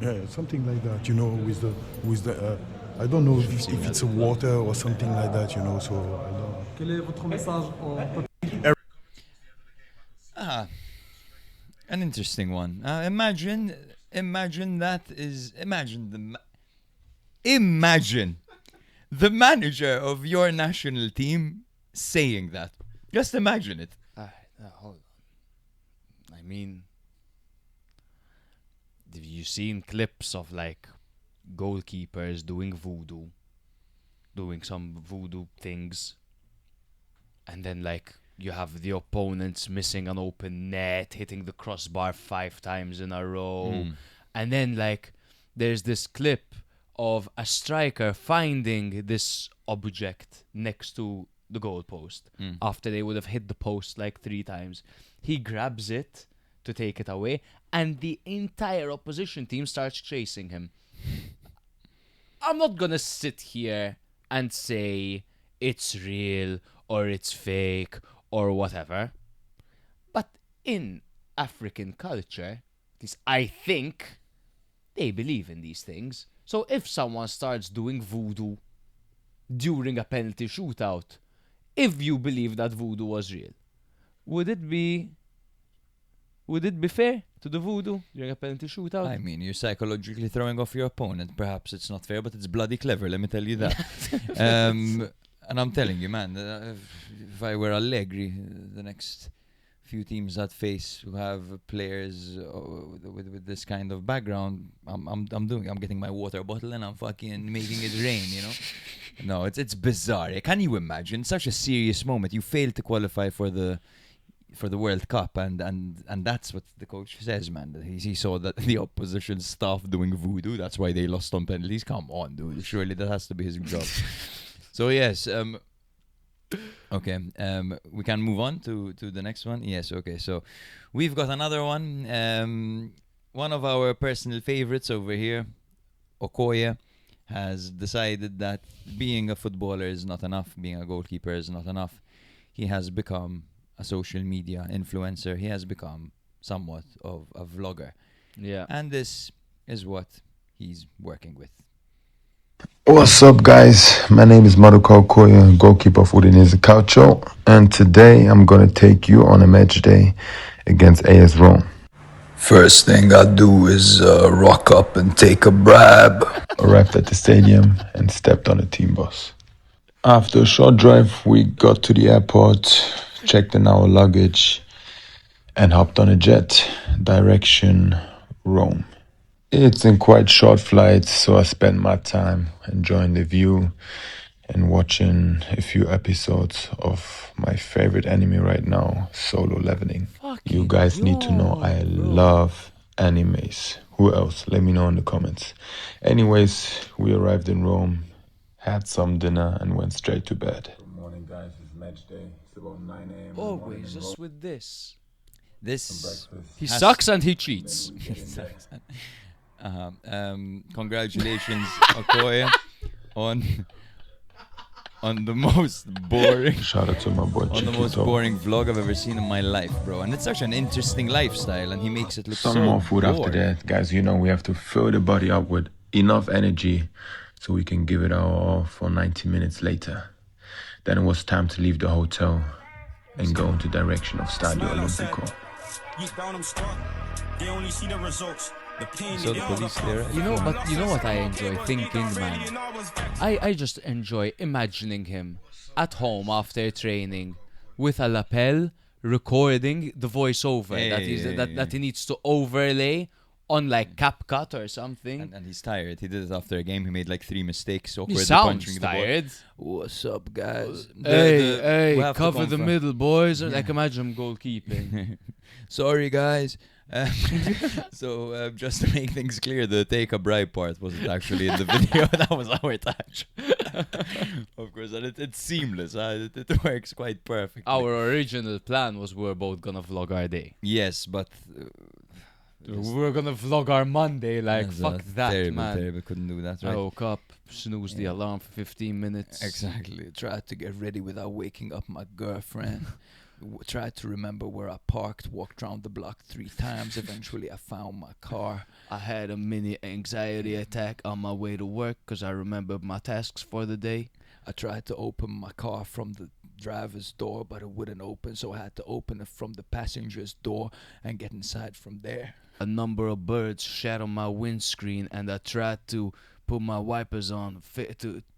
Yeah, something like that, with the I don't know if it's a water or something like that, so I don't.
Quel est votre message
An interesting one. Imagine the manager of your national team saying that. Just imagine it.
Hold on. I mean, have you seen clips of like goalkeepers doing some voodoo things, and then like you have the opponents missing an open net, hitting the crossbar 5 times in a row, and then like there's this clip of a striker finding this object next to the goalpost after they would have hit the post like 3 times. He grabs it to take it away, and the entire opposition team starts chasing him. I'm not gonna sit here and say it's real or it's fake or whatever, but in African culture, at least I think, they believe in these things. So if someone starts doing voodoo during a penalty shootout, if you believe that voodoo was real, would it be fair to do voodoo during a penalty shootout?
I mean, you're psychologically throwing off your opponent. Perhaps it's not fair, but it's bloody clever, let me tell you that. And I'm telling you, man, if I were Allegri, the next few teams that face who have players with this kind of background, I'm getting my water bottle and I'm fucking making it rain, No, it's bizarre. Can you imagine such a serious moment? You failed to qualify for the World Cup, and that's what the coach says, man. That he saw that the opposition staff doing voodoo. That's why they lost on penalties. Come on, dude. Surely that has to be his job. So yes, okay. We can move on to the next one. Yes, okay. So we've got another one. One of our personal favorites over here, Okoye, has decided that being a footballer is not enough. Being a goalkeeper is not enough. He has become a social media influencer. He has become somewhat of a vlogger.
Yeah.
And this is what he's working with.
What's up, guys? My name is Maruko Okoye, goalkeeper for Udinese Calcio, and today I'm going to take you on a match day against AS Rome. First thing I do is rock up and take a bribe. Arrived at the stadium and stepped on a team bus. After a short drive, we got to the airport, checked in our luggage, and hopped on a jet, direction Rome. It's in quite short flights, so I spent my time enjoying the view and watching a few episodes of my favorite anime right now, Solo Leveling. You guys need to know I love animes. Who else? Let me know in the comments. Anyways, we arrived in Rome, had some dinner, and went straight to bed.
Good morning, guys. It's match day. It's about 9 a.m.
Always just with this.
This
He sucks and he cheats.
Congratulations, Okoye, on the most boring.
Shout out to my boy.
On the most boring vlog I've ever seen in my life, bro. And it's such an interesting lifestyle, and he makes it look
Some
so
more food after
boring.
that. Guys, we have to fill the body up with enough energy so we can give it our all for 90 minutes later. Then it was time to leave the hotel and go into direction of Stadio Olimpico.
So the police there.
You know what I enjoy thinking, man? I just enjoy imagining him at home after training with a lapel recording the voiceover that he needs to overlay on like CapCut or something.
And he's tired. He did it after a game. He made like 3 mistakes.
He
Awkwardly
sounds
punching the ball.
tired.
What's up, guys?
Hey,
we have to
cover the
confirm.
middle, boys. Or like imagine him goalkeeping.
Sorry, guys. So just to make things clear, the take a bribe part wasn't actually in the video. That was our touch. Of course, and it's seamless. It works quite perfectly.
Our original plan was we were both gonna vlog our day.
Yes, but
We were gonna vlog our Monday. Like
that's,
fuck that,
terrible,
man.
terrible. Couldn't do that, right?
I woke up, snoozed the
Yeah.
alarm for 15 minutes.
Exactly. Tried to get ready without waking up my girlfriend. Tried to remember where I parked, walked around the block 3 times. Eventually, I found my car.
I had a mini anxiety attack on my way to work because I remembered my tasks for the day.
I tried to open my car from the driver's door, but it wouldn't open, so I had to open it from the passenger's door and get inside from there.
A number of birds shat on my windscreen, and I tried to put my wipers on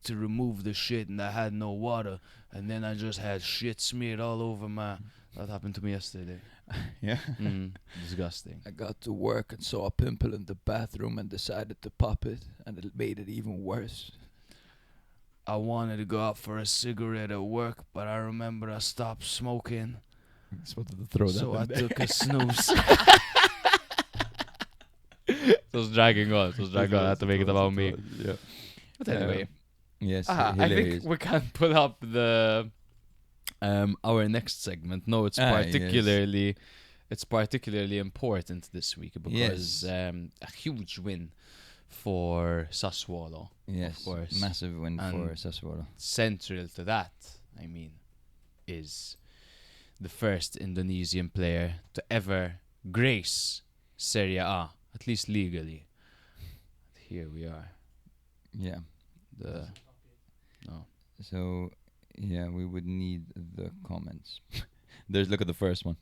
to remove the shit, and I had no water, and then I just had shit smeared all over my. That happened to me yesterday.
Yeah.
Disgusting.
I got to work and saw a pimple in the bathroom and decided to pop it, and it made it even worse.
I wanted to go out for a cigarette at work, but I remember I stopped smoking,
Just wanted to throw that
so
in
I
there.
took a snooze. It was dragging on. It was dragging on. I had to make it about me.
Yeah.
But anyway,
Yes,
I
hilarious.
think we can put up the our next segment. No, it's particularly it's particularly important this week because a huge win for Sassuolo.
Yes,
of course.
massive win
And
for Sassuolo.
Central to that, I mean, is the first Indonesian player to ever grace Serie A, at least legally. Here we are.
Yeah.
No.
So, yeah, we would need the comments. Look at the first one.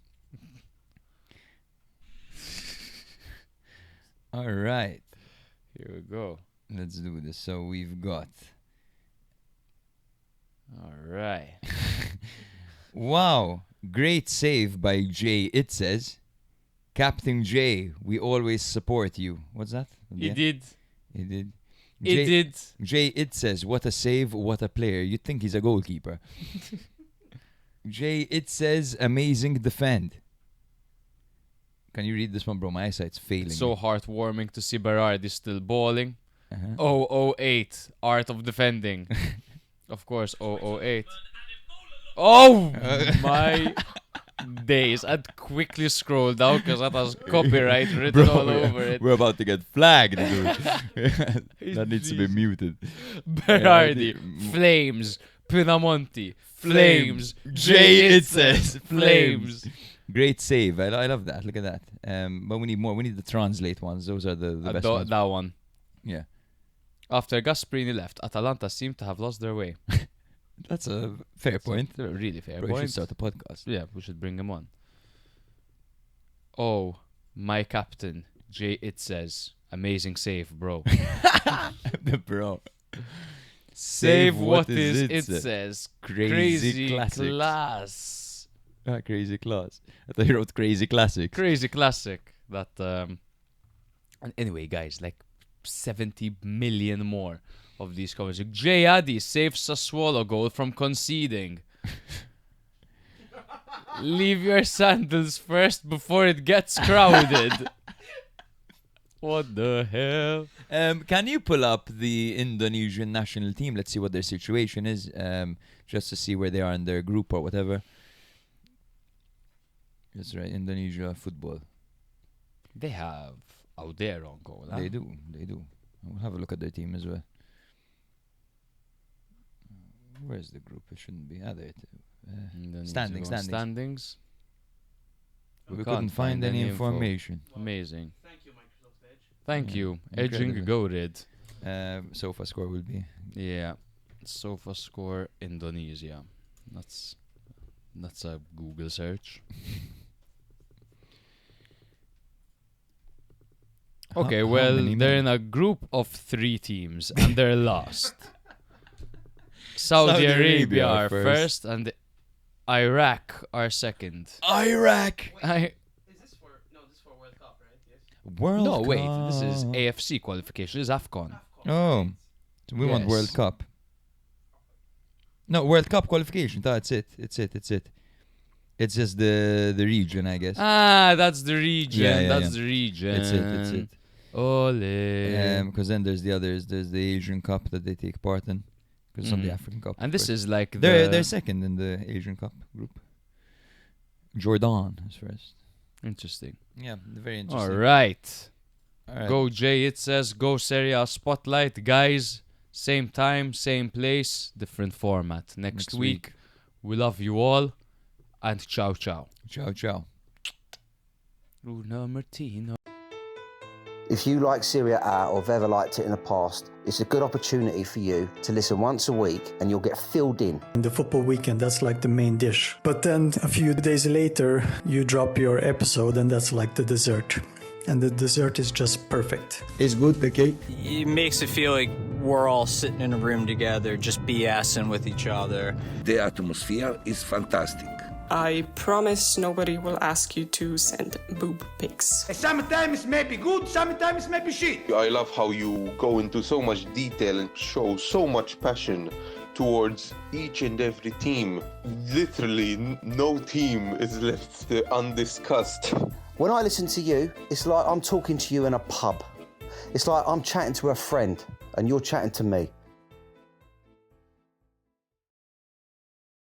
All right.
Here we go.
Let's do this. So we've got.
All right.
Wow. Great save by Jay. It says, Captain Jay, we always support you. What's that?
He did.
He did.
He did.
Jay, it says, what a save, what a player. You'd think he's a goalkeeper. Jay, it says, amazing defend. Can you read this one, bro? My eyesight's failing.
It's so heartwarming to see Berardi still balling.
Uh-huh.
008, Art of Defending. Of course, 008. Oh my days. I'd quickly scroll down because that has copyright written all over it.
We're about to get flagged, dude. That needs to be muted.
Berardi, Flames, Pinamonti, Flames, Jay, it says, Flames.
Great save. I love that. Look at that. But we need more. We need the translate ones. Those are the best ones.
That one.
Yeah.
After Gasperini left, Atalanta seemed to have lost their way.
That's a fair point.
A really fair
Bro, we
point.
should start a podcast.
Yeah, we should bring him on. Oh, my captain, Jay, it says, amazing save, bro.
Bro.
Save what is it says.
Crazy classic.
class.
Crazy class. I thought you wrote crazy classic.
Crazy classic. That and anyway, guys, like 70 million more of these comments. Jay Addy saves Sassuolo goal from conceding. Leave your sandals first before it gets crowded. What the hell?
Can you pull up the Indonesian national team? Let's see what their situation is. Just to see where they are in their group or whatever. That's right, Indonesia football.
They have Audero on goal. Huh?
They do. I'll have a look at their team as well. Where's the group? It shouldn't be. There it is. Standings. We couldn't find any information.
Amazing.
Thank you, Microsoft Edge.
Thank you.
Incredible.
Edging goated.
Sofa score will be.
Yeah. Sofa score Indonesia. That's a Google search. Okay,
How
well,
many
they're
men?
in a group of 3 teams and they're last. Saudi Arabia are first and Iraq are second.
Iraq!
Is this for World Cup, right? Yes.
World
No,
Cup.
wait. This is AFC qualification. This is AFCON.
Oh, so we want
Yes.
World Cup. No, World Cup qualification. That's it. It's It's just the region, I guess.
Ah, that's the region.
Yeah,
That's the region.
It's it.
Ole.
Because then there's the others. There's the Asian Cup that they take part in. Because it's on the African Cup.
And this is like
they're second in the Asian Cup group. Jordan is first.
Interesting.
Yeah, very interesting.
All right.
All right.
Go Jay. It says go Serie A Spotlight, guys. Same time, same place, different format. Next week. We love you all, and ciao ciao.
Ciao ciao.
Luna Martino.
If you like Serie A or have ever liked it in the past, it's a good opportunity for you to listen once a week and you'll get filled in.
In the football weekend, that's like the main dish. But then a few days later, you drop your episode and that's like the dessert. And the dessert is just perfect.
It's good, the cake.
It makes it feel like we're all sitting in a room together, just BSing with each other.
The atmosphere is fantastic.
I promise nobody will ask you to send boob pics.
Sometimes maybe good, sometimes maybe shit.
I love how you go into so much detail and show so much passion towards each and every team. Literally, no team is left undiscussed.
When I listen to you, it's like I'm talking to you in a pub. It's like I'm chatting to a friend and you're chatting to me.